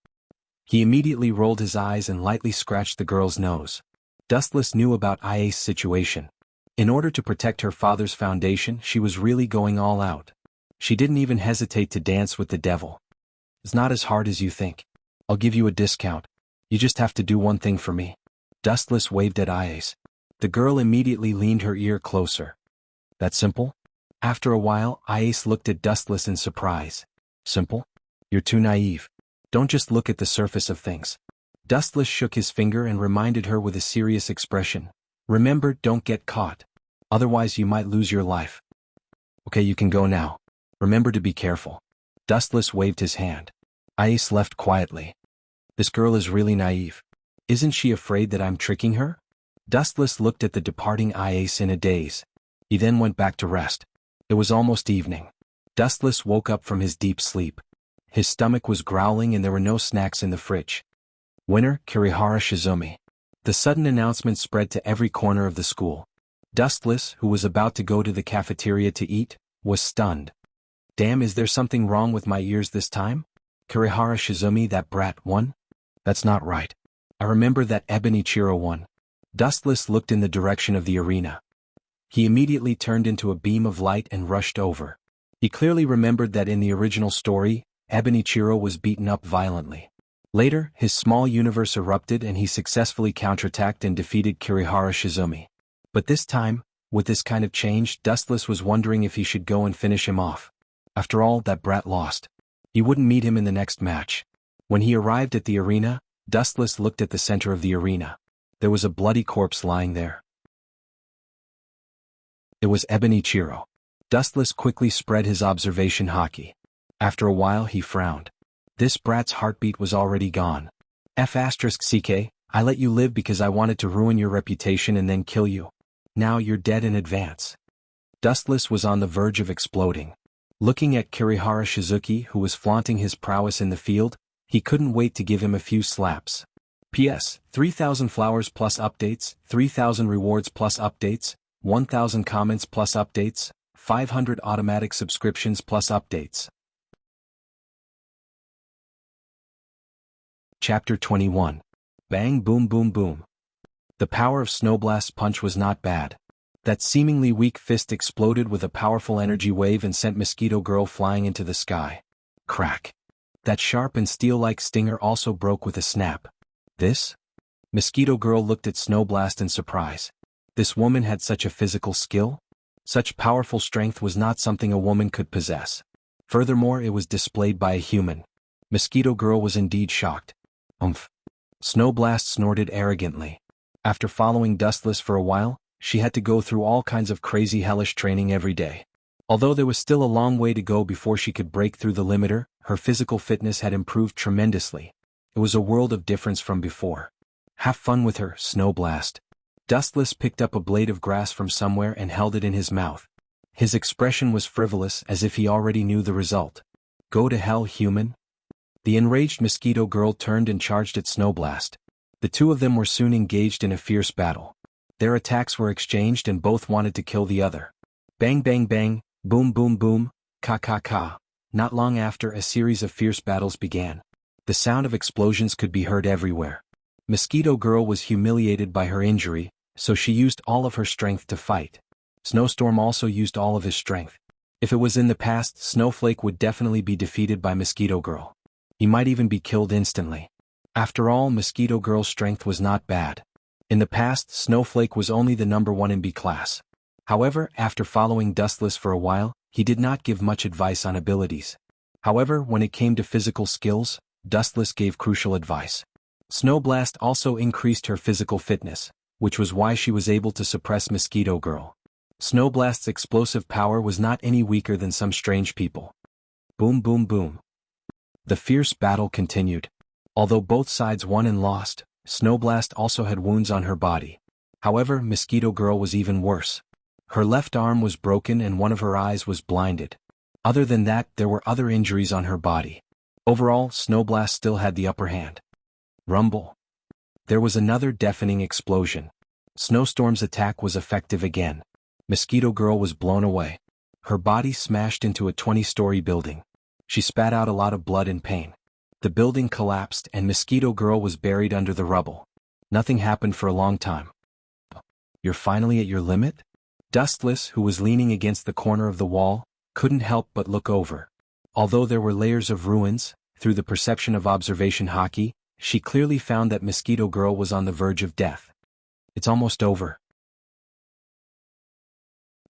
He immediately rolled his eyes and lightly scratched the girl's nose. Dustless knew about Ice's situation. In order to protect her father's foundation, she was really going all out. She didn't even hesitate to dance with the devil. It's not as hard as you think. I'll give you a discount. You just have to do one thing for me. Dustless waved at Ice. The girl immediately leaned her ear closer. That simple? After a while, Ice looked at Dustless in surprise. Simple? You're too naive. Don't just look at the surface of things. Dustless shook his finger and reminded her with a serious expression. Remember, don't get caught. Otherwise you might lose your life. Okay, you can go now. Remember to be careful. Dustless waved his hand. Ice left quietly. This girl is really naive. Isn't she afraid that I'm tricking her? Dustless looked at the departing Ice in a daze. He then went back to rest. It was almost evening. Dustless woke up from his deep sleep. His stomach was growling and there were no snacks in the fridge. Winner, Kirihara Shizumi. The sudden announcement spread to every corner of the school. Dustless, who was about to go to the cafeteria to eat, was stunned. Damn, is there something wrong with my ears this time? Kirihara Shizumi, that brat, won? That's not right. I remember that Ebonichiro won. Dustless looked in the direction of the arena. He immediately turned into a beam of light and rushed over. He clearly remembered that in the original story, Ebonichiro was beaten up violently. Later, his small universe erupted and he successfully counterattacked and defeated Kirihara Shizumi. But this time, with this kind of change, Dustless was wondering if he should go and finish him off. After all, that brat lost. He wouldn't meet him in the next match. When he arrived at the arena, Dustless looked at the center of the arena. There was a bloody corpse lying there. It was Ebonichiro. Dustless quickly spread his observation hockey. After a while he frowned. This brat's heartbeat was already gone. F***ck, I let you live because I wanted to ruin your reputation and then kill you. Now you're dead in advance. Dustless was on the verge of exploding. Looking at Kirihara Shizuki, who was flaunting his prowess in the field, he couldn't wait to give him a few slaps. P.S. 3,000 flowers plus updates, 3,000 rewards plus updates, 1,000 comments plus updates, 500 automatic subscriptions plus updates. Chapter 21. Bang boom boom boom. The power of Snowblast's punch was not bad. That seemingly weak fist exploded with a powerful energy wave and sent Mosquito Girl flying into the sky. Crack. That sharp and steel-like stinger also broke with a snap. This? Mosquito Girl looked at Snowblast in surprise. This woman had such a physical skill? Such powerful strength was not something a woman could possess. Furthermore, it was displayed by a human. Mosquito Girl was indeed shocked. Umph. Snowblast snorted arrogantly. After following Dustless for a while, she had to go through all kinds of crazy hellish training every day. Although there was still a long way to go before she could break through the limiter, her physical fitness had improved tremendously. It was a world of difference from before. Have fun with her, Snowblast. Dustless picked up a blade of grass from somewhere and held it in his mouth. His expression was frivolous, as if he already knew the result. Go to hell, human. The enraged Mosquito Girl turned and charged at Snowblast. The two of them were soon engaged in a fierce battle. Their attacks were exchanged and both wanted to kill the other. Bang bang bang, boom boom boom, ka ka ka. Not long after, a series of fierce battles began. The sound of explosions could be heard everywhere. Mosquito Girl was humiliated by her injury, so she used all of her strength to fight. Snowstorm also used all of his strength. If it was in the past, Snowflake would definitely be defeated by Mosquito Girl. He might even be killed instantly. After all, Mosquito Girl's strength was not bad. In the past, Snowflake was only the number 1 in B class. However, after following Dustless for a while, he did not give much advice on abilities. However, when it came to physical skills, Dustless gave crucial advice. Snowblast also increased her physical fitness, which was why she was able to suppress Mosquito Girl. Snowblast's explosive power was not any weaker than some strange people. Boom boom boom. The fierce battle continued. Although both sides won and lost, Snowblast also had wounds on her body. However, Mosquito Girl was even worse. Her left arm was broken and one of her eyes was blinded. Other than that, there were other injuries on her body. Overall, Snowblast still had the upper hand. Rumble. There was another deafening explosion. Snowstorm's attack was effective again. Mosquito Girl was blown away. Her body smashed into a 20-story building. She spat out a lot of blood in pain. The building collapsed and Mosquito Girl was buried under the rubble. Nothing happened for a long time. You're finally at your limit? Dustless, who was leaning against the corner of the wall, couldn't help but look over. Although there were layers of ruins, through the perception of observation hockey, she clearly found that Mosquito Girl was on the verge of death. It's almost over.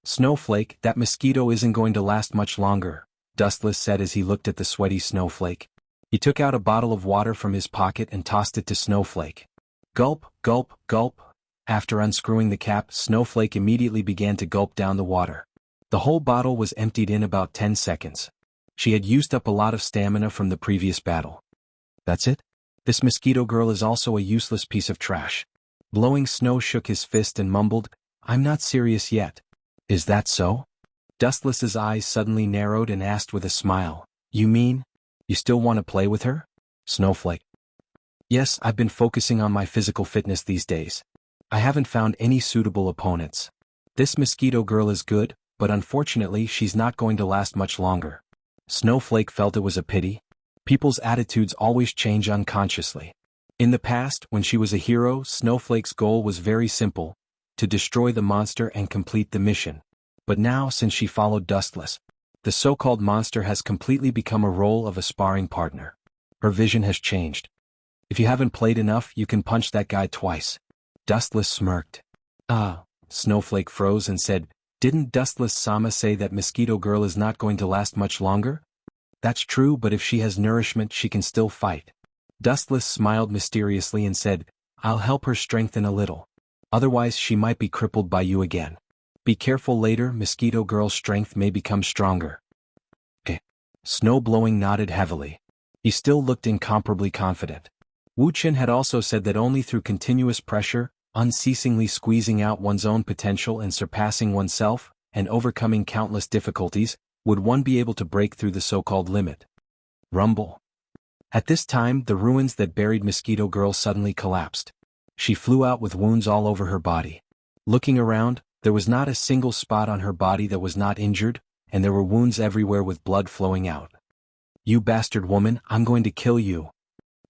Snowflake, that mosquito isn't going to last much longer, Dustless said as he looked at the sweaty Snowflake. He took out a bottle of water from his pocket and tossed it to Snowflake. Gulp, gulp, gulp. After unscrewing the cap, Snowflake immediately began to gulp down the water. The whole bottle was emptied in about 10 seconds. She had used up a lot of stamina from the previous battle. That's it? This Mosquito Girl is also a useless piece of trash. Blowing Snow shook his fist and mumbled, I'm not serious yet. Is that so? Dustless's eyes suddenly narrowed and asked with a smile, You mean, you still want to play with her? Snowflake. Yes, I've been focusing on my physical fitness these days. I haven't found any suitable opponents. This Mosquito Girl is good, but unfortunately she's not going to last much longer. Snowflake felt it was a pity. People's attitudes always change unconsciously. In the past, when she was a hero, Snowflake's goal was very simple, to destroy the monster and complete the mission. But now, since she followed Dustless, the so-called monster has completely become a role of a sparring partner. Her vision has changed. If you haven't played enough, you can punch that guy twice. Dustless smirked. Snowflake froze and said, Didn't Dustless-sama say that Mosquito Girl is not going to last much longer? That's true, but if she has nourishment she can still fight. Dustless smiled mysteriously and said, I'll help her strengthen a little. Otherwise she might be crippled by you again. Be careful later, Mosquito Girl's strength may become stronger. Snowblowing nodded heavily. He still looked incomparably confident. Wuxia had also said that only through continuous pressure, unceasingly squeezing out one's own potential and surpassing oneself, and overcoming countless difficulties, would one be able to break through the so-called limit. Rumble. At this time, the ruins that buried Mosquito Girl suddenly collapsed. She flew out with wounds all over her body. Looking around, there was not a single spot on her body that was not injured, and there were wounds everywhere with blood flowing out. You bastard woman, I'm going to kill you.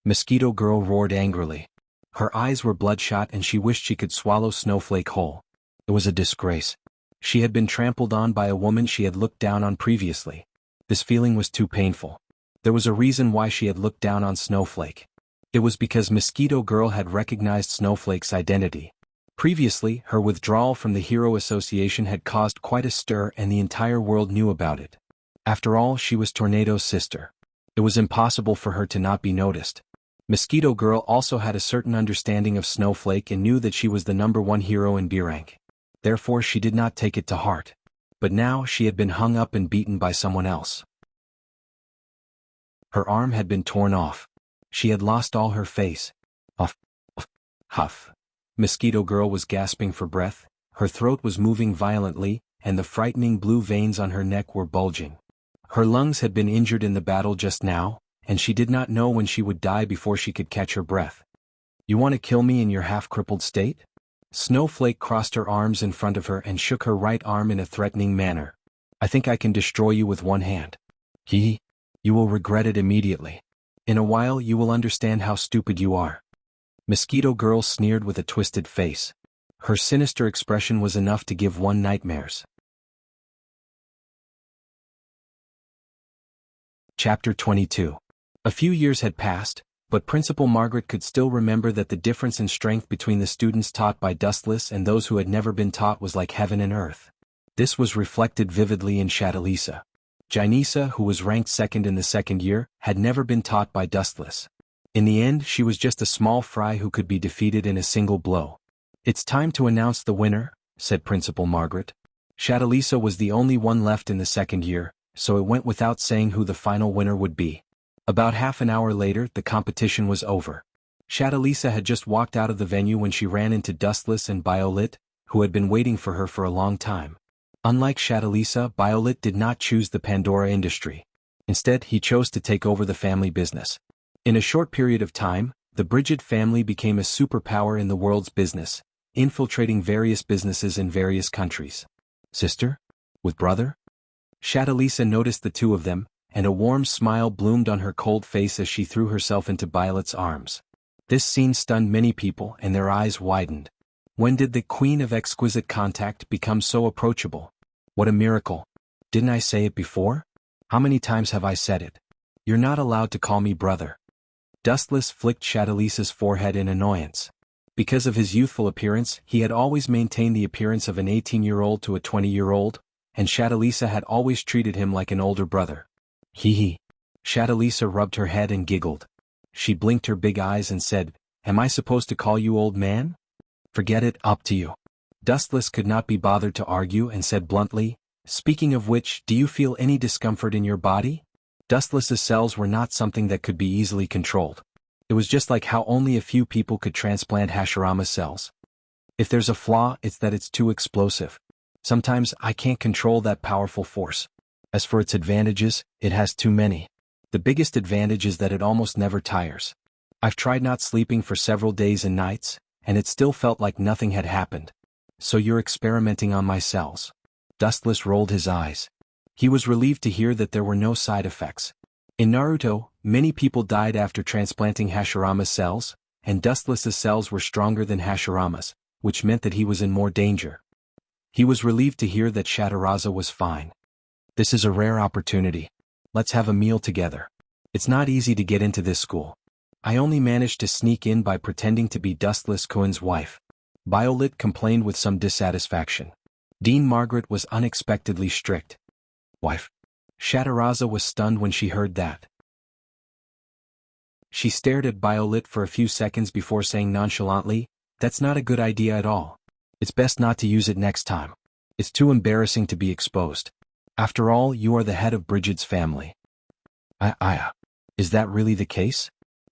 Mosquito Girl roared angrily. Her eyes were bloodshot and she wished she could swallow Snowflake whole. It was a disgrace. She had been trampled on by a woman she had looked down on previously. This feeling was too painful. There was a reason why she had looked down on Snowflake. It was because Mosquito Girl had recognized Snowflake's identity. Previously, her withdrawal from the Hero Association had caused quite a stir and the entire world knew about it. After all, she was Tornado's sister. It was impossible for her to not be noticed. Mosquito Girl also had a certain understanding of Snowflake and knew that she was the #1 hero in B rank. Therefore she did not take it to heart. But now she had been hung up and beaten by someone else. Her arm had been torn off. She had lost all her face. Huff, huff, huff. Mosquito Girl was gasping for breath, her throat was moving violently, and the frightening blue veins on her neck were bulging. Her lungs had been injured in the battle just now, and she did not know when she would die before she could catch her breath. You want to kill me in your half-crippled state? Snowflake crossed her arms in front of her and shook her right arm in a threatening manner. I think I can destroy you with one hand. Hee. You will regret it immediately. In a while you will understand how stupid you are. Mosquito Girl sneered with a twisted face. Her sinister expression was enough to give one nightmares. Chapter 22. A few years had passed, but Principal Margaret could still remember that the difference in strength between the students taught by Dustless and those who had never been taught was like heaven and earth. This was reflected vividly in Shadalisa. Jainisa, who was ranked second in the second year, had never been taught by Dustless. In the end, she was just a small fry who could be defeated in a single blow. It's time to announce the winner, said Principal Margaret. Shadalisa was the only one left in the second year, so it went without saying who the final winner would be. About half an hour later, the competition was over. Shadalisa had just walked out of the venue when she ran into Dustless and Biolit, who had been waiting for her for a long time. Unlike Shadalisa, Biolit did not choose the Pandora industry. Instead, he chose to take over the family business. In a short period of time, the Brigid family became a superpower in the world's business, infiltrating various businesses in various countries. Sister? With brother? Shadalisa noticed the two of them, and a warm smile bloomed on her cold face as she threw herself into Violet's arms. This scene stunned many people and their eyes widened. When did the Queen of Exquisite Contact become so approachable? What a miracle. Didn't I say it before? How many times have I said it? You're not allowed to call me brother. Dustless flicked Shadalisa's forehead in annoyance. Because of his youthful appearance, he had always maintained the appearance of an 18-year-old to a 20-year-old, and Shadalisa had always treated him like an older brother. Hee. Shadalisa rubbed her head and giggled. She blinked her big eyes and said, Am I supposed to call you old man? Forget it, up to you. Dustless could not be bothered to argue and said bluntly, Speaking of which, do you feel any discomfort in your body? Dustless's cells were not something that could be easily controlled. It was just like how only a few people could transplant Hashirama's cells. If there's a flaw, it's that it's too explosive. Sometimes I can't control that powerful force. As for its advantages, it has too many. The biggest advantage is that it almost never tires. I've tried not sleeping for several days and nights, and it still felt like nothing had happened. So you're experimenting on my cells. Dustless rolled his eyes. He was relieved to hear that there were no side effects. In Naruto, many people died after transplanting Hashirama's cells, and Dustless's cells were stronger than Hashirama's, which meant that he was in more danger. He was relieved to hear that Shadaraza was fine. This is a rare opportunity. Let's have a meal together. It's not easy to get into this school. I only managed to sneak in by pretending to be Dustless Kuin's wife. Violet complained with some dissatisfaction. Dean Margaret was unexpectedly strict. Wife? Shadaraza was stunned when she heard that. She stared at Violet for a few seconds before saying nonchalantly, That's not a good idea at all. It's best not to use it next time. It's too embarrassing to be exposed. After all, you are the head of Brigid's family. Is that really the case?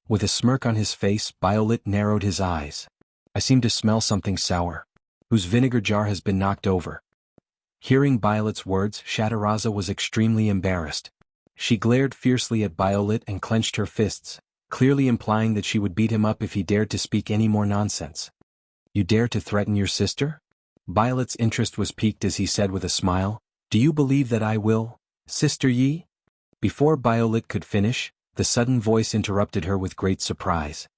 With a smirk on his face, Violet narrowed his eyes. I seem to smell something sour. Whose vinegar jar has been knocked over? Hearing Violet's words, Shadaraza was extremely embarrassed. She glared fiercely at Violet and clenched her fists, clearly implying that she would beat him up if he dared to speak any more nonsense. You dare to threaten your sister? Violet's interest was piqued as he said with a smile, Do you believe that I will, Sister Yi? Before Violet could finish, the sudden voice interrupted her with great surprise.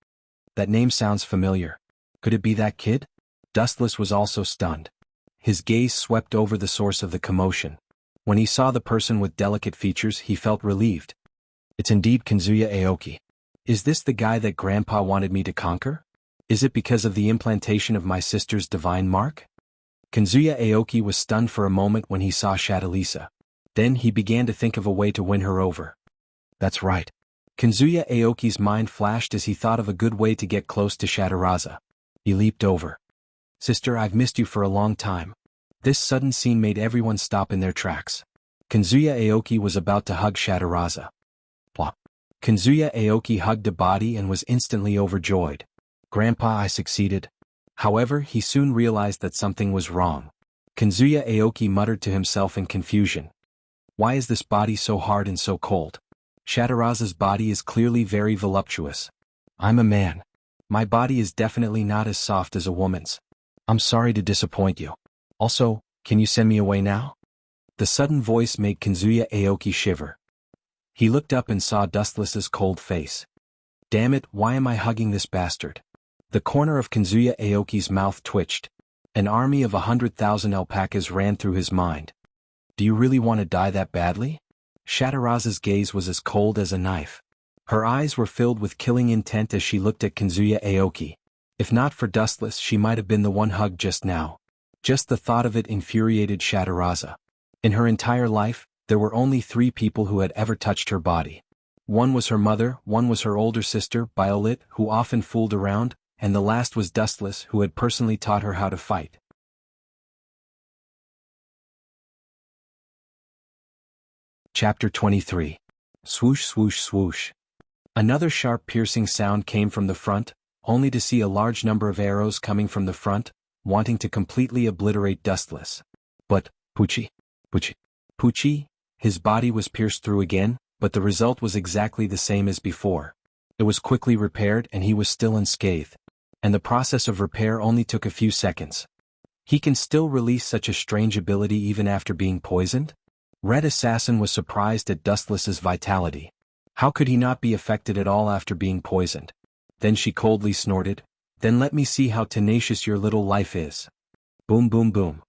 That name sounds familiar. Could it be that kid? Dustless was also stunned. His gaze swept over the source of the commotion. When he saw the person with delicate features, he felt relieved. It's indeed Kanzuya Aoki. Is this the guy that Grandpa wanted me to conquer? Is it because of the implantation of my sister's divine mark? Kanzuya Aoki was stunned for a moment when he saw Shadalisa. Then he began to think of a way to win her over. That's right. Kazuya Aoki's mind flashed as he thought of a good way to get close to Shataraza. He leaped over. Sister, I've missed you for a long time. This sudden scene made everyone stop in their tracks. Kazuya Aoki was about to hug Shataraza. Plop. Kazuya Aoki hugged a body and was instantly overjoyed. Grandpa, I succeeded. However, he soon realized that something was wrong. Kazuya Aoki muttered to himself in confusion. Why is this body so hard and so cold? Shataraza's body is clearly very voluptuous. I'm a man. My body is definitely not as soft as a woman's. I'm sorry to disappoint you. Also, can you send me away now? The sudden voice made Kazuya Aoki shiver. He looked up and saw Dustless's cold face. Damn it, why am I hugging this bastard? The corner of Kazuya Aoki's mouth twitched. An army of 100,000 alpacas ran through his mind. Do you really want to die that badly? Shataraza's gaze was as cold as a knife. Her eyes were filled with killing intent as she looked at Kazuya Aoki. If not for Dustless, she might have been the one hugged just now. Just the thought of it infuriated Shataraza. In her entire life, there were only 3 people who had ever touched her body. One was her mother, one was her older sister, Violet, who often fooled around, and the last was Dustless, who had personally taught her how to fight. Chapter 23. Swoosh swoosh swoosh. Another sharp piercing sound came from the front, only to see a large number of arrows coming from the front, wanting to completely obliterate Dustless. But, Pucci, his body was pierced through again, but the result was exactly the same as before. It was quickly repaired and he was still unscathed. And the process of repair only took a few seconds. He can still release such a strange ability even after being poisoned? Red Assassin was surprised at Dustless's vitality. How could he not be affected at all after being poisoned? Then she coldly snorted, "Then let me see how tenacious your little life is." Boom boom boom.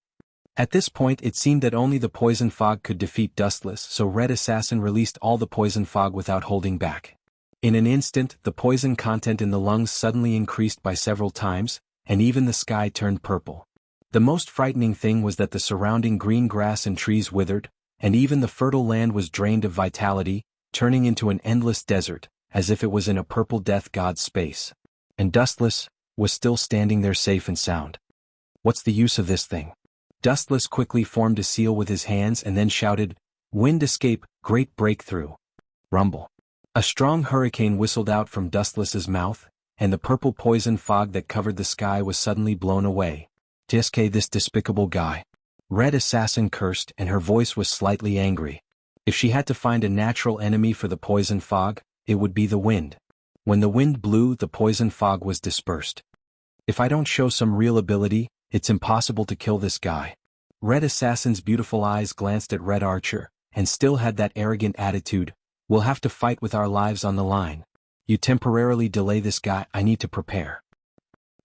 At this point it seemed that only the poison fog could defeat Dustless, so Red Assassin released all the poison fog without holding back. In an instant, the poison content in the lungs suddenly increased by several times, and even the sky turned purple. The most frightening thing was that the surrounding green grass and trees withered, and even the fertile land was drained of vitality, turning into an endless desert, as if it was in a purple death god's space. And Dustless was still standing there safe and sound. What's the use of this thing? Dustless quickly formed a seal with his hands and then shouted, "Wind escape, great breakthrough." Rumble. A strong hurricane whistled out from Dustless's mouth, and the purple poison fog that covered the sky was suddenly blown away. "Tsk, this despicable guy." Red Assassin cursed, and her voice was slightly angry. If she had to find a natural enemy for the poison fog, it would be the wind. When the wind blew, the poison fog was dispersed. If I don't show some real ability, it's impossible to kill this guy. Red Assassin's beautiful eyes glanced at Red Archer, and still had that arrogant attitude. "We'll have to fight with our lives on the line. You temporarily delay this guy, I need to prepare."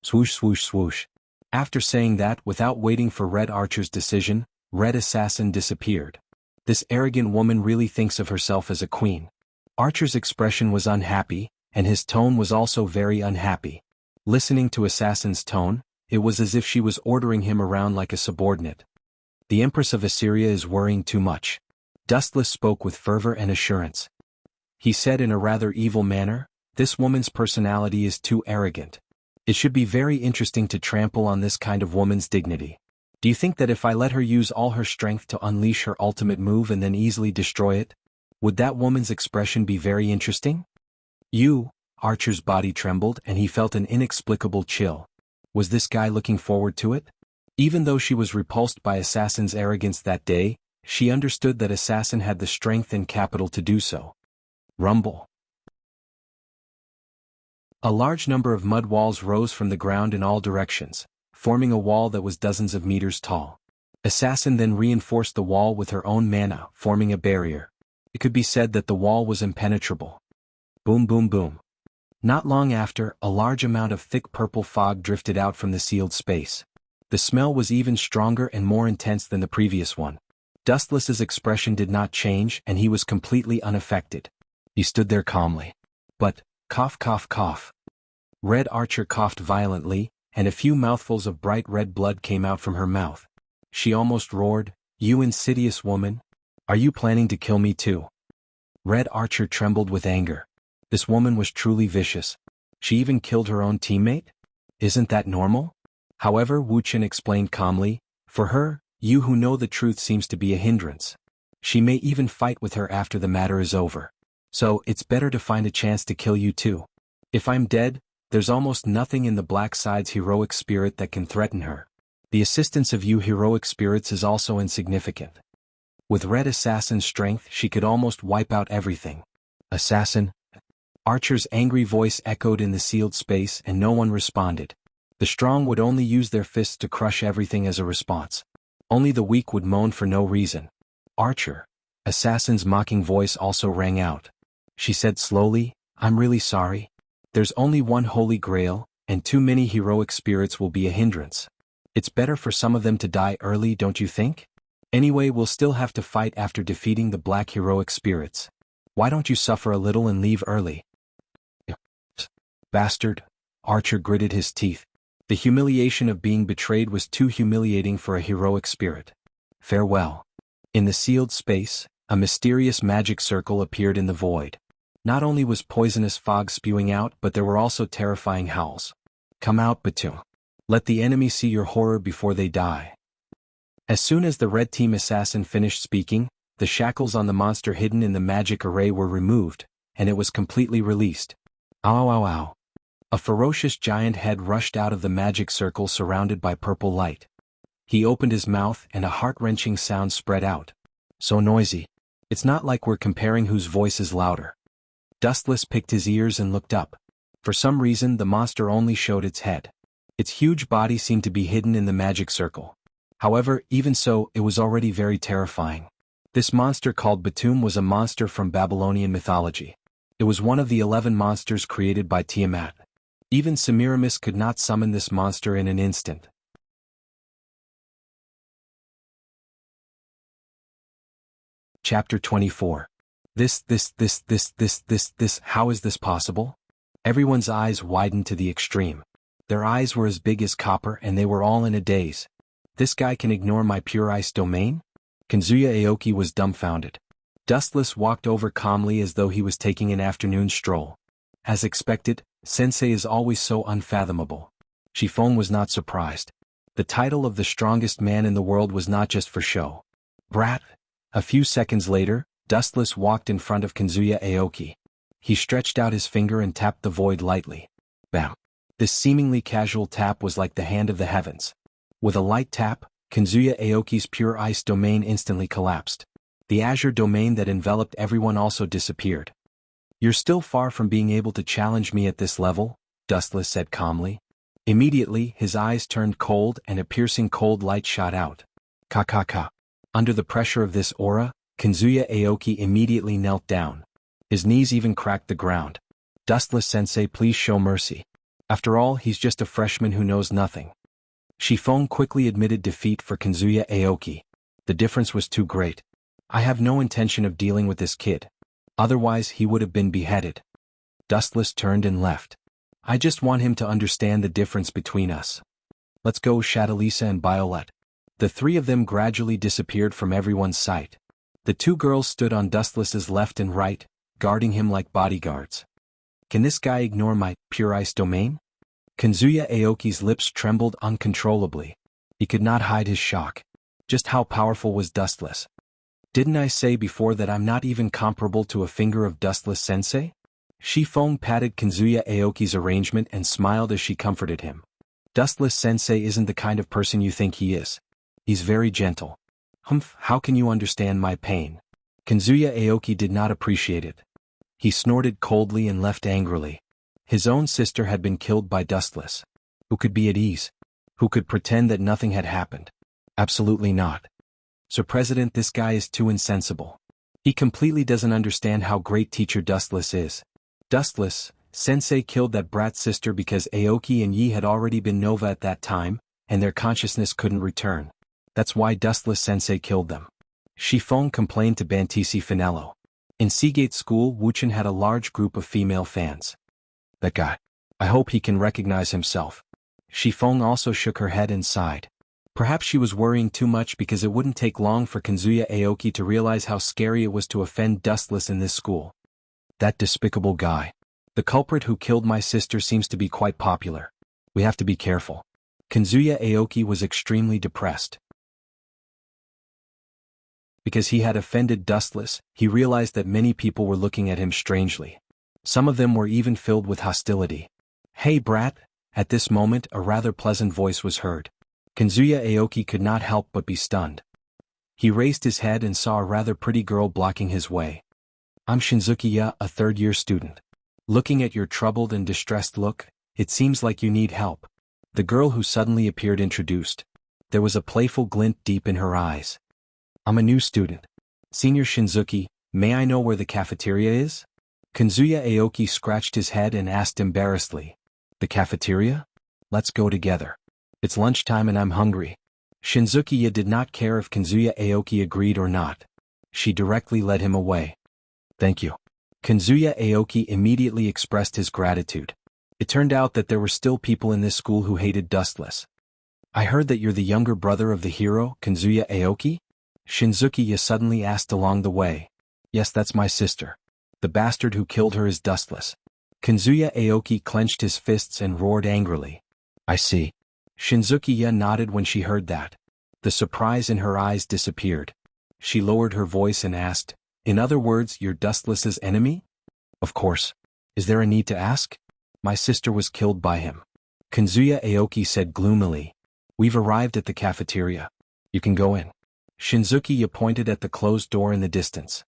Swoosh swoosh swoosh. After saying that, without waiting for Red Archer's decision, Red Assassin disappeared. This arrogant woman really thinks of herself as a queen. Archer's expression was unhappy, and his tone was also very unhappy. Listening to Assassin's tone, it was as if she was ordering him around like a subordinate. The Empress of Assyria is worrying too much. Dustless spoke with fervor and assurance. He said in a rather evil manner, "This woman's personality is too arrogant. It should be very interesting to trample on this kind of woman's dignity. Do you think that if I let her use all her strength to unleash her ultimate move and then easily destroy it, would that woman's expression be very interesting?" Archer's body trembled and he felt an inexplicable chill. Was this guy looking forward to it? Even though she was repulsed by Assassin's arrogance that day, she understood that Assassin had the strength and capital to do so. Rumble. A large number of mud walls rose from the ground in all directions, forming a wall that was dozens of meters tall. Assassin then reinforced the wall with her own mana, forming a barrier. It could be said that the wall was impenetrable. Boom boom boom. Not long after, a large amount of thick purple fog drifted out from the sealed space. The smell was even stronger and more intense than the previous one. Dustless's expression did not change and he was completely unaffected. He stood there calmly. But, cough cough cough. Red Archer coughed violently, and a few mouthfuls of bright red blood came out from her mouth. She almost roared, "You insidious woman! Are you planning to kill me too? Red Archer trembled with anger. This woman was truly vicious. She even killed her own teammate? Isn't that normal? However, Wu Chen explained calmly, for her, you who know the truth seems to be a hindrance. She may even fight with her after the matter is over. So, it's better to find a chance to kill you too. If I'm dead, there's almost nothing in the black side's heroic spirit that can threaten her. The assistance of you heroic spirits is also insignificant. With Red Assassin's strength, she could almost wipe out everything. Assassin? Archer's angry voice echoed in the sealed space and no one responded. The strong would only use their fists to crush everything as a response. Only the weak would moan for no reason. Archer. Assassin's mocking voice also rang out. She said slowly, I'm really sorry. There's only one Holy Grail, and too many heroic spirits will be a hindrance. It's better for some of them to die early, don't you think? Anyway, we'll still have to fight after defeating the black heroic spirits. Why don't you suffer a little and leave early? Bastard. Archer gritted his teeth. The humiliation of being betrayed was too humiliating for a heroic spirit. Farewell. In the sealed space, a mysterious magic circle appeared in the void. Not only was poisonous fog spewing out, but there were also terrifying howls. Come out, Batum. Let the enemy see your horror before they die. As soon as the red team assassin finished speaking, the shackles on the monster hidden in the magic array were removed, and it was completely released. Ow ow ow. A ferocious giant head rushed out of the magic circle surrounded by purple light. He opened his mouth and a heart-wrenching sound spread out. So noisy. It's not like we're comparing whose voice is louder. Dustless picked his ears and looked up. For some reason, the monster only showed its head. Its huge body seemed to be hidden in the magic circle. However, even so, it was already very terrifying. This monster called Batum was a monster from Babylonian mythology. It was one of the 11 monsters created by Tiamat. Even Semiramis could not summon this monster in an instant. Chapter 24. This, how is this possible? Everyone's eyes widened to the extreme. Their eyes were as big as copper and they were all in a daze. This guy can ignore my pure ice domain? Kanzuya Aoki was dumbfounded. Dustless walked over calmly as though he was taking an afternoon stroll. As expected, Sensei is always so unfathomable. Shifeng was not surprised. The title of the strongest man in the world was not just for show. Brat. A few seconds later, Dustless walked in front of Kanzuya Aoki. He stretched out his finger and tapped the void lightly. Bam. This seemingly casual tap was like the hand of the heavens. With a light tap, Kanzuya Aoki's pure ice domain instantly collapsed. The azure domain that enveloped everyone also disappeared. You're still far from being able to challenge me at this level, Dustless said calmly. Immediately, his eyes turned cold and a piercing cold light shot out. Ka. Under the pressure of this aura, Kanzuya Aoki immediately knelt down. His knees even cracked the ground. Dustless Sensei, please show mercy. After all, he's just a freshman who knows nothing. Shifeng quickly admitted defeat for Kanzuya Aoki. The difference was too great. I have no intention of dealing with this kid. Otherwise, he would have been beheaded. Dustless turned and left. I just want him to understand the difference between us. Let's go, Shadalisa and Violet. The three of them gradually disappeared from everyone's sight. The two girls stood on Dustless's left and right, guarding him like bodyguards. Can this guy ignore my pure ice domain? Kanzuya Aoki's lips trembled uncontrollably. He could not hide his shock. Just how powerful was Dustless? Didn't I say before that I'm not even comparable to a finger of Dustless Sensei? Shifeng patted Kanzuya Aoki's arrangement and smiled as she comforted him. Dustless Sensei isn't the kind of person you think he is. He's very gentle. Humph, how can you understand my pain? Kanzuya Aoki did not appreciate it. He snorted coldly and left angrily. His own sister had been killed by Dustless. Who could be at ease? Who could pretend that nothing had happened? Absolutely not. Sir President, this guy is too insensible. He completely doesn't understand how great teacher Dustless is. Dustless, Sensei killed that brat's sister because Aoki and Yi had already been Nova at that time, and their consciousness couldn't return. That's why Dustless Sensei killed them. Shifeng complained to Bantisi Finello. In Seagate School, Wuchen had a large group of female fans. That guy. I hope he can recognize himself. Shifeng also shook her head and sighed. Perhaps she was worrying too much because it wouldn't take long for Kazuya Aoki to realize how scary it was to offend Dustless in this school. That despicable guy. The culprit who killed my sister seems to be quite popular. We have to be careful. Kazuya Aoki was extremely depressed. Because he had offended Dustless, he realized that many people were looking at him strangely. Some of them were even filled with hostility. "Hey brat!" At this moment a rather pleasant voice was heard. Kazuya Aoki could not help but be stunned. He raised his head and saw a rather pretty girl blocking his way. "I'm Shinzuki-ya, a third-year student. Looking at your troubled and distressed look, it seems like you need help." The girl who suddenly appeared introduced. There was a playful glint deep in her eyes. "I'm a new student. Senior Shinzuki, may I know where the cafeteria is?" Kazuya Aoki scratched his head and asked embarrassedly. "The cafeteria? Let's go together. It's lunchtime and I'm hungry." Shinzuki-ya did not care if Kazuya Aoki agreed or not. She directly led him away. "Thank you." Kazuya Aoki immediately expressed his gratitude. It turned out that there were still people in this school who hated Dustless. "I heard that you're the younger brother of the hero, Kazuya Aoki?" Shinzuki-ya suddenly asked along the way. "Yes, that's my sister. The bastard who killed her is Dustless." Kazuya Aoki clenched his fists and roared angrily. "I see." Shinzuki-ya nodded when she heard that. The surprise in her eyes disappeared. She lowered her voice and asked, "In other words, you're Dustless's enemy?" "Of course. Is there a need to ask? My sister was killed by him." Kazuya Aoki said gloomily. "We've arrived at the cafeteria. You can go in." Shinzuki-ya pointed at the closed door in the distance.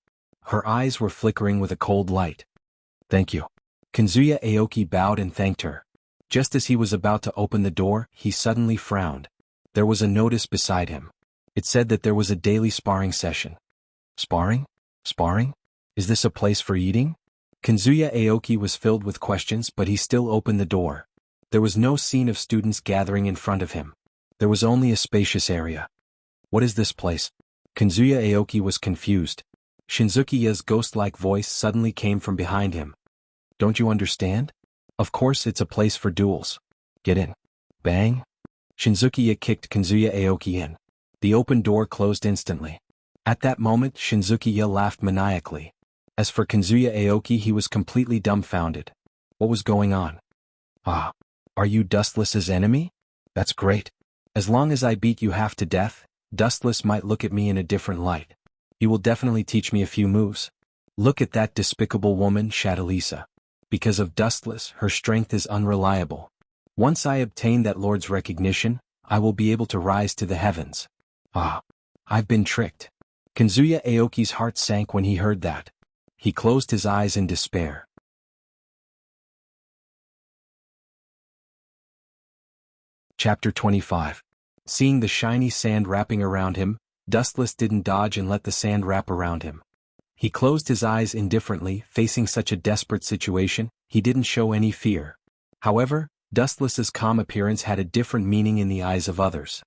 Her eyes were flickering with a cold light. "Thank you." Kazuya Aoki bowed and thanked her. Just as he was about to open the door, he suddenly frowned. There was a notice beside him. It said that there was a daily sparring session. Sparring? Sparring? Is this a place for eating? Kazuya Aoki was filled with questions, but he still opened the door. There was no scene of students gathering in front of him. There was only a spacious area. What is this place? Kazuya Aoki was confused. Shinzuki-ya's ghost-like voice suddenly came from behind him. Don't you understand? Of course it's a place for duels. Get in. Bang. Shinzuki-ya kicked Kazuya Aoki in. The open door closed instantly. At that moment Shinzuki-ya laughed maniacally. As for Kazuya Aoki, he was completely dumbfounded. What was going on? Ah. Are you Dustless's enemy? That's great. As long as I beat you half to death, Dustless might look at me in a different light. He will definitely teach me a few moves. Look at that despicable woman, Shadalisa. Because of Dustless, her strength is unreliable. Once I obtain that lord's recognition, I will be able to rise to the heavens. Ah. I've been tricked. Kazuya Aoki's heart sank when he heard that. He closed his eyes in despair. Chapter 25. Seeing the shiny sand wrapping around him, Dustless didn't dodge and let the sand wrap around him. He closed his eyes indifferently. Facing such a desperate situation, he didn't show any fear. However, Dustless's calm appearance had a different meaning in the eyes of others.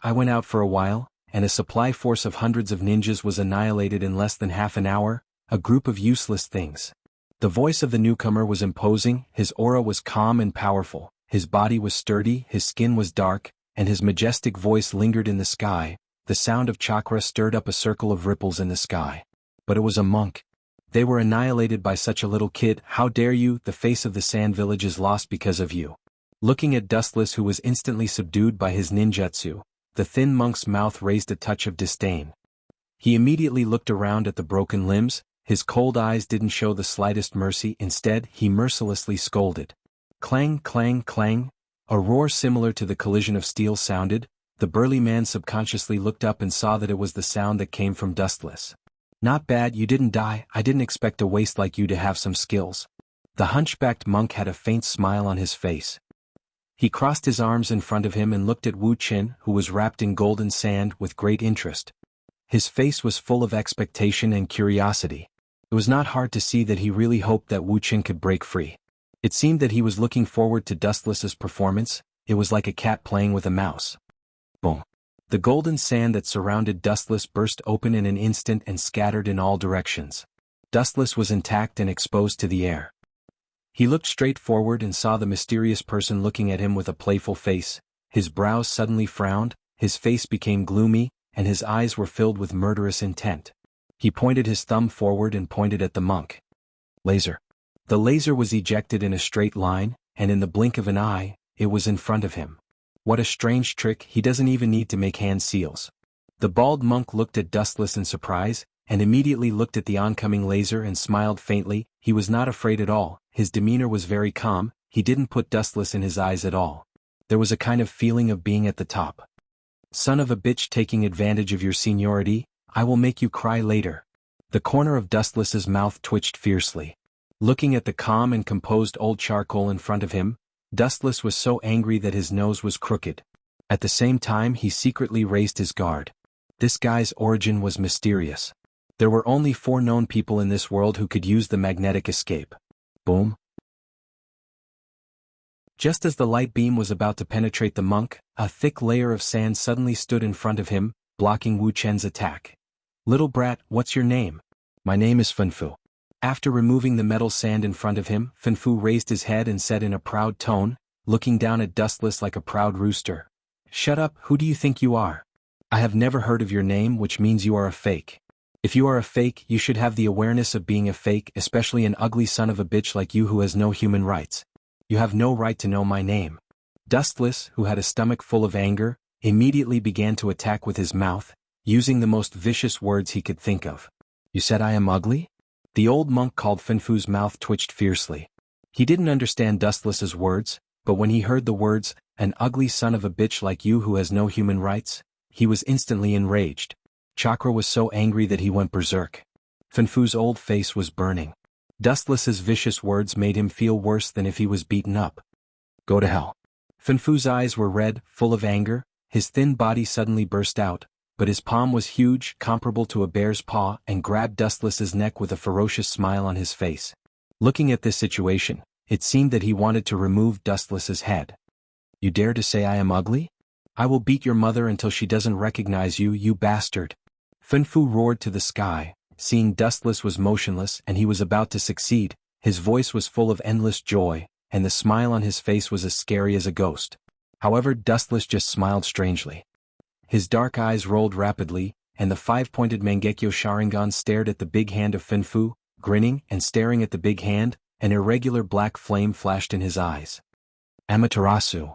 I went out for a while, and a supply force of hundreds of ninjas was annihilated in less than half an hour, a group of useless things. The voice of the newcomer was imposing, his aura was calm and powerful. His body was sturdy, his skin was dark, and his majestic voice lingered in the sky. The sound of chakra stirred up a circle of ripples in the sky. But it was a monk. They were annihilated by such a little kid. How dare you? The face of the sand village is lost because of you. Looking at Dustless, who was instantly subdued by his ninjutsu, the thin monk's mouth raised a touch of disdain. He immediately looked around at the broken limbs. His cold eyes didn't show the slightest mercy. Instead, he mercilessly scolded. Clang, clang, clang. A roar similar to the collision of steel sounded. The burly man subconsciously looked up and saw that it was the sound that came from Dustless. Not bad, you didn't die. I didn't expect a waste like you to have some skills. The hunchbacked monk had a faint smile on his face. He crossed his arms in front of him and looked at Wu Qin, who was wrapped in golden sand, with great interest. His face was full of expectation and curiosity. It was not hard to see that he really hoped that Wu Qin could break free. It seemed that he was looking forward to Dustless's performance. It was like a cat playing with a mouse. Boom. The golden sand that surrounded Dustless burst open in an instant and scattered in all directions. Dustless was intact and exposed to the air. He looked straight forward and saw the mysterious person looking at him with a playful face. His brows suddenly frowned. his face became gloomy, and his eyes were filled with murderous intent. He pointed his thumb forward and pointed at the monk. Laser. The laser was ejected in a straight line, and in the blink of an eye, it was in front of him. What a strange trick, he doesn't even need to make hand seals. The bald monk looked at Dustless in surprise, and immediately looked at the oncoming laser and smiled faintly. He was not afraid at all, his demeanor was very calm, he didn't put Dustless in his eyes at all. There was a kind of feeling of being at the top. Son of a bitch, taking advantage of your seniority, I will make you cry later. The corner of Dustless's mouth twitched fiercely. Looking at the calm and composed old charcoal in front of him, Dustless was so angry that his nose was crooked. At the same time he secretly raised his guard. This guy's origin was mysterious. There were only 4 known people in this world who could use the magnetic escape. Boom. Just as the light beam was about to penetrate the monk, a thick layer of sand suddenly stood in front of him, blocking Wu Chen's attack. Little brat, what's your name? My name is Fenfu. After removing the metal sand in front of him, Fenfu raised his head and said in a proud tone, looking down at Dustless like a proud rooster. Shut up, who do you think you are? I have never heard of your name, which means you are a fake. If you are a fake, you should have the awareness of being a fake, especially an ugly son of a bitch like you who has no human rights. You have no right to know my name. Dustless, who had a stomach full of anger, immediately began to attack with his mouth, using the most vicious words he could think of. You said I am ugly? The old monk called Fenfu's mouth twitched fiercely. He didn't understand Dustless's words, but when he heard the words, an ugly son of a bitch like you who has no human rights, he was instantly enraged. Chakra was so angry that he went berserk. Fenfu's old face was burning. Dustless's vicious words made him feel worse than if he was beaten up. Go to hell. Fenfu's eyes were red, full of anger, his thin body suddenly burst out, but his palm was huge, comparable to a bear's paw, and grabbed Dustless's neck with a ferocious smile on his face. Looking at this situation, it seemed that he wanted to remove Dustless's head. You dare to say I am ugly? I will beat your mother until she doesn't recognize you, you bastard. Fenfu roared to the sky, seeing Dustless was motionless and he was about to succeed. His voice was full of endless joy, and the smile on his face was as scary as a ghost. However, Dustless just smiled strangely. His dark eyes rolled rapidly, and the 5-pointed Mangekyo Sharingan stared at the big hand of Fenfu, grinning and staring at the big hand. An irregular black flame flashed in his eyes. Amaterasu.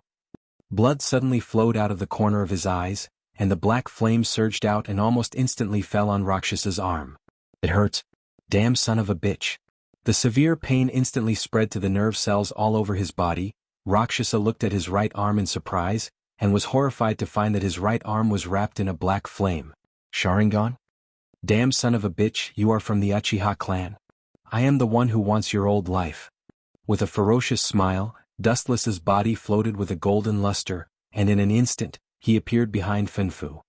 Blood suddenly flowed out of the corner of his eyes, and the black flame surged out and almost instantly fell on Rakshasa's arm. It hurts. Damn son of a bitch. The severe pain instantly spread to the nerve cells all over his body. Rakshasa looked at his right arm in surprise, and was horrified to find that his right arm was wrapped in a black flame. Sharingan? Damn son of a bitch, you are from the Uchiha clan. I am the one who wants your old life. With a ferocious smile, Dustless's body floated with a golden luster, and in an instant, he appeared behind Fenfu.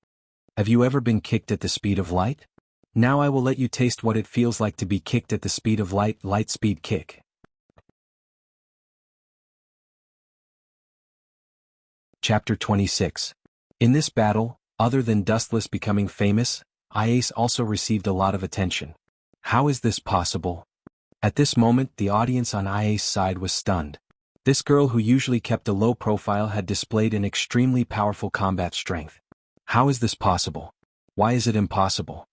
Have you ever been kicked at the speed of light? Now I will let you taste what it feels like to be kicked at the speed of light. Light speed kick. Chapter 26. In this battle, other than Dustless becoming famous, Iace also received a lot of attention. How is this possible? At this moment the audience on Iace's side was stunned. This girl who usually kept a low profile had displayed an extremely powerful combat strength. How is this possible? Why is it impossible?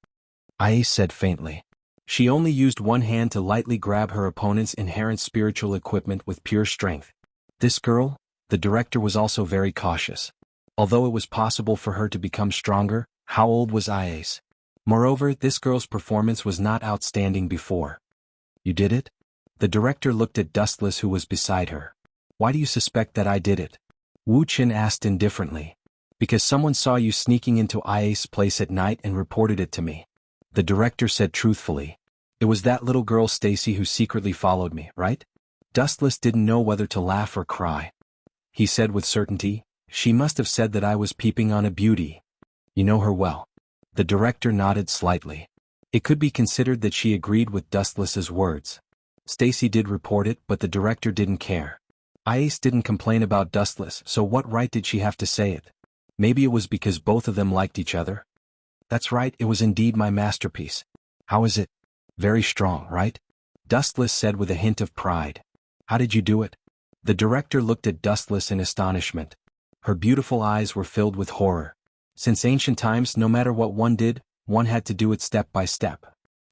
Iace said faintly. She only used one hand to lightly grab her opponent's inherent spiritual equipment with pure strength. This girl? The director was also very cautious. Although it was possible for her to become stronger, how old was Iace? Moreover, this girl's performance was not outstanding before. You did it? The director looked at Dustless who was beside her. Why do you suspect that I did it? Wu Chen asked indifferently. Because someone saw you sneaking into Iace's place at night and reported it to me. The director said truthfully. It was that little girl Stacy who secretly followed me, right? Dustless didn't know whether to laugh or cry. He said with certainty, she must have said that I was peeping on a beauty. You know her well. The director nodded slightly. It could be considered that she agreed with Dustless's words. Stacy did report it, but the director didn't care. Iace didn't complain about Dustless, so what right did she have to say it? Maybe it was because both of them liked each other. That's right, it was indeed my masterpiece. How is it? Very strong, right? Dustless said with a hint of pride. How did you do it? The director looked at Dustless in astonishment. Her beautiful eyes were filled with horror. Since ancient times, no matter what one did, one had to do it step by step.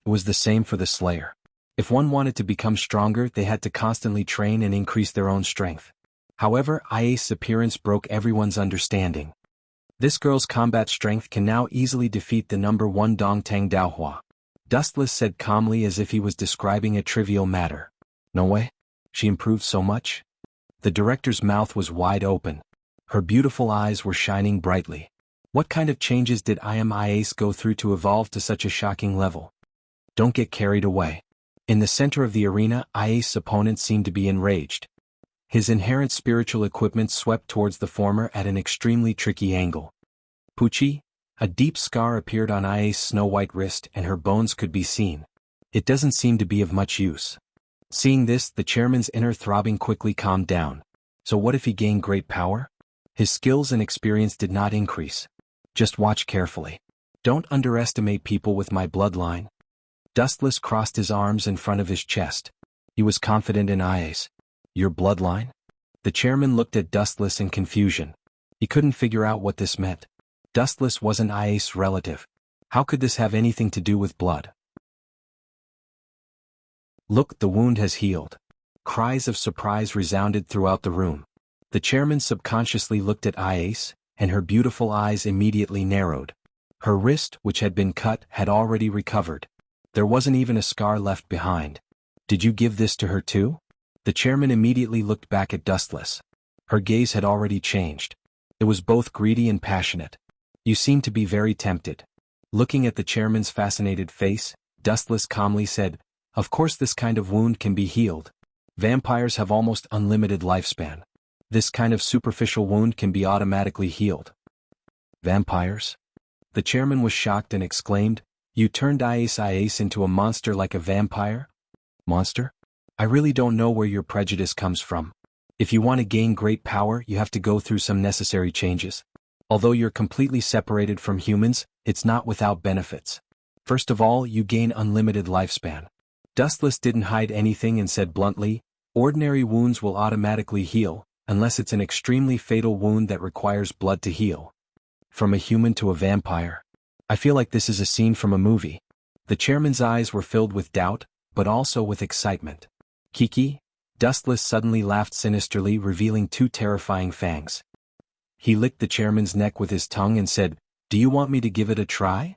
It was the same for the Slayer. If one wanted to become stronger, they had to constantly train and increase their own strength. However, Iace's appearance broke everyone's understanding. This girl's combat strength can now easily defeat the number 1 Dongtang Daohua. Dustless said calmly as if he was describing a trivial matter. No way? She improved so much? The director's mouth was wide open. Her beautiful eyes were shining brightly. What kind of changes did Iace go through to evolve to such a shocking level? Don't get carried away. In the center of the arena, Iace's opponent seemed to be enraged. His inherent spiritual equipment swept towards the former at an extremely tricky angle. Pucci, a deep scar appeared on Iace's snow-white wrist and her bones could be seen. It doesn't seem to be of much use. Seeing this, the chairman's inner throbbing quickly calmed down. So what if he gained great power? His skills and experience did not increase. Just watch carefully. Don't underestimate people with my bloodline. Dustless crossed his arms in front of his chest. He was confident in Iace. Your bloodline? The chairman looked at Dustless in confusion. He couldn't figure out what this meant. Dustless wasn't Iace's relative. How could this have anything to do with blood? Look, the wound has healed. Cries of surprise resounded throughout the room. The chairman subconsciously looked at Iace, and her beautiful eyes immediately narrowed. Her wrist, which had been cut, had already recovered. There wasn't even a scar left behind. Did you give this to her too? The chairman immediately looked back at Dustless. Her gaze had already changed. It was both greedy and passionate. You seem to be very tempted. Looking at the chairman's fascinated face, Dustless calmly said, of course this kind of wound can be healed. Vampires have almost unlimited lifespan. This kind of superficial wound can be automatically healed. Vampires? The chairman was shocked and exclaimed, you turned Iace into a monster like a vampire? Monster? I really don't know where your prejudice comes from. If you want to gain great power, you have to go through some necessary changes. Although you're completely separated from humans, it's not without benefits. First of all, you gain unlimited lifespan. Dustless didn't hide anything and said bluntly, ordinary wounds will automatically heal, unless it's an extremely fatal wound that requires blood to heal. From a human to a vampire. I feel like this is a scene from a movie. The chairman's eyes were filled with doubt, but also with excitement. Kiki? Dustless suddenly laughed sinisterly, revealing 2 terrifying fangs. He licked the chairman's neck with his tongue and said, do you want me to give it a try?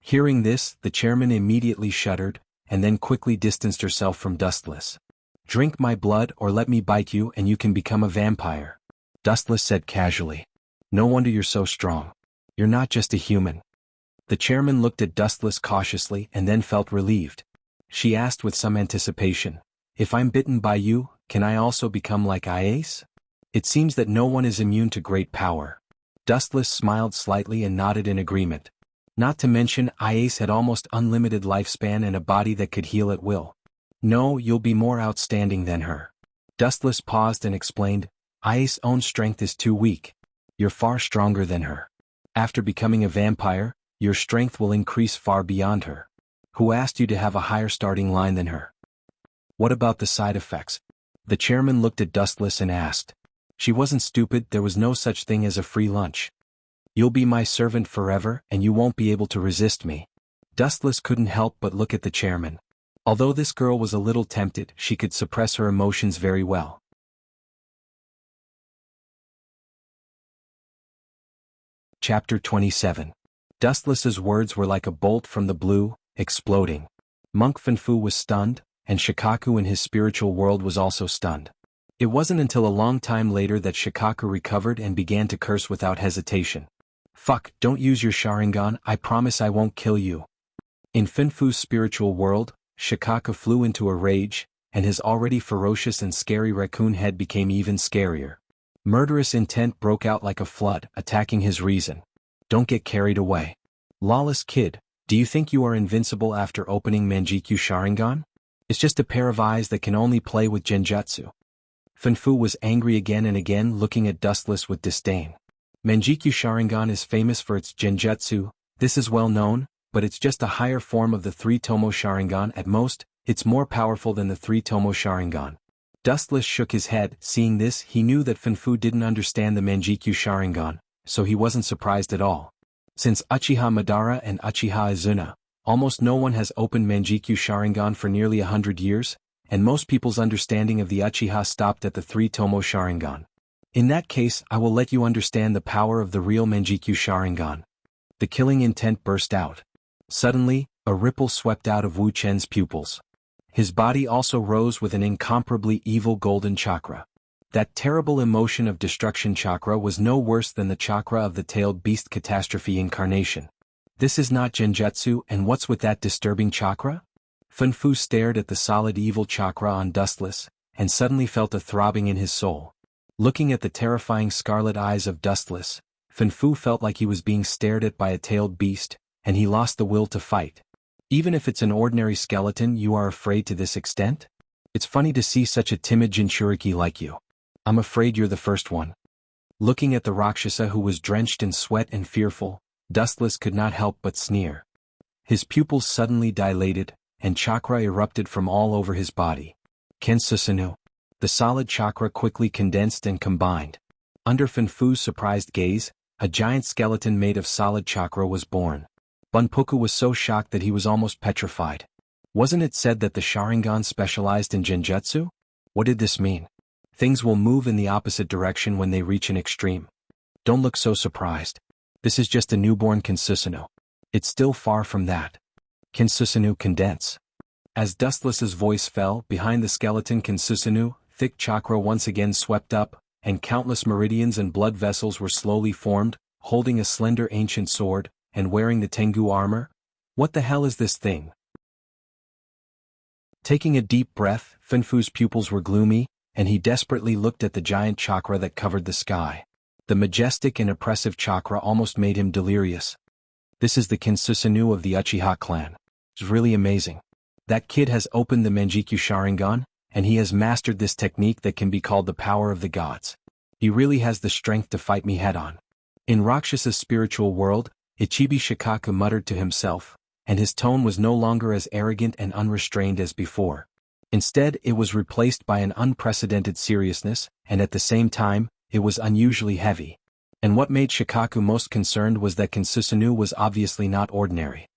Hearing this, the chairman immediately shuddered, and then quickly distanced herself from Dustless. Drink my blood or let me bite you and you can become a vampire. Dustless said casually. No wonder you're so strong. You're not just a human. The chairman looked at Dustless cautiously and then felt relieved. She asked with some anticipation, if I'm bitten by you, can I also become like Iace? It seems that no one is immune to great power. Dustless smiled slightly and nodded in agreement. Not to mention, Iace had almost unlimited lifespan and a body that could heal at will. No, you'll be more outstanding than her. Dustless paused and explained, Iace's own strength is too weak. You're far stronger than her. After becoming a vampire, your strength will increase far beyond her. Who asked you to have a higher starting line than her? What about the side effects? The chairman looked at Dustless and asked. She wasn't stupid, there was no such thing as a free lunch. You'll be my servant forever and you won't be able to resist me. Dustless couldn't help but look at the chairman. Although this girl was a little tempted, she could suppress her emotions very well. Chapter 27. Dustless's words were like a bolt from the blue, exploding. Monk Fanfu was stunned, and Shikaku in his spiritual world was also stunned. It wasn't until a long time later that Shikaku recovered and began to curse without hesitation. Fuck, don't use your Sharingan, I promise I won't kill you. In Fanfu's spiritual world, Shikaku flew into a rage, and his already ferocious and scary raccoon head became even scarier. Murderous intent broke out like a flood, attacking his reason. Don't get carried away. Lawless kid, do you think you are invincible after opening Manjikyu Sharingan? It's just a pair of eyes that can only play with Genjutsu. Fanfu was angry again and again, looking at Dustless with disdain. Manjikyu Sharingan is famous for its Genjutsu, this is well known, but it's just a higher form of the 3-Tomo Sharingan at most, it's more powerful than the 3-Tomo Sharingan. Dustless shook his head, seeing this he knew that Fanfu didn't understand the Manjikyu Sharingan, so he wasn't surprised at all. Since Uchiha Madara and Uchiha Izuna, almost no one has opened Manjikyu Sharingan for nearly 100 years, and most people's understanding of the Uchiha stopped at the 3 Tomo Sharingan. In that case, I will let you understand the power of the real Manjikyu Sharingan. The killing intent burst out. Suddenly, a ripple swept out of Wu Chen's pupils. His body also rose with an incomparably evil golden chakra. That terrible emotion of destruction chakra was no worse than the chakra of the tailed beast catastrophe incarnation. This is not genjutsu, and what's with that disturbing chakra? Funfu stared at the solid evil chakra on Dustless, and suddenly felt a throbbing in his soul. Looking at the terrifying scarlet eyes of Dustless, Funfu felt like he was being stared at by a tailed beast, and he lost the will to fight. Even if it's an ordinary skeleton, you are afraid to this extent? It's funny to see such a timid Jinchuriki like you. I'm afraid you're the first one. Looking at the Rakshasa who was drenched in sweat and fearful, Dustless could not help but sneer. His pupils suddenly dilated, and chakra erupted from all over his body. Kensusunu. The solid chakra quickly condensed and combined. Under Funfu's surprised gaze, a giant skeleton made of solid chakra was born. Bunpoku was so shocked that he was almost petrified. Wasn't it said that the Sharingan specialized in genjutsu? What did this mean? Things will move in the opposite direction when they reach an extreme. Don't look so surprised. This is just a newborn Kensusunu. It's still far from that. Kensusunu condense. As Dustless's voice fell behind the skeleton Kensusunu, thick chakra once again swept up, and countless meridians and blood vessels were slowly formed, holding a slender ancient sword, and wearing the Tengu armor. What the hell is this thing? Taking a deep breath, Funfu's pupils were gloomy, and he desperately looked at the giant chakra that covered the sky. The majestic and oppressive chakra almost made him delirious. This is the Kensusunu of the Uchiha clan. It's really amazing. That kid has opened the Manjikyu Sharingan, and he has mastered this technique that can be called the power of the gods. He really has the strength to fight me head-on. In Rakshasa's spiritual world, Ichibi Shikaku muttered to himself, and his tone was no longer as arrogant and unrestrained as before. Instead, it was replaced by an unprecedented seriousness, and at the same time, it was unusually heavy. And what made Shikaku most concerned was that Kensusunu was obviously not ordinary.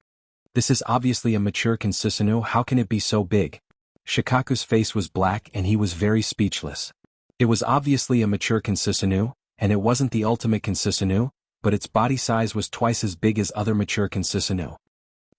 This is obviously a mature Kensusunu, how can it be so big? Shikaku's face was black and he was very speechless. It was obviously a mature Kensusunu, and it wasn't the ultimate Kensusunu, but its body size was twice as big as other mature Kensusunu.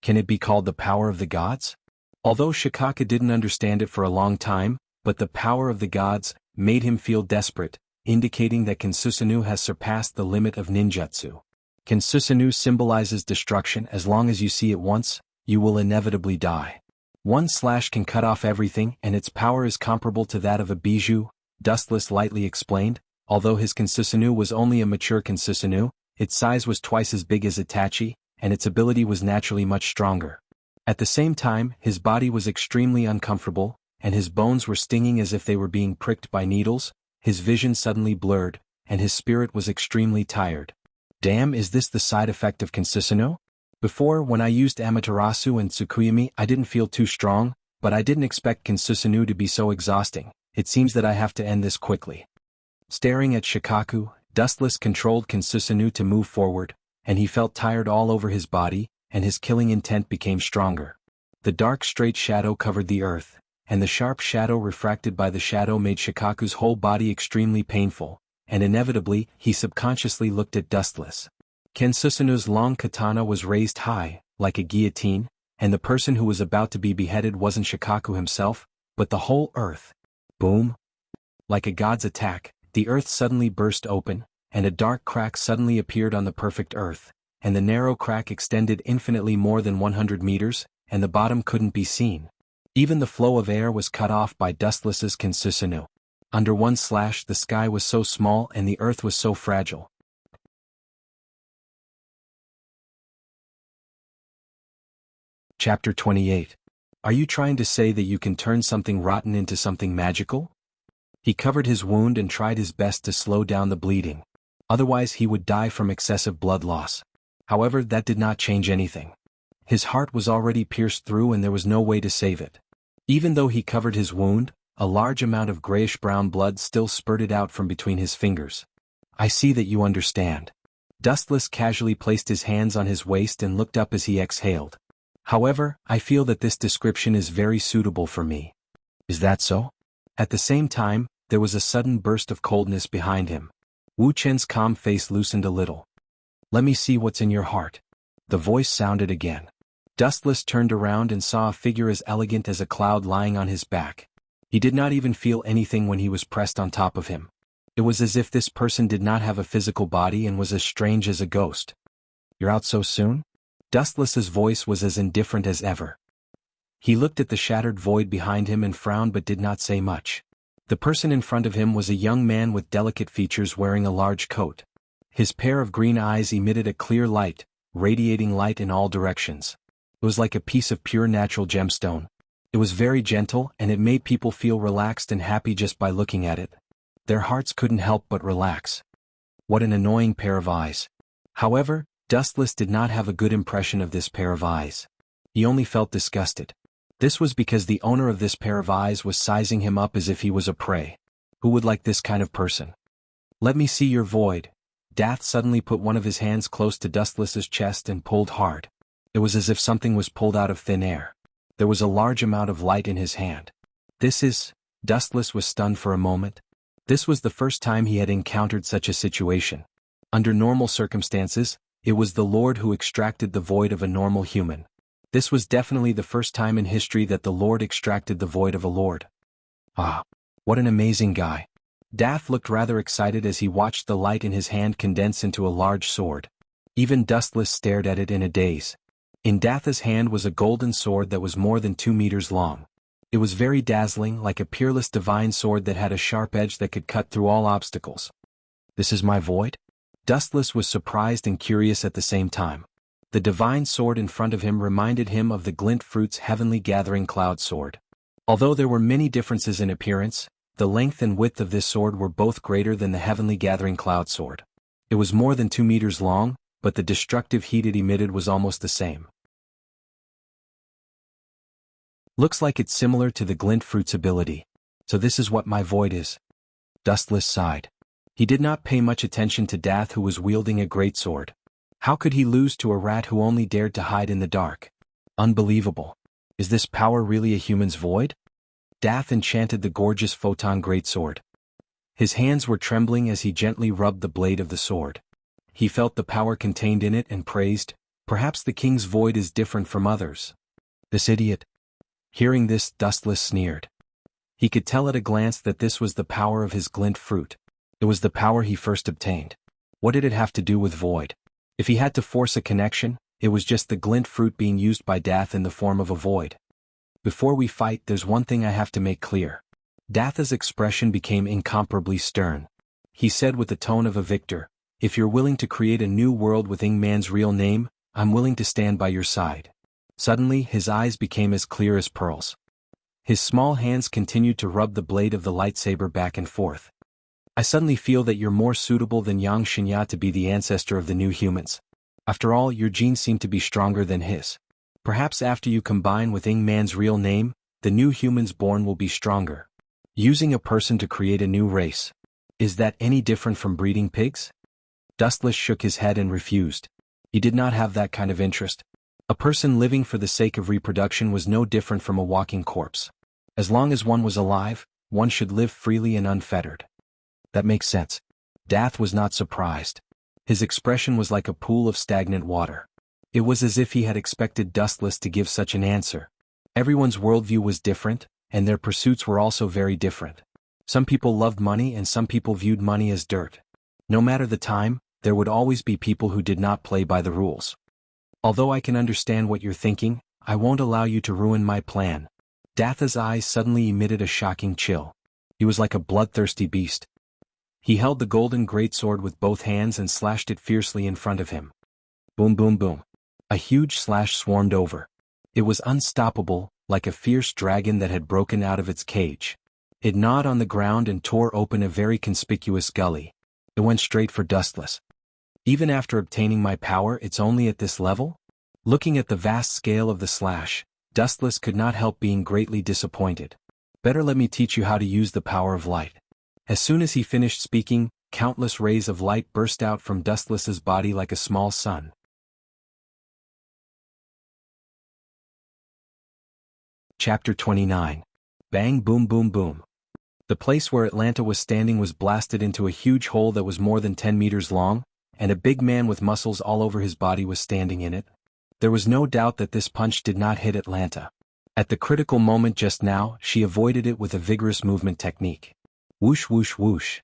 Can it be called the power of the gods? Although Shikaku didn't understand it for a long time, but the power of the gods made him feel desperate, indicating that Kensusunu has surpassed the limit of ninjutsu. Kensusunu symbolizes destruction. As long as you see it once, you will inevitably die. One slash can cut off everything, and its power is comparable to that of a bijou, Dustless lightly explained. Although his Kensusunu was only a mature Kensusunu, its size was twice as big as Itachi, and its ability was naturally much stronger. At the same time, his body was extremely uncomfortable, and his bones were stinging as if they were being pricked by needles. His vision suddenly blurred, and his spirit was extremely tired. Damn, is this the side effect of Kensusunu? Before, when I used Amaterasu and Tsukuyami, I didn't feel too strong, but I didn't expect Kensusunu to be so exhausting. It seems that I have to end this quickly. Staring at Shikaku, Dustless controlled Kensusunu to move forward, and he felt tired all over his body, and his killing intent became stronger. The dark straight shadow covered the earth, and the sharp shadow refracted by the shadow made Shikaku's whole body extremely painful, and inevitably, he subconsciously looked at Dustless. Kensusunu's long katana was raised high, like a guillotine, and the person who was about to be beheaded wasn't Shikaku himself, but the whole earth. Boom! Like a god's attack, the earth suddenly burst open, and a dark crack suddenly appeared on the perfect earth, and the narrow crack extended infinitely more than 100 meters, and the bottom couldn't be seen. Even the flow of air was cut off by Dustless's Kensusunu. Under one slash, the sky was so small and the earth was so fragile. Chapter 28. Are you trying to say that you can turn something rotten into something magical? He covered his wound and tried his best to slow down the bleeding. Otherwise he would die from excessive blood loss. However, that did not change anything. His heart was already pierced through and there was no way to save it. Even though he covered his wound, a large amount of grayish-brown blood still spurted out from between his fingers. I see that you understand. Dustless casually placed his hands on his waist and looked up as he exhaled. However, I feel that this description is very suitable for me. Is that so? At the same time, there was a sudden burst of coldness behind him. Wu Chen's calm face loosened a little. Let me see what's in your heart. The voice sounded again. Dustless turned around and saw a figure as elegant as a cloud lying on his back. He did not even feel anything when he was pressed on top of him. It was as if this person did not have a physical body and was as strange as a ghost. You're out so soon? Dustless's voice was as indifferent as ever. He looked at the shattered void behind him and frowned but did not say much. The person in front of him was a young man with delicate features wearing a large coat. His pair of green eyes emitted a clear light, radiating light in all directions. It was like a piece of pure natural gemstone. It was very gentle and it made people feel relaxed and happy just by looking at it. Their hearts couldn't help but relax. What an annoying pair of eyes. However, Dustless did not have a good impression of this pair of eyes. He only felt disgusted. This was because the owner of this pair of eyes was sizing him up as if he was a prey. Who would like this kind of person? Let me see your void. Dath suddenly put one of his hands close to Dustless's chest and pulled hard. It was as if something was pulled out of thin air. There was a large amount of light in his hand. Dustless was stunned for a moment. This was the first time he had encountered such a situation. Under normal circumstances, it was the Lord who extracted the void of a normal human. This was definitely the first time in history that the Lord extracted the void of a lord. Ah, what an amazing guy. Dath looked rather excited as he watched the light in his hand condense into a large sword. Even Dustless stared at it in a daze. In Dath's hand was a golden sword that was more than 2 meters long. It was very dazzling, like a peerless divine sword that had a sharp edge that could cut through all obstacles. This is my void? Dustless was surprised and curious at the same time. The divine sword in front of him reminded him of the glint fruit's heavenly gathering cloud sword. Although there were many differences in appearance, the length and width of this sword were both greater than the heavenly gathering cloud sword. It was more than 2 meters long, but the destructive heat it emitted was almost the same. Looks like it's similar to the glint fruit's ability. So this is what my void is. Dustless sighed. He did not pay much attention to Dath, who was wielding a greatsword. How could he lose to a rat who only dared to hide in the dark? Unbelievable. Is this power really a human's void? Dath enchanted the gorgeous photon greatsword. His hands were trembling as he gently rubbed the blade of the sword. He felt the power contained in it and praised, perhaps the king's void is different from others. This idiot. Hearing this, Dustless sneered. He could tell at a glance that this was the power of his glint fruit. It was the power he first obtained. What did it have to do with void? If he had to force a connection, it was just the glint fruit being used by Dath in the form of a void. Before we fight, there's one thing I have to make clear. Dath's expression became incomparably stern. He said with the tone of a victor, if you're willing to create a new world with Ingman's real name, I'm willing to stand by your side. Suddenly, his eyes became as clear as pearls. His small hands continued to rub the blade of the lightsaber back and forth. I suddenly feel that you're more suitable than Yang Xinya to be the ancestor of the new humans. After all, your genes seem to be stronger than his. Perhaps after you combine with Ingman's real name, the new humans born will be stronger. Using a person to create a new race. Is that any different from breeding pigs? Dustless shook his head and refused. He did not have that kind of interest. A person living for the sake of reproduction was no different from a walking corpse. As long as one was alive, one should live freely and unfettered. That makes sense. Dath was not surprised. His expression was like a pool of stagnant water. It was as if he had expected Dustless to give such an answer. Everyone's worldview was different, and their pursuits were also very different. Some people loved money and some people viewed money as dirt. No matter the time, there would always be people who did not play by the rules. Although I can understand what you're thinking, I won't allow you to ruin my plan. Dath's eyes suddenly emitted a shocking chill. He was like a bloodthirsty beast. He held the golden greatsword with both hands and slashed it fiercely in front of him. Boom, boom, boom. A huge slash swarmed over. It was unstoppable, like a fierce dragon that had broken out of its cage. It gnawed on the ground and tore open a very conspicuous gully. It went straight for Dustless. Even after obtaining my power, it's only at this level? Looking at the vast scale of the slash, Dustless could not help being greatly disappointed. Better let me teach you how to use the power of light. As soon as he finished speaking, Countless rays of light burst out from Dustless's body like a small sun. Chapter 29. Bang boom boom boom. The place where Atlanta was standing was blasted into a huge hole that was more than 10 meters long, and a big man with muscles all over his body was standing in it. There was no doubt that this punch did not hit Atlanta. At the critical moment just now, she avoided it with a vigorous movement technique. Whoosh whoosh whoosh.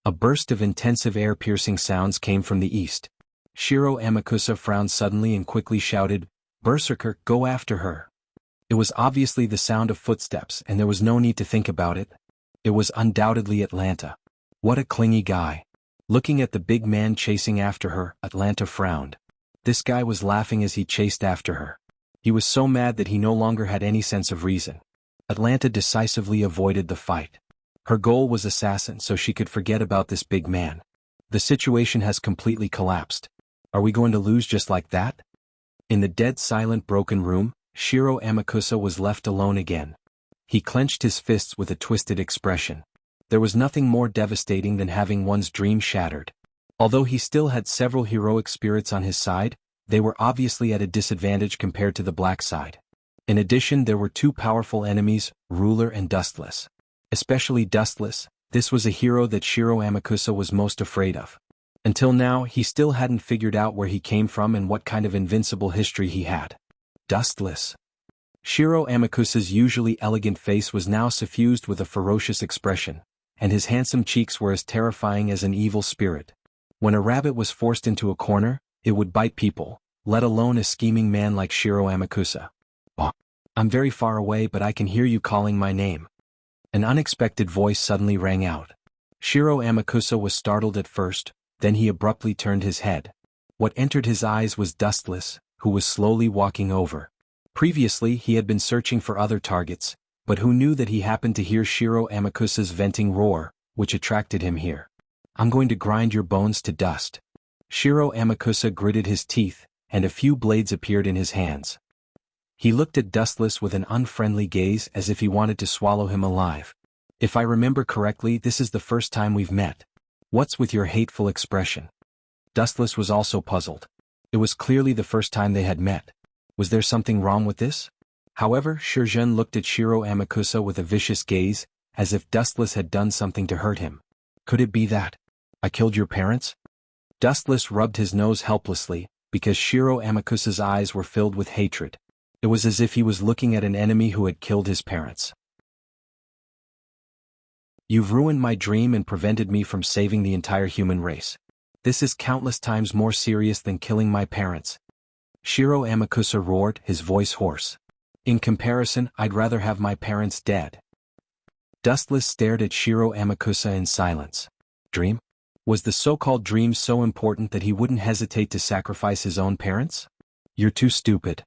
A burst of intensive air-piercing sounds came from the east. Shiro Amakusa frowned suddenly and quickly shouted, "Berserker, go after her." It was obviously the sound of footsteps, and there was no need to think about it. It was undoubtedly Atlanta. What a clingy guy. Looking at the big man chasing after her, Atlanta frowned. This guy was laughing as he chased after her. He was so mad that he no longer had any sense of reason. Atlanta decisively avoided the fight. Her goal was assassin, so she could forget about this big man. The situation has completely collapsed. Are we going to lose just like that? In the dead silent broken room, Shiro Amakusa was left alone again. He clenched his fists with a twisted expression. There was nothing more devastating than having one's dream shattered. Although he still had several heroic spirits on his side, they were obviously at a disadvantage compared to the black side. In addition, there were two powerful enemies, Ruler and Dustless. Especially Dustless, this was a hero that Shiro Amakusa was most afraid of. Until now, he still hadn't figured out where he came from and what kind of invincible history he had. Dustless. Shiro Amakusa's usually elegant face was now suffused with a ferocious expression, and his handsome cheeks were as terrifying as an evil spirit. When a rabbit was forced into a corner, it would bite people, let alone a scheming man like Shiro Amakusa. "Oh, I'm very far away, but I can hear you calling my name." An unexpected voice suddenly rang out. Shiro Amakusa was startled at first, then he abruptly turned his head. What entered his eyes was Dustless, who was slowly walking over. Previously he had been searching for other targets, but who knew that he happened to hear Shiro Amakusa's venting roar, which attracted him here. "I'm going to grind your bones to dust." Shiro Amakusa gritted his teeth, and a few blades appeared in his hands. He looked at Dustless with an unfriendly gaze as if he wanted to swallow him alive. "If I remember correctly, this is the first time we've met. What's with your hateful expression?" Dustless was also puzzled. It was clearly the first time they had met. Was there something wrong with this? However, Shurjun looked at Shiro Amakusa with a vicious gaze, as if Dustless had done something to hurt him. "Could it be that I killed your parents?" Dustless rubbed his nose helplessly, because Shiro Amakusa's eyes were filled with hatred. It was as if he was looking at an enemy who had killed his parents. "You've ruined my dream and prevented me from saving the entire human race. This is countless times more serious than killing my parents." Shiro Amakusa roared, his voice hoarse. "In comparison, I'd rather have my parents dead." Dustless stared at Shiro Amakusa in silence. Dream? Was the so-called dream so important that he wouldn't hesitate to sacrifice his own parents? "You're too stupid."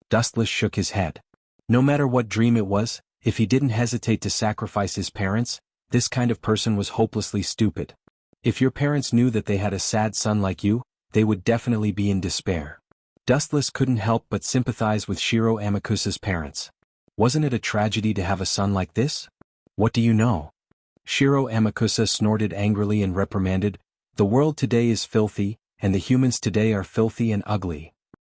Dustless shook his head. No matter what dream it was, if he didn't hesitate to sacrifice his parents, this kind of person was hopelessly stupid. If your parents knew that they had a sad son like you, they would definitely be in despair. Dustless couldn't help but sympathize with Shiro Amakusa's parents. Wasn't it a tragedy to have a son like this? "What do you know?" Shiro Amakusa snorted angrily and reprimanded, "The world today is filthy, and the humans today are filthy and ugly.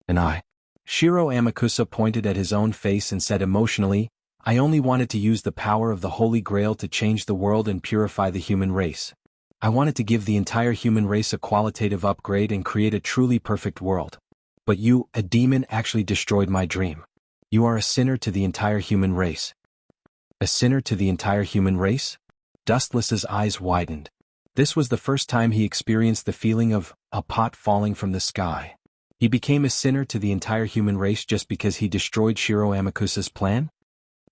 And Shiro Amakusa pointed at his own face and said emotionally, "I only wanted to use the power of the Holy Grail to change the world and purify the human race. I wanted to give the entire human race a qualitative upgrade and create a truly perfect world. But you, a demon, actually destroyed my dream. You are a sinner to the entire human race." "A sinner to the entire human race?" Dustless's eyes widened. This was the first time he experienced the feeling of a pot falling from the sky. He became a sinner to the entire human race just because he destroyed Shiro Amakusa's plan?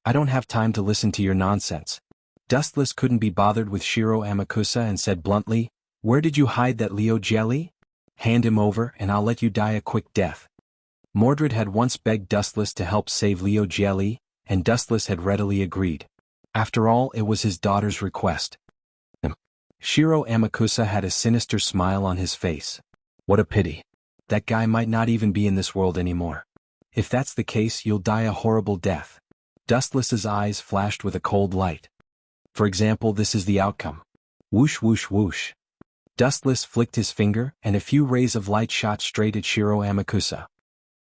"I don't have time to listen to your nonsense." Dustless couldn't be bothered with Shiro Amakusa and said bluntly, "Where did you hide that Leo jelly? Hand him over and I'll let you die a quick death." Mordred had once begged Dustless to help save Leo Jelly, and Dustless had readily agreed. After all, it was his daughter's request. Shiro Amakusa had a sinister smile on his face. What a pity. That guy might not even be in this world anymore. If that's the case, you'll die a horrible death. Dustless's eyes flashed with a cold light. For example, this is the outcome. Whoosh whoosh whoosh. Dustless flicked his finger, and a few rays of light shot straight at Shiro Amakusa.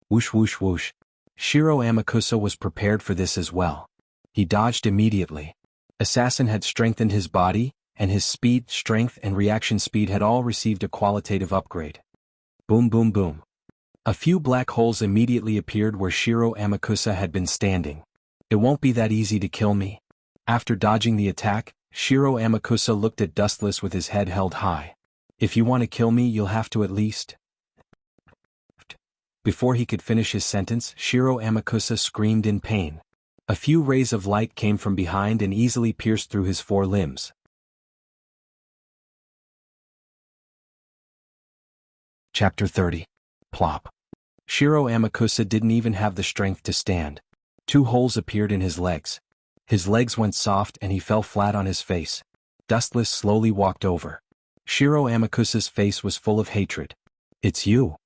Whoosh whoosh whoosh. Shiro Amakusa was prepared for this as well. He dodged immediately. Assassin had strengthened his body, and his speed, strength, and reaction speed had all received a qualitative upgrade. Boom boom boom. A few black holes immediately appeared where Shiro Amakusa had been standing. It won't be that easy to kill me. After dodging the attack, Shiro Amakusa looked at Dustless with his head held high. If you want to kill me, you'll have to at least... Before he could finish his sentence, Shiro Amakusa screamed in pain. A few rays of light came from behind and easily pierced through his 4 limbs. Chapter 30. Plop. Shiro Amakusa didn't even have the strength to stand. 2 holes appeared in his legs. His legs went soft and he fell flat on his face. Dustless slowly walked over. Shiro Amakusa's face was full of hatred. It's you.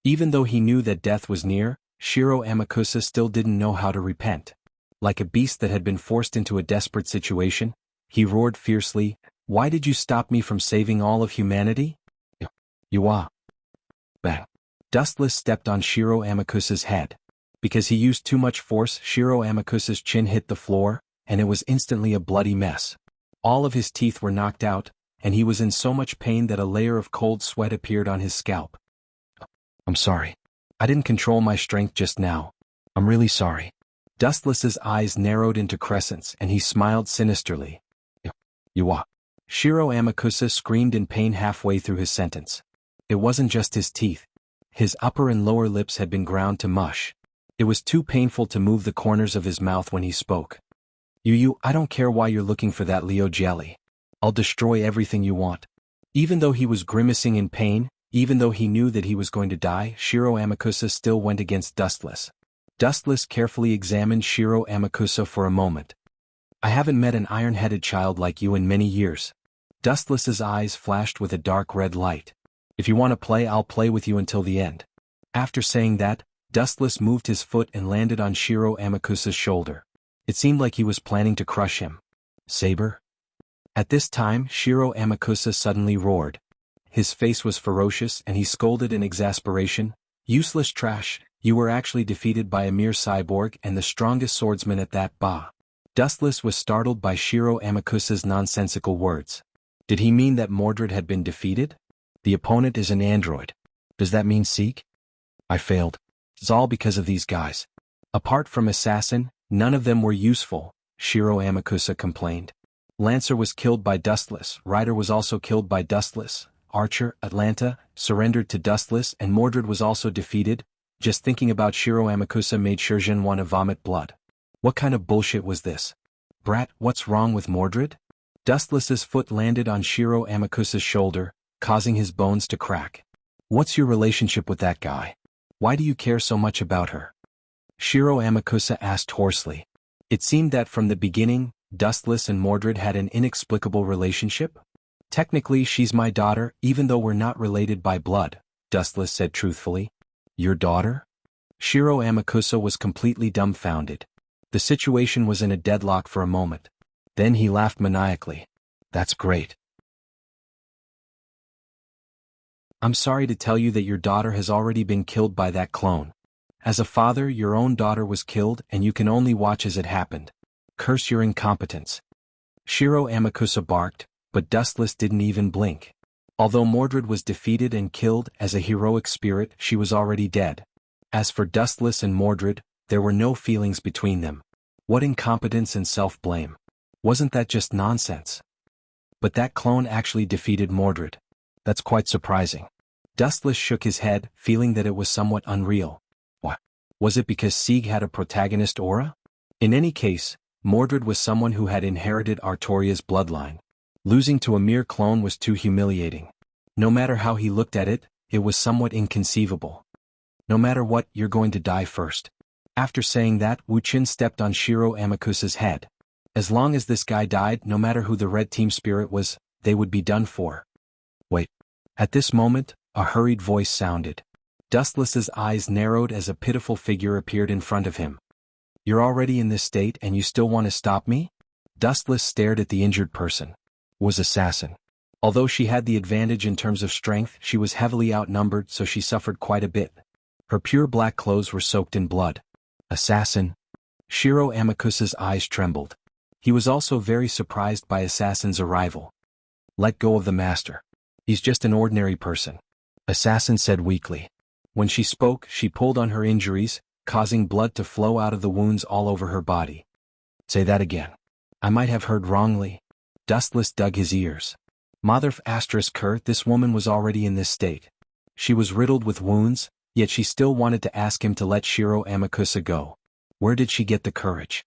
Even though he knew that death was near, Shiro Amakusa still didn't know how to repent. Like a beast that had been forced into a desperate situation, he roared fiercely, "Why did you stop me from saving all of humanity?" You are. Bang. Dustless stepped on Shiro Amakusa's head. Because he used too much force, Shiro Amakusa's chin hit the floor, and it was instantly a bloody mess. All of his teeth were knocked out, and he was in so much pain that a layer of cold sweat appeared on his scalp. I'm sorry. I didn't control my strength just now. I'm really sorry. Dustless's eyes narrowed into crescents and he smiled sinisterly. You are. Shiro Amakusa screamed in pain halfway through his sentence. It wasn't just his teeth. His upper and lower lips had been ground to mush. It was too painful to move the corners of his mouth when he spoke. I don't care why you're looking for that Leo jelly. I'll destroy everything you want. Even though he was grimacing in pain, even though he knew that he was going to die, Shiro Amakusa still went against Dustless. Dustless carefully examined Shiro Amakusa for a moment. I haven't met an iron-headed child like you in many years. Dustless's eyes flashed with a dark red light. If you want to play, I'll play with you until the end. After saying that, Dustless moved his foot and landed on Shiro Amakusa's shoulder. It seemed like he was planning to crush him. Saber? At this time, Shiro Amakusa suddenly roared. His face was ferocious and he scolded in exasperation. Useless trash, you were actually defeated by a mere cyborg and the strongest swordsman at that. Bah. Dustless was startled by Shiro Amakusa's nonsensical words. Did he mean that Mordred had been defeated? The opponent is an android. Does that mean Seek? I failed. It's all because of these guys. Apart from Assassin, none of them were useful, Shiro Amakusa complained. Lancer was killed by Dustless, Ryder was also killed by Dustless, Archer, Atlanta, surrendered to Dustless, and Mordred was also defeated. Just thinking about Shiro Amakusa made Shurjin want to vomit blood. What kind of bullshit was this? Brat, what's wrong with Mordred? Dustless's foot landed on Shiro Amakusa's shoulder, causing his bones to crack. What's your relationship with that guy? Why do you care so much about her? Shiro Amakusa asked hoarsely. It seemed that from the beginning, Dustless and Mordred had an inexplicable relationship. Technically, she's my daughter, even though we're not related by blood, Dustless said truthfully. Your daughter? Shiro Amakusa was completely dumbfounded. The situation was in a deadlock for a moment. Then he laughed maniacally. That's great. I'm sorry to tell you that your daughter has already been killed by that clone. As a father, your own daughter was killed and you can only watch as it happened. Curse your incompetence. Shiro Amakusa barked, but Dustless didn't even blink. Although Mordred was defeated and killed as a heroic spirit, she was already dead. As for Dustless and Mordred, there were no feelings between them. What incompetence and self-blame. Wasn't that just nonsense? But that clone actually defeated Mordred. That's quite surprising. Dustless shook his head, feeling that it was somewhat unreal. What? Was it because Sieg had a protagonist aura? In any case, Mordred was someone who had inherited Artoria's bloodline. Losing to a mere clone was too humiliating. No matter how he looked at it, it was somewhat inconceivable. No matter what, you're going to die first. After saying that, Wuxia stepped on Shiro Amakusa's head. As long as this guy died, no matter who the red team spirit was, they would be done for. Wait. At this moment, a hurried voice sounded. Dustless's eyes narrowed as a pitiful figure appeared in front of him. You're already in this state and you still want to stop me? Dustless stared at the injured person. Was Assassin. Although she had the advantage in terms of strength, she was heavily outnumbered, so she suffered quite a bit. Her pure black clothes were soaked in blood. Assassin? Shiro Amakusa's eyes trembled. He was also very surprised by Assassin's arrival. Let go of the master. He's just an ordinary person, Assassin said weakly. When she spoke, she pulled on her injuries, causing blood to flow out of the wounds all over her body. Say that again. I might have heard wrongly. Dustless dug his ears. Motherf *Kurt, this woman was already in this state. She was riddled with wounds, yet she still wanted to ask him to let Shiro Amakusa go. Where did she get the courage?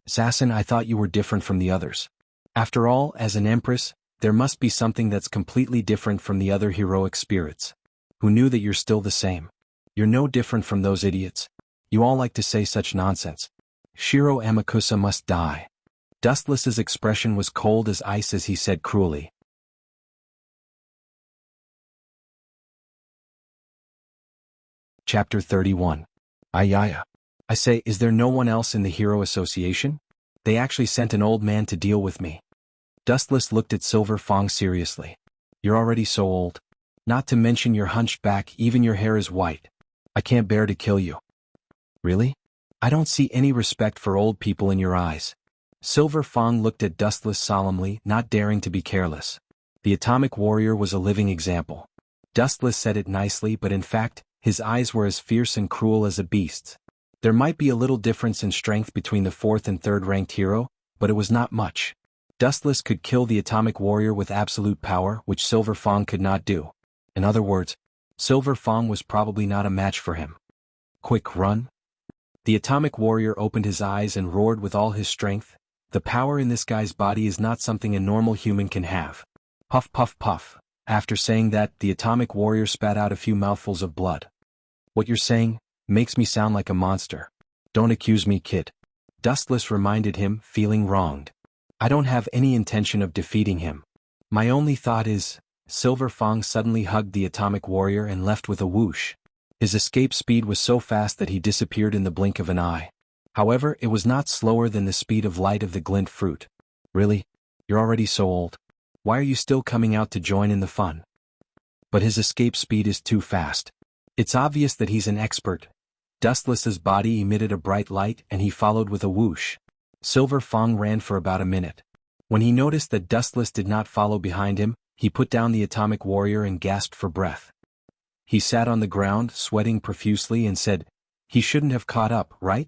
Assassin, I thought you were different from the others. After all, as an empress, there must be something that's completely different from the other heroic spirits. Who knew that you're still the same? You're no different from those idiots. You all like to say such nonsense. Shiro Amakusa must die. Dustless's expression was cold as ice as he said cruelly. Chapter 31. Ayaya. I say, is there no one else in the Hero Association? They actually sent an old man to deal with me. Dustless looked at Silver Fang seriously. You're already so old. Not to mention you're hunched back, even your hair is white. I can't bear to kill you. Really? I don't see any respect for old people in your eyes. Silver Fang looked at Dustless solemnly, not daring to be careless. The atomic warrior was a living example. Dustless said it nicely, but in fact, his eyes were as fierce and cruel as a beast's. There might be a little difference in strength between the 4th and 3rd ranked hero, but it was not much. Dustless could kill the atomic warrior with absolute power, which Silver Fang could not do. In other words, Silver Fang was probably not a match for him. Quick run? The atomic warrior opened his eyes and roared with all his strength. The power in this guy's body is not something a normal human can have. Puff puff puff. After saying that, the atomic warrior spat out a few mouthfuls of blood. What you're saying makes me sound like a monster. Don't accuse me, kid. Dustless reminded him, feeling wronged. I don't have any intention of defeating him. My only thought is... Silver Fang suddenly hugged the atomic warrior and left with a whoosh. His escape speed was so fast that he disappeared in the blink of an eye. However, it was not slower than the speed of light of the glint fruit. Really? You're already so old. Why are you still coming out to join in the fun? But his escape speed is too fast. It's obvious that he's an expert. Dustless's body emitted a bright light and he followed with a whoosh. Silver Fang ran for about a minute. When he noticed that Dustless did not follow behind him, he put down the atomic warrior and gasped for breath. He sat on the ground, sweating profusely, and said, he shouldn't have caught up, right?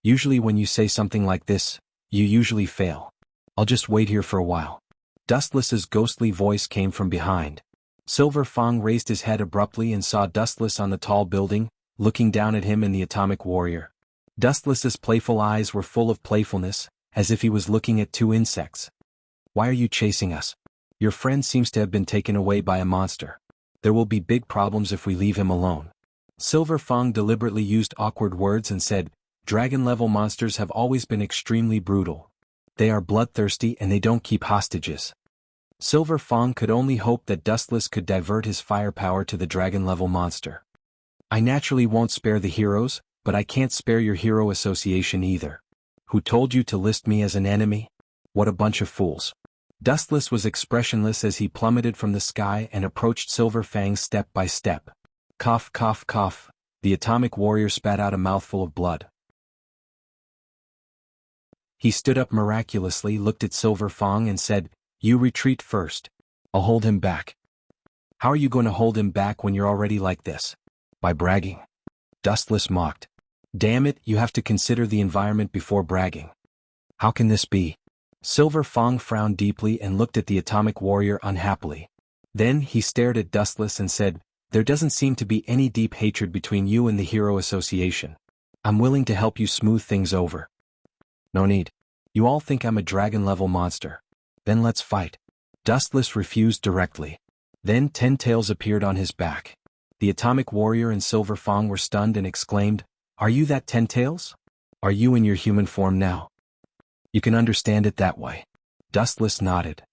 Usually when you say something like this, you usually fail. I'll just wait here for a while. Dustless's ghostly voice came from behind. Silver Fang raised his head abruptly and saw Dustless on the tall building, looking down at him and the atomic warrior. Dustless's playful eyes were full of playfulness, as if he was looking at two insects. Why are you chasing us? Your friend seems to have been taken away by a monster. There will be big problems if we leave him alone. Silver Fang deliberately used awkward words and said, dragon-level monsters have always been extremely brutal. They are bloodthirsty and they don't keep hostages. Silver Fang could only hope that Dustless could divert his firepower to the dragon-level monster. I naturally won't spare the heroes, but I can't spare your hero association either. Who told you to list me as an enemy? What a bunch of fools. Dustless was expressionless as he plummeted from the sky and approached Silver Fang step by step. Cough cough cough, the atomic warrior spat out a mouthful of blood. He stood up miraculously, looked at Silver Fang and said, you retreat first. I'll hold him back. How are you going to hold him back when you're already like this? By bragging. Dustless mocked. Damn it, you have to consider the environment before bragging. How can this be? Silver Fang frowned deeply and looked at the atomic warrior unhappily. Then he stared at Dustless and said, there doesn't seem to be any deep hatred between you and the Hero Association. I'm willing to help you smooth things over. No need. You all think I'm a dragon-level monster. Then let's fight. Dustless refused directly. Then 10 tails appeared on his back. The atomic warrior and Silver Fang were stunned and exclaimed, are you that 10 tails? Are you in your human form now? You can understand it that way. Dustless nodded.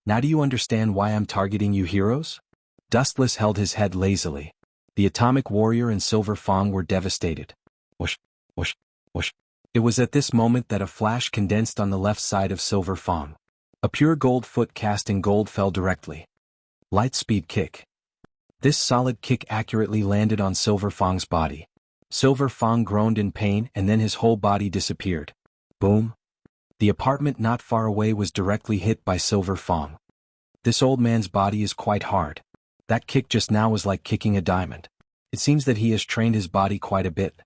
Now do you understand why I'm targeting you heroes? Dustless held his head lazily. The atomic warrior and Silver Fang were devastated. Whoosh, whoosh, whoosh. It was at this moment that a flash condensed on the left side of Silver Fang. A pure gold foot cast in gold fell directly. Light speed kick. This solid kick accurately landed on Silver Fang's body. Silver Fang groaned in pain and then his whole body disappeared. Boom. The apartment not far away was directly hit by Silver Fang. This old man's body is quite hard. That kick just now was like kicking a diamond. It seems that he has trained his body quite a bit.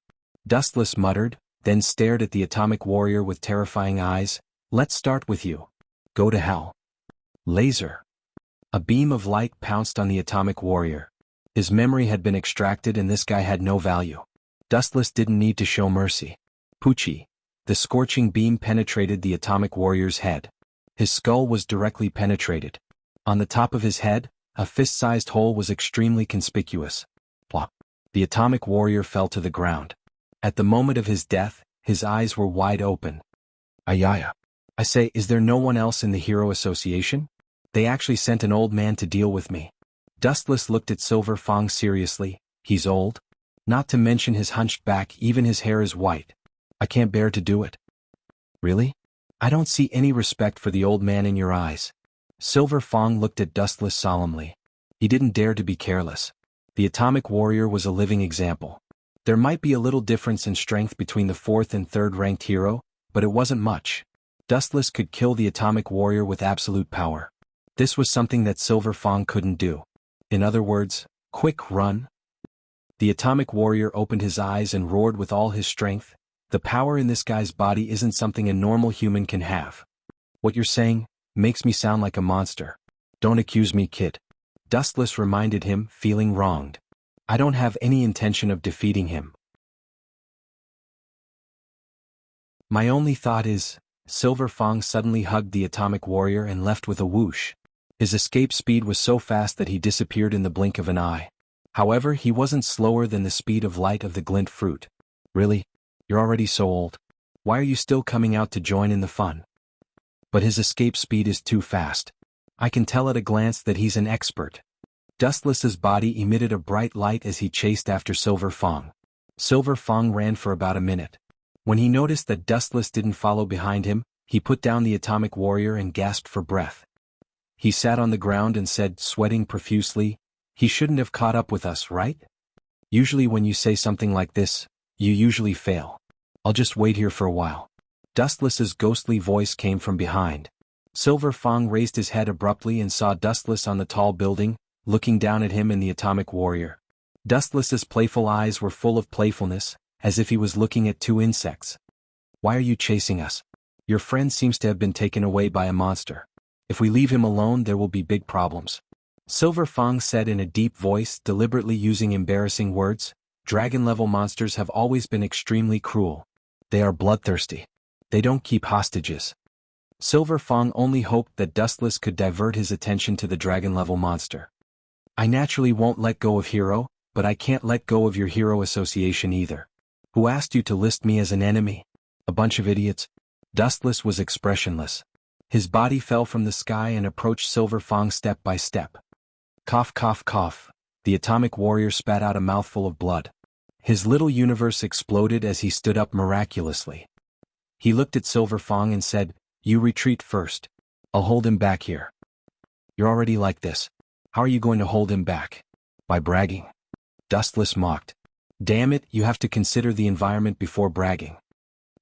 Dustless muttered, then stared at the atomic warrior with terrifying eyes. Let's start with you. Go to hell. Laser. A beam of light pounced on the atomic warrior. His memory had been extracted and this guy had no value. Dustless didn't need to show mercy. Poochie. The scorching beam penetrated the atomic warrior's head. His skull was directly penetrated. On the top of his head, a fist-sized hole was extremely conspicuous. Plop. The atomic warrior fell to the ground. At the moment of his death, his eyes were wide open. Ayaya. I say, is there no one else in the Hero Association? They actually sent an old man to deal with me. Dustless looked at Silver Fang seriously. He's old? Not to mention his hunched back, even his hair is white. I can't bear to do it. Really? I don't see any respect for the old man in your eyes. Silver Fang looked at Dustless solemnly. He didn't dare to be careless. The atomic warrior was a living example. There might be a little difference in strength between the 4th and 3rd ranked hero, but it wasn't much. Dustless could kill the atomic warrior with absolute power. This was something that Silver Fang couldn't do. In other words, quick run. The atomic warrior opened his eyes and roared with all his strength. The power in this guy's body isn't something a normal human can have. What you're saying makes me sound like a monster. Don't accuse me, kid. Dustless reminded him, feeling wronged. I don't have any intention of defeating him. My only thought is, Silver Fang suddenly hugged the atomic warrior and left with a whoosh. His escape speed was so fast that he disappeared in the blink of an eye. However, he wasn't slower than the speed of light of the glint fruit. Really? You're already so old. Why are you still coming out to join in the fun? But his escape speed is too fast. I can tell at a glance that he's an expert. Dustless's body emitted a bright light as he chased after Silver Fang. Silver Fang ran for about a minute. When he noticed that Dustless didn't follow behind him, he put down the atomic warrior and gasped for breath. He sat on the ground and said, sweating profusely, he shouldn't have caught up with us, right? Usually when you say something like this, you usually fail. I'll just wait here for a while. Dustless's ghostly voice came from behind. Silver Fang raised his head abruptly and saw Dustless on the tall building, looking down at him and the atomic warrior. Dustless's playful eyes were full of playfulness, as if he was looking at two insects. Why are you chasing us? Your friend seems to have been taken away by a monster. If we leave him alone, there will be big problems. Silver Fang said in a deep voice, deliberately using embarrassing words. Dragon-level monsters have always been extremely cruel. They are bloodthirsty. They don't keep hostages. Silver Fang only hoped that Dustless could divert his attention to the dragon-level monster. I naturally won't let go of Hero, but I can't let go of your Hero Association either. Who asked you to list me as an enemy? A bunch of idiots? Dustless was expressionless. His body fell from the sky and approached Silver Fang step by step. Cough, cough, cough. The atomic warrior spat out a mouthful of blood. His little universe exploded as he stood up miraculously. He looked at Silver Fang and said, you retreat first. I'll hold him back here. You're already like this. How are you going to hold him back? By bragging. Dustless mocked. Damn it, you have to consider the environment before bragging.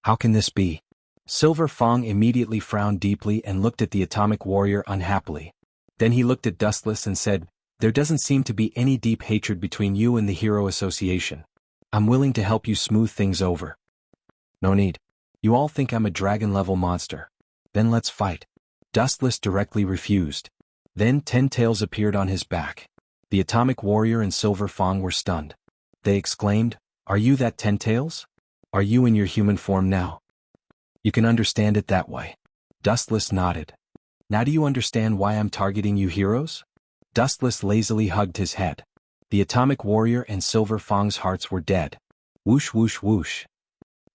How can this be? Silver Fang immediately frowned deeply and looked at the atomic warrior unhappily. Then he looked at Dustless and said, there doesn't seem to be any deep hatred between you and the Hero Association. I'm willing to help you smooth things over. No need. You all think I'm a dragon-level monster. Then let's fight. Dustless directly refused. Then 10 tails appeared on his back. The atomic warrior and Silver Fang were stunned. They exclaimed, are you that 10 tails? Are you in your human form now? You can understand it that way. Dustless nodded. Now do you understand why I'm targeting you heroes? Dustless lazily hugged his head. The atomic warrior and Silver Fang's hearts were dead. Whoosh whoosh whoosh.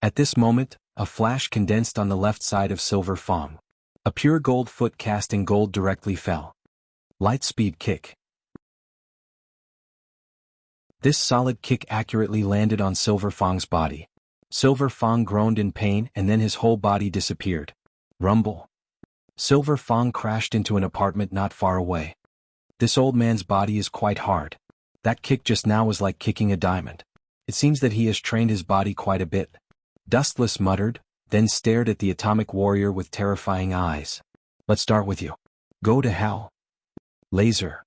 At this moment, a flash condensed on the left side of Silver Fang. A pure gold foot cast in gold directly fell. Light speed kick. This solid kick accurately landed on Silver Fang's body. Silver Fang groaned in pain and then his whole body disappeared. Rumble. Silver Fang crashed into an apartment not far away. This old man's body is quite hard. That kick just now was like kicking a diamond. It seems that he has trained his body quite a bit. Dustless muttered, then stared at the atomic warrior with terrifying eyes. Let's start with you. Go to hell. Laser.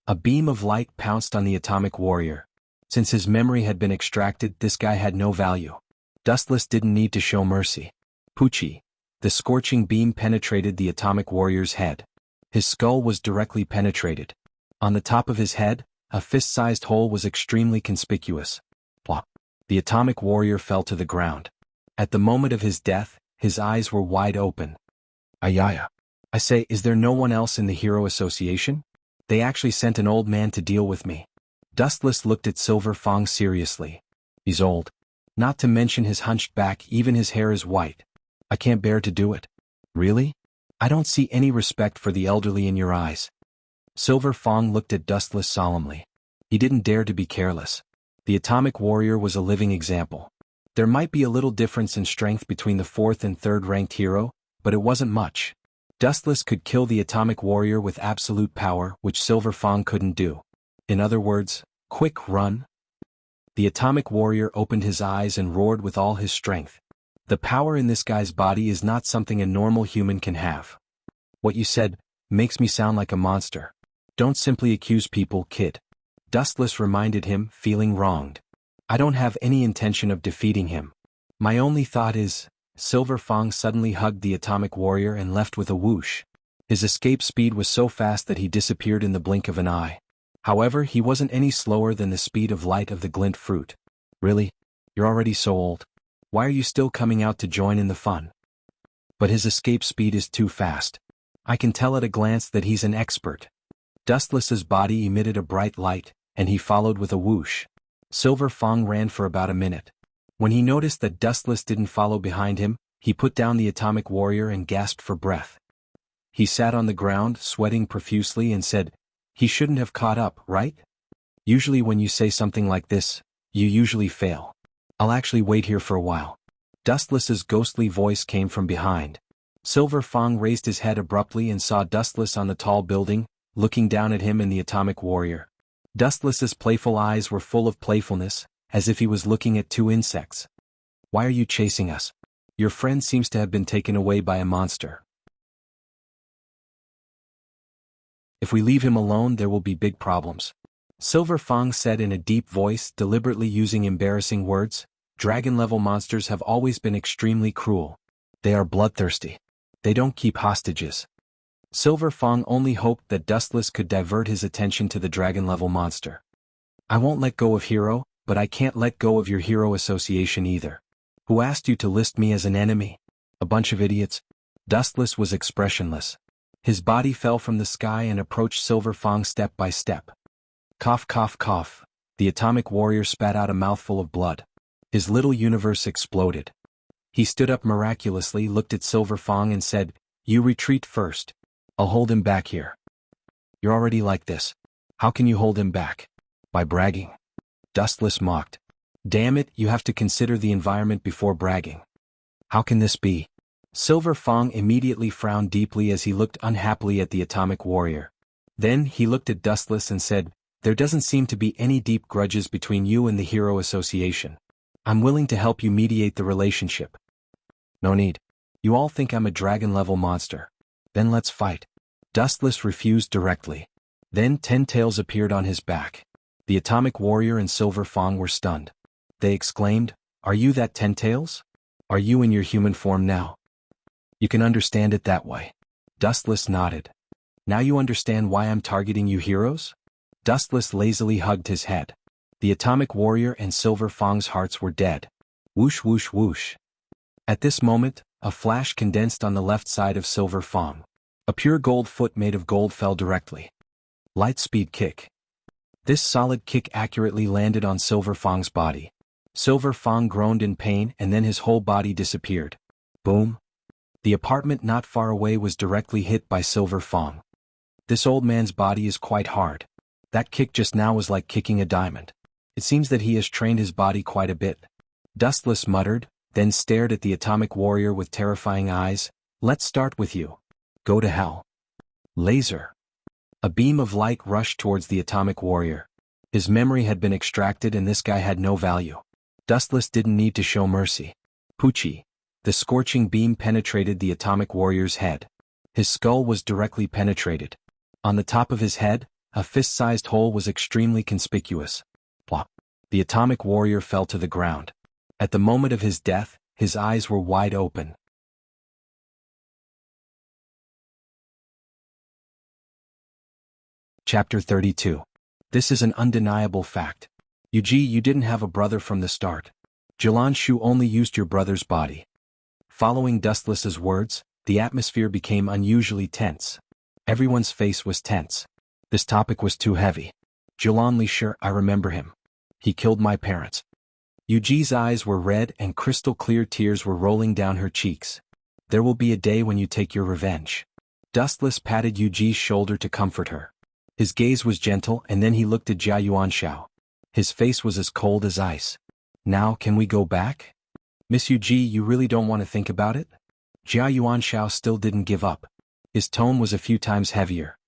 A beam of light pounced on the atomic warrior. Since his memory had been extracted, this guy had no value. Dustless didn't need to show mercy. Poochie. The scorching beam penetrated the atomic warrior's head. His skull was directly penetrated. On the top of his head, a fist-sized hole was extremely conspicuous. Plop. The atomic warrior fell to the ground. At the moment of his death, his eyes were wide open. Ayaya. I say, is there no one else in the Hero Association? They actually sent an old man to deal with me. Dustless looked at Silver Fang seriously. He's old. Not to mention his hunched back, even his hair is white. I can't bear to do it. Really? I don't see any respect for the elderly in your eyes. Silver Fang looked at Dustless solemnly. He didn't dare to be careless. The atomic warrior was a living example. There might be a little difference in strength between the 4th and 3rd ranked hero, but it wasn't much. Dustless could kill the atomic warrior with absolute power, which Silver Fang couldn't do. In other words, quick run. The atomic warrior opened his eyes and roared with all his strength. The power in this guy's body is not something a normal human can have. What you said makes me sound like a monster. Don't simply accuse people, kid. Dustless reminded him, feeling wronged. I don't have any intention of defeating him. My only thought is... Silver Fang suddenly hugged the atomic warrior and left with a whoosh. His escape speed was so fast that he disappeared in the blink of an eye. However, he wasn't any slower than the speed of light of the glint fruit. Really? You're already so old. Why are you still coming out to join in the fun? But his escape speed is too fast. I can tell at a glance that he's an expert. Dustless's body emitted a bright light, and he followed with a whoosh. Silver Fang ran for about a minute. When he noticed that Dustless didn't follow behind him, he put down the atomic warrior and gasped for breath. He sat on the ground, sweating profusely, and said, "He shouldn't have caught up, right? Usually when you say something like this, you usually fail. I'll actually wait here for a while." Dustless's ghostly voice came from behind. Silver Fang raised his head abruptly and saw Dustless on the tall building, looking down at him and the atomic warrior. Dustless's playful eyes were full of playfulness, as if he was looking at two insects. "Why are you chasing us? Your friend seems to have been taken away by a monster. If we leave him alone, there will be big problems." Silver Fang said in a deep voice, deliberately using embarrassing words. Dragon-level monsters have always been extremely cruel. They are bloodthirsty. They don't keep hostages. Silver Fang only hoped that Dustless could divert his attention to the dragon-level monster. "I won't let go of Hero, but I can't let go of your Hero Association either. Who asked you to list me as an enemy? A bunch of idiots." Dustless was expressionless. His body fell from the sky and approached Silver Fang step by step. Cough, cough, cough. The atomic warrior spat out a mouthful of blood. His little universe exploded. He stood up miraculously, looked at Silver Fang and said, "You retreat first. I'll hold him back here." "You're already like this. How can you hold him back?" "By bragging." Dustless mocked. "Damn it, you have to consider the environment before bragging." "How can this be?" Silver Fang immediately frowned deeply as he looked unhappily at the atomic warrior. Then he looked at Dustless and said, "There doesn't seem to be any deep grudges between you and the Hero Association. I'm willing to help you mediate the relationship." "No need. You all think I'm a dragon-level monster. Then let's fight." Dustless refused directly. Then 10 tails appeared on his back. The atomic warrior and Silver Fang were stunned. They exclaimed, "Are you that 10 tails? Are you in your human form now?" "You can understand it that way." Dustless nodded. "Now you understand why I'm targeting you heroes?" Dustless lazily hugged his head. The atomic warrior and Silver Fang's hearts were dead. Whoosh whoosh whoosh. At this moment, a flash condensed on the left side of Silver Fang. A pure gold foot made of gold fell directly. Light speed kick. This solid kick accurately landed on Silver Fang's body. Silver Fang groaned in pain and then his whole body disappeared. Boom. The apartment not far away was directly hit by Silver Fang. This old man's body is quite hard. That kick just now was like kicking a diamond. It seems that he has trained his body quite a bit. Dustless muttered, then stared at the atomic warrior with terrifying eyes. "Let's start with you. Go to hell. Laser. A beam of light rushed towards the atomic warrior. His memory had been extracted and this guy had no value. Dustless didn't need to show mercy. Poochie. The scorching beam penetrated the atomic warrior's head. His skull was directly penetrated. On the top of his head, a fist-sized hole was extremely conspicuous. Plop. The atomic warrior fell to the ground. At the moment of his death, his eyes were wide open. Chapter 32. This is an undeniable fact. Yuji, you didn't have a brother from the start. Jilan Shu only used your brother's body. Following Dustless's words, the atmosphere became unusually tense. Everyone's face was tense. This topic was too heavy. Jilan Li, sure, I remember him. He killed my parents. Yuji's eyes were red and crystal clear tears were rolling down her cheeks. There will be a day when you take your revenge. Dustless patted Yuji's shoulder to comfort her. His gaze was gentle and then he looked at Jia Yuanshao. His face was as cold as ice. Now can we go back? Miss Yuji, you really don't want to think about it? Jia Yuanshao still didn't give up. His tone was a few times heavier.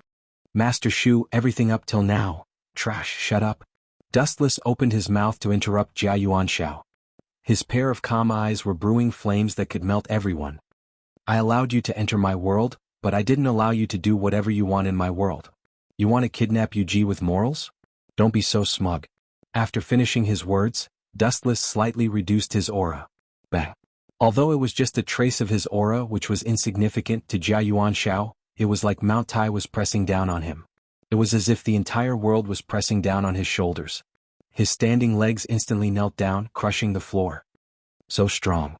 Master Shu, everything up till now. Trash, shut up. Dustless opened his mouth to interrupt Jia Yuanshao. His pair of calm eyes were brewing flames that could melt everyone. I allowed you to enter my world, but I didn't allow you to do whatever you want in my world. You want to kidnap Yuji with morals? Don't be so smug. After finishing his words, Dustless slightly reduced his aura. Bang. Although it was just a trace of his aura which was insignificant to Jia Yuanshao, it was like Mount Tai was pressing down on him. It was as if the entire world was pressing down on his shoulders. His standing legs instantly knelt down, crushing the floor. So strong.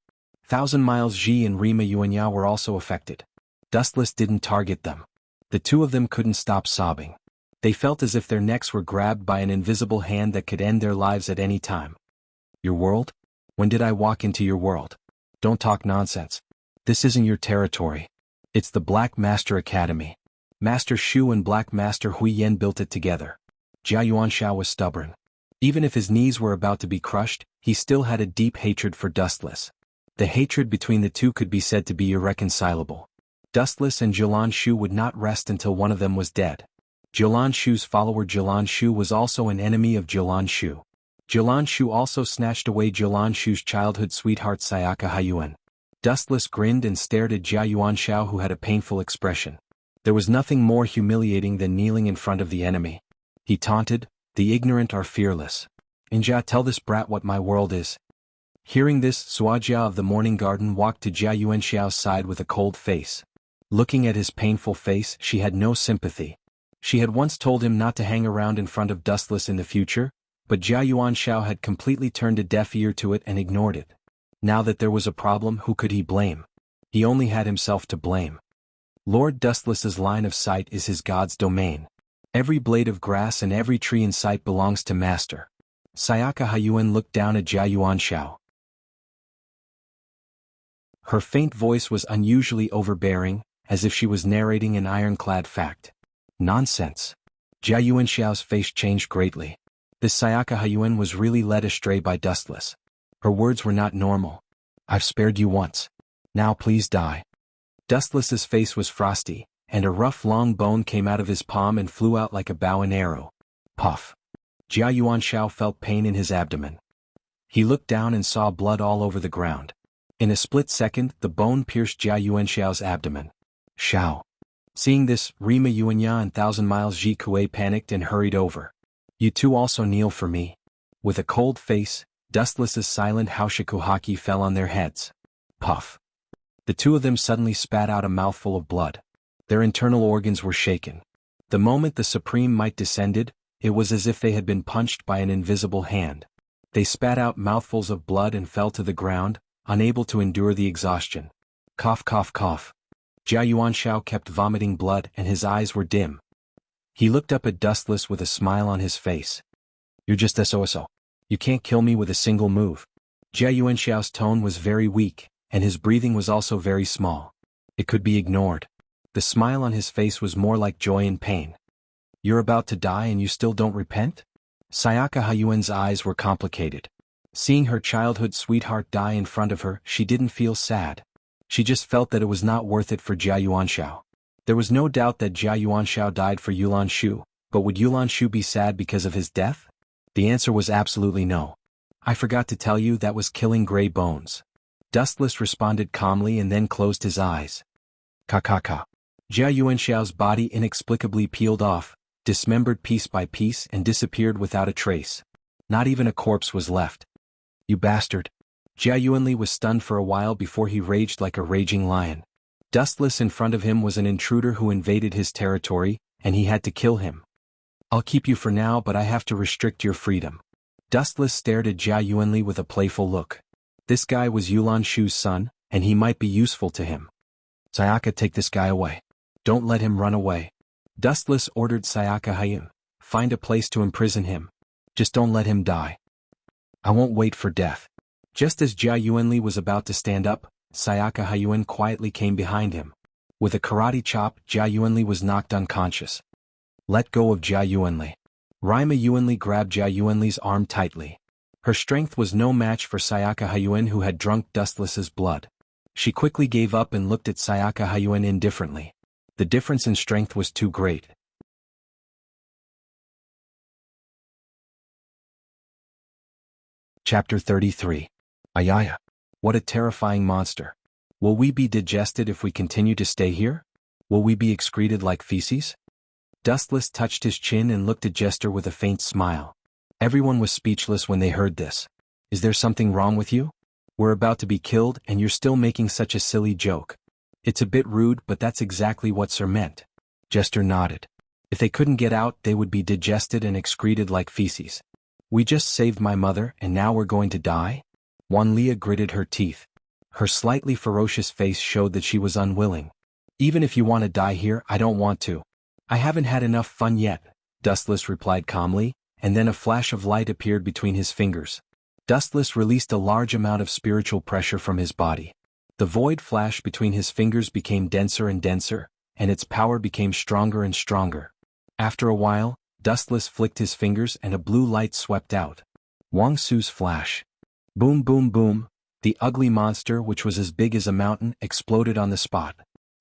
1,000 Miles Ji and Rima Yuanya were also affected. Dustless didn't target them. The two of them couldn't stop sobbing. They felt as if their necks were grabbed by an invisible hand that could end their lives at any time. Your world? When did I walk into your world? Don't talk nonsense. This isn't your territory. It's the Black Master Academy. Master Shu and Black Master Hui Yen built it together. Jia Yuanshao was stubborn. Even if his knees were about to be crushed, he still had a deep hatred for Dustless. The hatred between the two could be said to be irreconcilable. Dustless and Jilan Shu would not rest until one of them was dead. Jilan Shu's follower Jilan Shu was also an enemy of Jilan Shu. Jilan Shu also snatched away Jilan Shu's childhood sweetheart Sayaka Haiyuan. Dustless grinned and stared at Jia Yuanshao, who had a painful expression. There was nothing more humiliating than kneeling in front of the enemy. He taunted, "The ignorant are fearless. Inja, tell this brat what my world is." Hearing this, Suajia of the Morning Garden walked to Jia Yuanshao's side with a cold face. Looking at his painful face, she had no sympathy. She had once told him not to hang around in front of Dustless in the future, but Jia Yuanshao had completely turned a deaf ear to it and ignored it. Now that there was a problem, who could he blame? He only had himself to blame. Lord Dustless's line of sight is his god's domain. Every blade of grass and every tree in sight belongs to Master. Sayaka Haiyuan looked down at Jia Yuanshao. Her faint voice was unusually overbearing, as if she was narrating an ironclad fact. Nonsense. Jia Yuanshao's face changed greatly. This Sayaka Haiyuan was really led astray by Dustless. Her words were not normal. I've spared you once. Now please die. Dustless's face was frosty, and a rough long bone came out of his palm and flew out like a bow and arrow. Puff. Jia Yuanshao felt pain in his abdomen. He looked down and saw blood all over the ground. In a split second, the bone pierced Jia Yuanshao's abdomen. Shao. Seeing this, Rima Yuanya and 1,000 Miles Ji Kuei panicked and hurried over. You two also kneel for me. With a cold face, Dustless's silent Haoshiku haki fell on their heads. Puff. The two of them suddenly spat out a mouthful of blood. Their internal organs were shaken. The moment the Supreme Might descended, it was as if they had been punched by an invisible hand. They spat out mouthfuls of blood and fell to the ground, unable to endure the exhaustion. Cough, cough, cough. Jia Yuanshao kept vomiting blood and his eyes were dim. He looked up at Dustless with a smile on his face. You're just SOSO. You can't kill me with a single move. Jia Yuanshao's tone was very weak, and his breathing was also very small. It could be ignored. The smile on his face was more like joy and pain. You're about to die and you still don't repent? Sayaka Haiyuan's eyes were complicated. Seeing her childhood sweetheart die in front of her, she didn't feel sad. She just felt that it was not worth it for Jia Yuanshao. There was no doubt that Jia Yuanshao died for Yulan Shu, but would Yulan Shu be sad because of his death? The answer was absolutely no. I forgot to tell you that was killing gray bones. Dustless responded calmly and then closed his eyes. Ka. Jia Yuanshao's body inexplicably peeled off, dismembered piece by piece and disappeared without a trace. Not even a corpse was left. You bastard. Jia Yuanli was stunned for a while before he raged like a raging lion. Dustless in front of him was an intruder who invaded his territory, and he had to kill him. I'll keep you for now, but I have to restrict your freedom. Dustless stared at Jia Yuanli with a playful look. This guy was Yulan Shu's son, and he might be useful to him. Sayaka, take this guy away. Don't let him run away. Dustless ordered Sayaka Hayun. Find a place to imprison him. Just don't let him die. I won't wait for death. Just as Jia Yuanli was about to stand up, Sayaka Hayun quietly came behind him. With a karate chop, Jia Yuanli was knocked unconscious. Let go of Jia Yuanli. Rima Yuanli grabbed Jia Yuanli's arm tightly. Her strength was no match for Sayaka Hayun, who had drunk Dustless's blood. She quickly gave up and looked at Sayaka Hayun indifferently. The difference in strength was too great. Chapter 33. Ayaya. What a terrifying monster. Will we be digested if we continue to stay here? Will we be excreted like feces? Dustless touched his chin and looked at Jester with a faint smile. Everyone was speechless when they heard this. Is there something wrong with you? We're about to be killed and you're still making such a silly joke. It's a bit rude, but that's exactly what Sir meant. Jester nodded. If they couldn't get out, they would be digested and excreted like feces. We just saved my mother and now we're going to die? Wanlia gritted her teeth. Her slightly ferocious face showed that she was unwilling. Even if you want to die here, I don't want to. I haven't had enough fun yet, Dustless replied calmly, and then a flash of light appeared between his fingers. Dustless released a large amount of spiritual pressure from his body. The void flash between his fingers became denser and denser, and its power became stronger and stronger. After a while, Dustless flicked his fingers and a blue light swept out. Wang Su's flash. Boom boom boom, the ugly monster, which was as big as a mountain, exploded on the spot.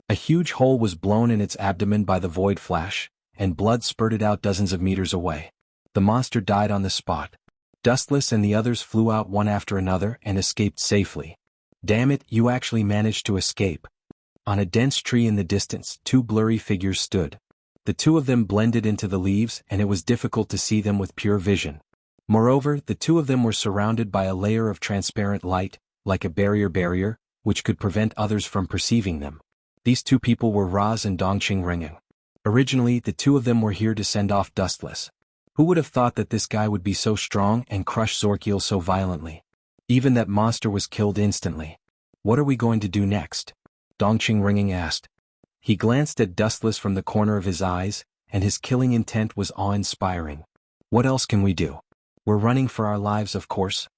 A huge hole was blown in its abdomen by the void flash, and blood spurted out dozens of meters away. The monster died on the spot. Dustless and the others flew out one after another and escaped safely. Damn it, you actually managed to escape. On a dense tree in the distance, two blurry figures stood. The two of them blended into the leaves and it was difficult to see them with pure vision. Moreover, the two of them were surrounded by a layer of transparent light, like a barrier, which could prevent others from perceiving them. These two people were Raz and Dongqing Ringing. Originally, the two of them were here to send off Dustless. Who would have thought that this guy would be so strong and crush Zorkiel so violently? Even that monster was killed instantly. What are we going to do next? Dongqing Ringing asked. He glanced at Dustless from the corner of his eyes, and his killing intent was awe-inspiring. What else can we do? We're running for our lives, of course.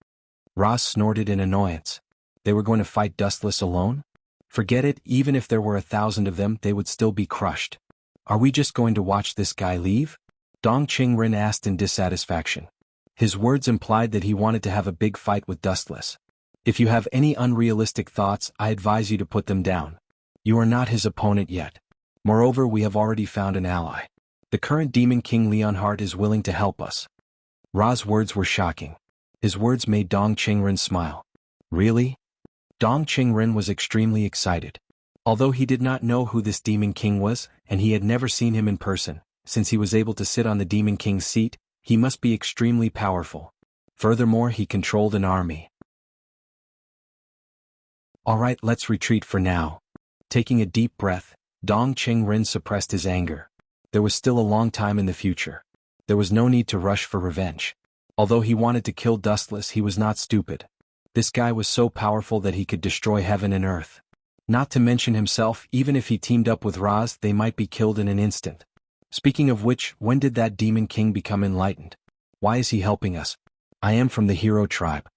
Raz snorted in annoyance. They were going to fight Dustless alone? Forget it, even if there were 1,000 of them, they would still be crushed. Are we just going to watch this guy leave? Dongqing Rin asked in dissatisfaction. His words implied that he wanted to have a big fight with Dustless. If you have any unrealistic thoughts, I advise you to put them down. You are not his opponent yet. Moreover, we have already found an ally. The current Demon King Leonhardt is willing to help us. Ra's words were shocking. His words made Dongqing Rin smile. Really? Dongqing Rin was extremely excited. Although he did not know who this Demon King was, and he had never seen him in person, since he was able to sit on the Demon King's seat, he must be extremely powerful. Furthermore, he controlled an army. Alright, let's retreat for now. Taking a deep breath, Dongqing Rin suppressed his anger. There was still a long time in the future. There was no need to rush for revenge. Although he wanted to kill Dustless, he was not stupid. This guy was so powerful that he could destroy heaven and earth. Not to mention himself, even if he teamed up with Raz, they might be killed in an instant. Speaking of which, when did that Demon King become enlightened? Why is he helping us? I am from the Hero Tribe.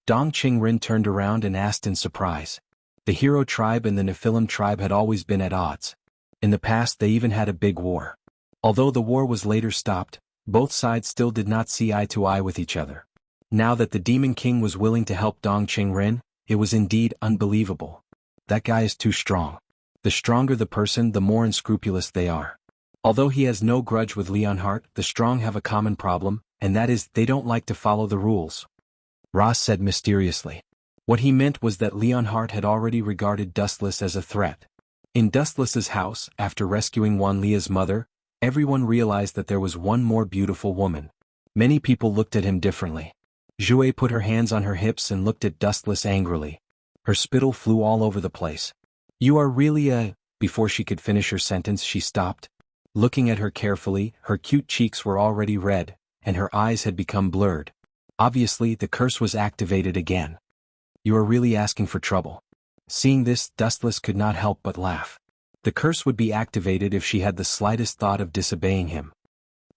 Dongqing Rin turned around and asked in surprise. The Hero Tribe and the Nephilim Tribe had always been at odds. In the past, they even had a big war. Although the war was later stopped, both sides still did not see eye to eye with each other. Now that the Demon King was willing to help Dongqing Rin, it was indeed unbelievable. That guy is too strong. The stronger the person, the more unscrupulous they are. Although he has no grudge with Leonhardt, the strong have a common problem, and that is, they don't like to follow the rules. Ross said mysteriously. What he meant was that Leonhardt had already regarded Dustless as a threat. In Dustless's house, after rescuing Wan Lia's mother, everyone realized that there was one more beautiful woman. Many people looked at him differently. Jue put her hands on her hips and looked at Dustless angrily. Her spittle flew all over the place. You are really a... Before she could finish her sentence, she stopped. Looking at her carefully, her cute cheeks were already red, and her eyes had become blurred. Obviously, the curse was activated again. You are really asking for trouble. Seeing this, Dustless could not help but laugh. The curse would be activated if she had the slightest thought of disobeying him.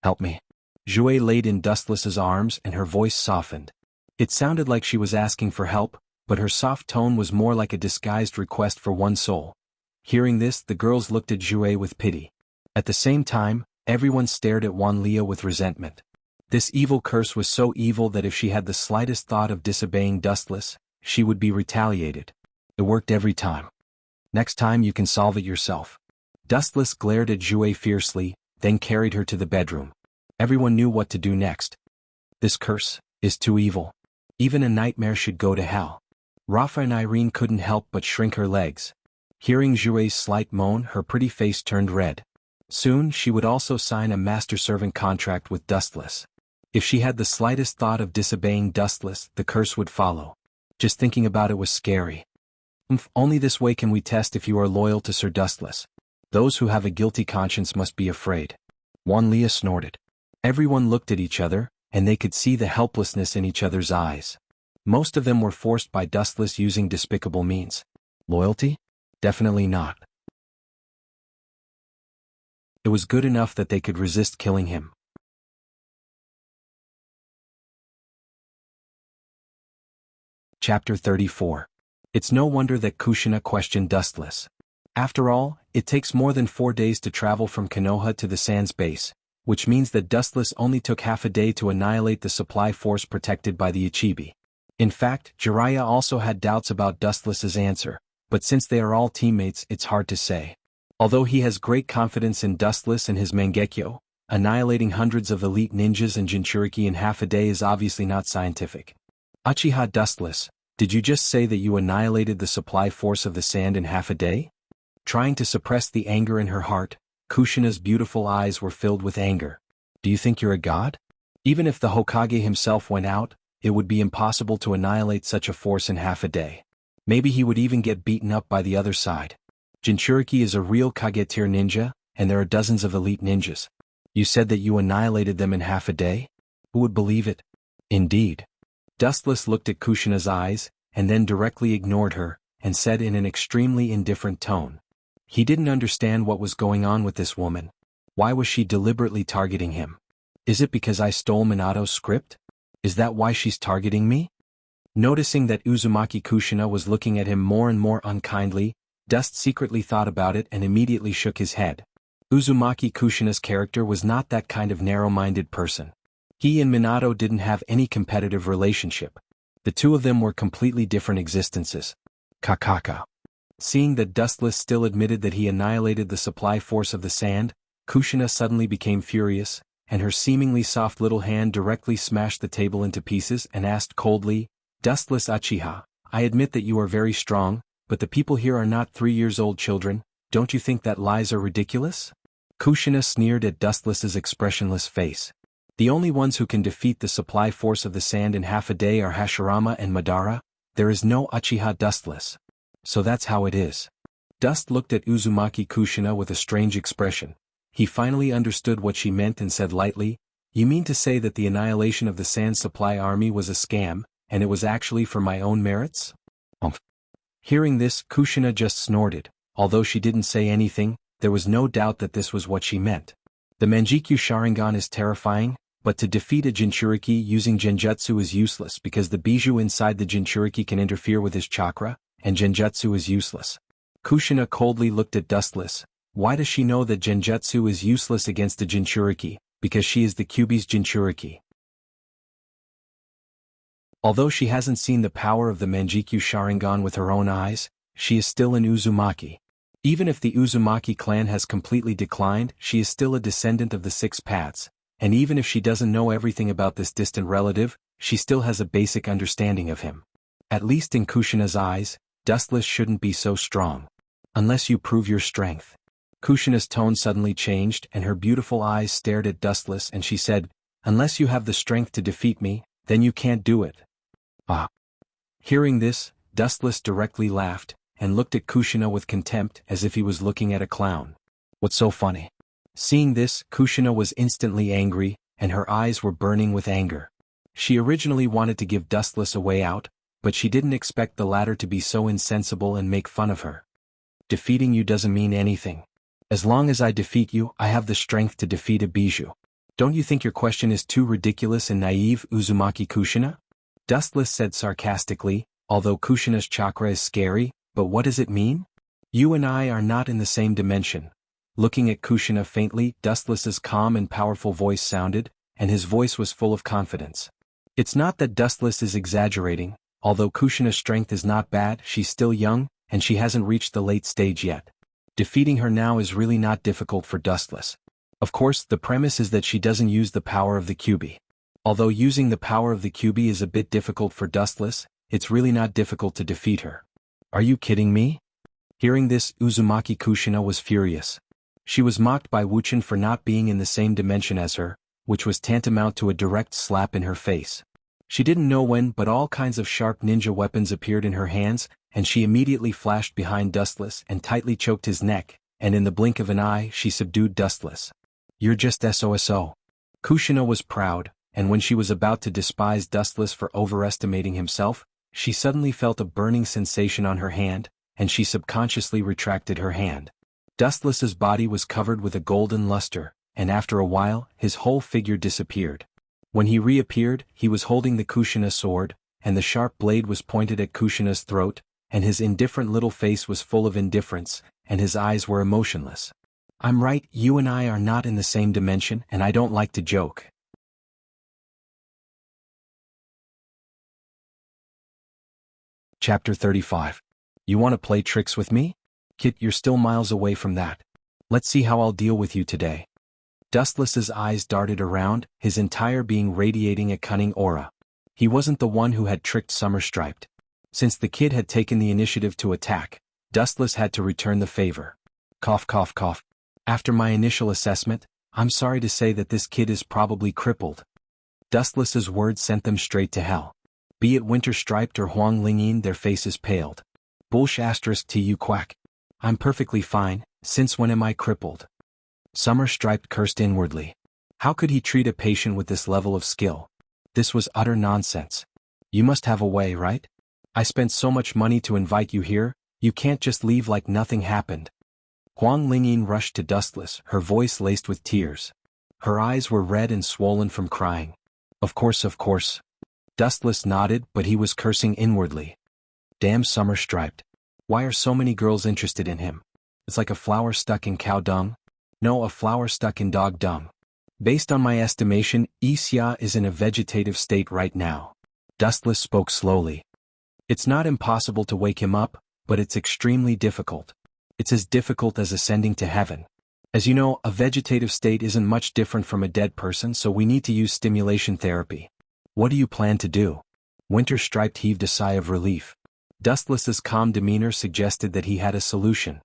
Help me. Jue laid in Dustless's arms and her voice softened. It sounded like she was asking for help, but her soft tone was more like a disguised request for one soul. Hearing this, the girls looked at Jue with pity. At the same time, everyone stared at Wan Lia with resentment. This evil curse was so evil that if she had the slightest thought of disobeying Dustless, she would be retaliated. It worked every time. Next time you can solve it yourself. Dustless glared at Jue fiercely, then carried her to the bedroom. Everyone knew what to do next. This curse is too evil. Even a nightmare should go to hell. Rafa and Irene couldn't help but shrink her legs. Hearing Jue's slight moan, her pretty face turned red. Soon she would also sign a master-servant contract with Dustless. If she had the slightest thought of disobeying Dustless, the curse would follow. Just thinking about it was scary. Only this way can we test if you are loyal to Sir Dustless. Those who have a guilty conscience must be afraid. Wan Lia snorted. Everyone looked at each other, and they could see the helplessness in each other's eyes. Most of them were forced by Dustless using despicable means. Loyalty? Definitely not. It was good enough that they could resist killing him. Chapter 34. It's no wonder that Kushina questioned Dustless. After all, it takes more than 4 days to travel from Konoha to the Sands base, which means that Dustless only took half a day to annihilate the supply force protected by the Ichibi. In fact, Jiraiya also had doubts about Dustless's answer, but since they are all teammates, it's hard to say. Although he has great confidence in Dustless and his Mangekyo, annihilating hundreds of elite ninjas and Jinchuriki in half a day is obviously not scientific. Uchiha Dustless, did you just say that you annihilated the supply force of the sand in half a day? Trying to suppress the anger in her heart, Kushina's beautiful eyes were filled with anger. Do you think you're a god? Even if the Hokage himself went out, it would be impossible to annihilate such a force in half a day. Maybe he would even get beaten up by the other side. Jinchuriki is a real Kage-tier ninja, and there are dozens of elite ninjas. You said that you annihilated them in half a day? Who would believe it? Indeed. Dustless looked at Kushina's eyes, and then directly ignored her, and said in an extremely indifferent tone. He didn't understand what was going on with this woman. Why was she deliberately targeting him? Is it because I stole Minato's script? Is that why she's targeting me? Noticing that Uzumaki Kushina was looking at him more and more unkindly, Dust secretly thought about it and immediately shook his head. Uzumaki Kushina's character was not that kind of narrow-minded person. He and Minato didn't have any competitive relationship. The two of them were completely different existences. Kakaka. Seeing that Dustless still admitted that he annihilated the supply force of the sand, Kushina suddenly became furious, and her seemingly soft little hand directly smashed the table into pieces and asked coldly, Dustless Uchiha, I admit that you are very strong, but the people here are not 3-year-old children, don't you think that lies are ridiculous? Kushina sneered at Dustless's expressionless face. The only ones who can defeat the supply force of the sand in half a day are Hashirama and Madara. There is no Uchiha Dustless. So that's how it is. Dust looked at Uzumaki Kushina with a strange expression. He finally understood what she meant and said lightly, You mean to say that the annihilation of the sand supply army was a scam, and it was actually for my own merits? Hearing this, Kushina just snorted. Although she didn't say anything, there was no doubt that this was what she meant. The Manjikyu Sharingan is terrifying, but to defeat a Jinchuriki using Genjutsu is useless because the Bijou inside the Jinchuriki can interfere with his chakra, and Genjutsu is useless. Kushina coldly looked at Dustless. Why does she know that Genjutsu is useless against the Jinchuriki? Because she is the Kyuubi's Jinchuriki. Although she hasn't seen the power of the Manjikyu Sharingan with her own eyes, she is still an Uzumaki. Even if the Uzumaki clan has completely declined, she is still a descendant of the Six Paths, and even if she doesn't know everything about this distant relative, she still has a basic understanding of him. At least in Kushina's eyes, Dustless shouldn't be so strong. Unless you prove your strength. Kushina's tone suddenly changed and her beautiful eyes stared at Dustless and she said, "Unless you have the strength to defeat me, then you can't do it." Ah. Hearing this, Dustless directly laughed, and looked at Kushina with contempt as if he was looking at a clown. What's so funny? Seeing this, Kushina was instantly angry, and her eyes were burning with anger. She originally wanted to give Dustless a way out, but she didn't expect the latter to be so insensible and make fun of her. Defeating you doesn't mean anything. As long as I defeat you, I have the strength to defeat a Bijou. Don't you think your question is too ridiculous and naive, Uzumaki Kushina? Dustless said sarcastically, although Kushina's chakra is scary, but what does it mean? You and I are not in the same dimension. Looking at Kushina faintly, Dustless's calm and powerful voice sounded, and his voice was full of confidence. It's not that Dustless is exaggerating, although Kushina's strength is not bad, she's still young, and she hasn't reached the late stage yet. Defeating her now is really not difficult for Dustless. Of course, the premise is that she doesn't use the power of the Kyuubi. Although using the power of the Kyuubi is a bit difficult for Dustless, it's really not difficult to defeat her. Are you kidding me? Hearing this, Uzumaki Kushina was furious. She was mocked by Wuchin for not being in the same dimension as her, which was tantamount to a direct slap in her face. She didn't know when, but all kinds of sharp ninja weapons appeared in her hands, and she immediately flashed behind Dustless and tightly choked his neck, and in the blink of an eye she subdued Dustless. You're just SOSO. Kushina was proud, and when she was about to despise Dustless for overestimating himself, she suddenly felt a burning sensation on her hand, and she subconsciously retracted her hand. Dustless's body was covered with a golden luster, and after a while, his whole figure disappeared. When he reappeared, he was holding the Kushina sword, and the sharp blade was pointed at Kushina's throat, and his indifferent little face was full of indifference, and his eyes were emotionless. I'm right, you and I are not in the same dimension, and I don't like to joke. Chapter 35. You want to play tricks with me? Kit, you're still miles away from that. Let's see how I'll deal with you today. Dustless's eyes darted around, his entire being radiating a cunning aura. He wasn't the one who had tricked Summer Striped. Since the kid had taken the initiative to attack, Dustless had to return the favor. Cough cough cough. After my initial assessment, I'm sorry to say that this kid is probably crippled. Dustless's words sent them straight to hell. Be it Winter Striped or Huang Lingyin, their faces paled. Bullsh asterisk tu quack. I'm perfectly fine, since when am I crippled? Summer Striped cursed inwardly. How could he treat a patient with this level of skill? This was utter nonsense. You must have a way, right? I spent so much money to invite you here, you can't just leave like nothing happened. Huang Lingyin rushed to Dustless, her voice laced with tears. Her eyes were red and swollen from crying. Of course, of course. Dustless nodded, but he was cursing inwardly. Damn Summer Striped. Why are so many girls interested in him? It's like a flower stuck in cow dung. No, a flower stuck in dog dung. Based on my estimation, Isya is in a vegetative state right now. Dustless spoke slowly. It's not impossible to wake him up, but it's extremely difficult. It's as difficult as ascending to heaven. As you know, a vegetative state isn't much different from a dead person, so we need to use stimulation therapy. What do you plan to do? Winter Striped heaved a sigh of relief. Dustless's calm demeanor suggested that he had a solution.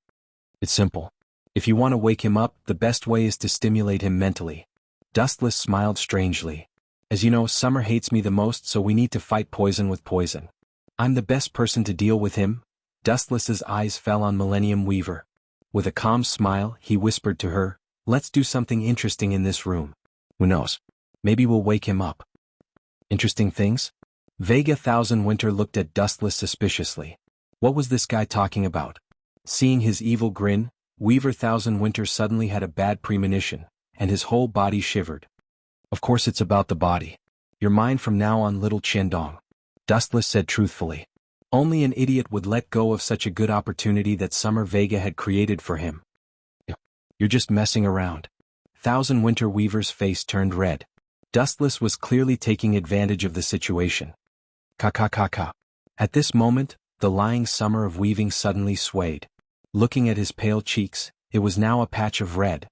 It's simple. If you want to wake him up, the best way is to stimulate him mentally. Dustless smiled strangely. As you know, Summer hates me the most, so we need to fight poison with poison. I'm the best person to deal with him. Dustless's eyes fell on Millennium Weaver. With a calm smile, he whispered to her, let's do something interesting in this room. Who knows? Maybe we'll wake him up. Interesting things? Vega Thousand Winter looked at Dustless suspiciously. What was this guy talking about? Seeing his evil grin, Weaver Thousand Winter suddenly had a bad premonition, and his whole body shivered. Of course it's about the body. Your mind from now on, little Chendong. Dustless said truthfully. Only an idiot would let go of such a good opportunity that Summer Vega had created for him. You're just messing around. Thousand Winter Weaver's face turned red. Dustless was clearly taking advantage of the situation. Ka. At this moment, the lying Summer of Weaving suddenly swayed. Looking at his pale cheeks, it was now a patch of red.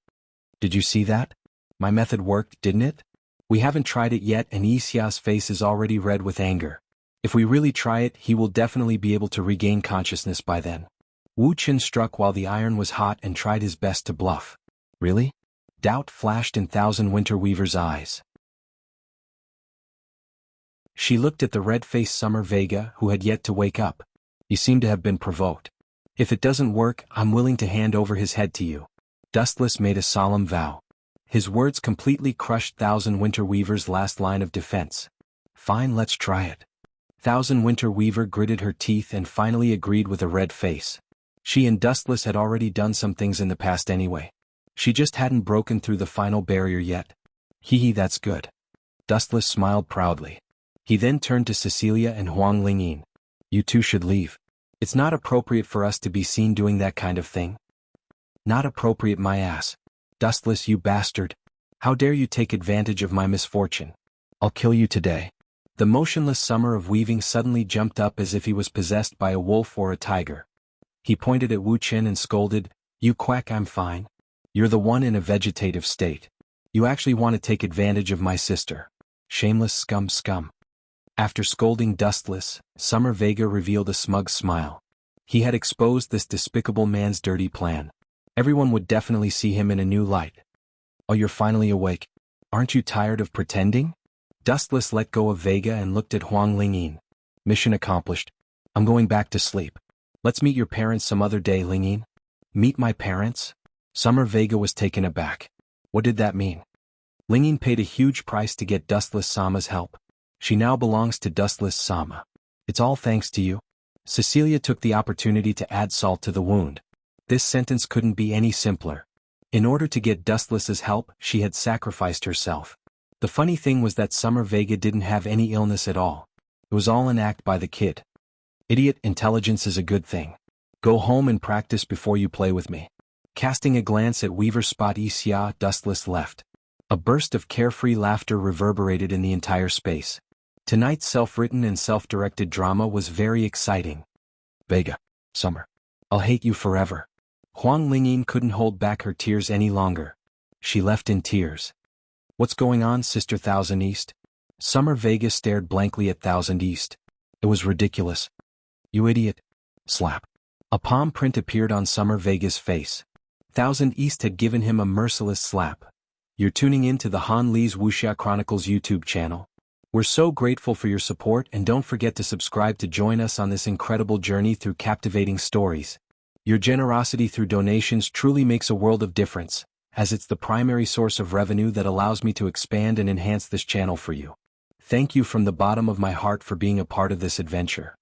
Did you see that? My method worked, didn't it? We haven't tried it yet and Wuxia's face is already red with anger. If we really try it, he will definitely be able to regain consciousness by then. Wu Qin struck while the iron was hot and tried his best to bluff. Really? Doubt flashed in Thousand Winter Weaver's eyes. She looked at the red-faced Summer Vega, who had yet to wake up. You seem to have been provoked. If it doesn't work, I'm willing to hand over his head to you. Dustless made a solemn vow. His words completely crushed Thousand Winter Weaver's last line of defense. Fine, let's try it. Thousand Winter Weaver gritted her teeth and finally agreed with a red face. She and Dustless had already done some things in the past anyway. She just hadn't broken through the final barrier yet. Hee, that's good. Dustless smiled proudly. He then turned to Cecilia and Huang Lingyin. You two should leave. It's not appropriate for us to be seen doing that kind of thing. Not appropriate, my ass. Dustless, you bastard. How dare you take advantage of my misfortune? I'll kill you today. The motionless Summer of Weaving suddenly jumped up as if he was possessed by a wolf or a tiger. He pointed at Wu Qin and scolded, You quack, I'm fine. You're the one in a vegetative state. You actually want to take advantage of my sister. Shameless scum. After scolding Dustless, Summer Vega revealed a smug smile. He had exposed this despicable man's dirty plan. Everyone would definitely see him in a new light. Oh, you're finally awake. Aren't you tired of pretending? Dustless let go of Vega and looked at Huang Lingyin. Mission accomplished. I'm going back to sleep. Let's meet your parents some other day, Lingyin. Meet my parents? Summer Vega was taken aback. What did that mean? Lingyin paid a huge price to get Dustless Sama's help. She now belongs to Dustless Sama. It's all thanks to you. Cecilia took the opportunity to add salt to the wound. This sentence couldn't be any simpler. In order to get Dustless's help, she had sacrificed herself. The funny thing was that Summer Vega didn't have any illness at all. It was all an act by the kid. Idiot, intelligence is a good thing. Go home and practice before you play with me. Casting a glance at Weaver Spot Wuxia, Dustless left. A burst of carefree laughter reverberated in the entire space. Tonight's self-written and self-directed drama was very exciting. Vega, Summer, I'll hate you forever. Huang Lingyin couldn't hold back her tears any longer. She left in tears. What's going on, Sister Thousand East? Summer Vega stared blankly at Thousand East. It was ridiculous. You idiot. Slap. A palm print appeared on Summer Vega's face. Thousand East had given him a merciless slap. You're tuning in to the Han Lee's Wuxia Chronicles YouTube channel. We're so grateful for your support and don't forget to subscribe to join us on this incredible journey through captivating stories. Your generosity through donations truly makes a world of difference, as it's the primary source of revenue that allows me to expand and enhance this channel for you. Thank you from the bottom of my heart for being a part of this adventure.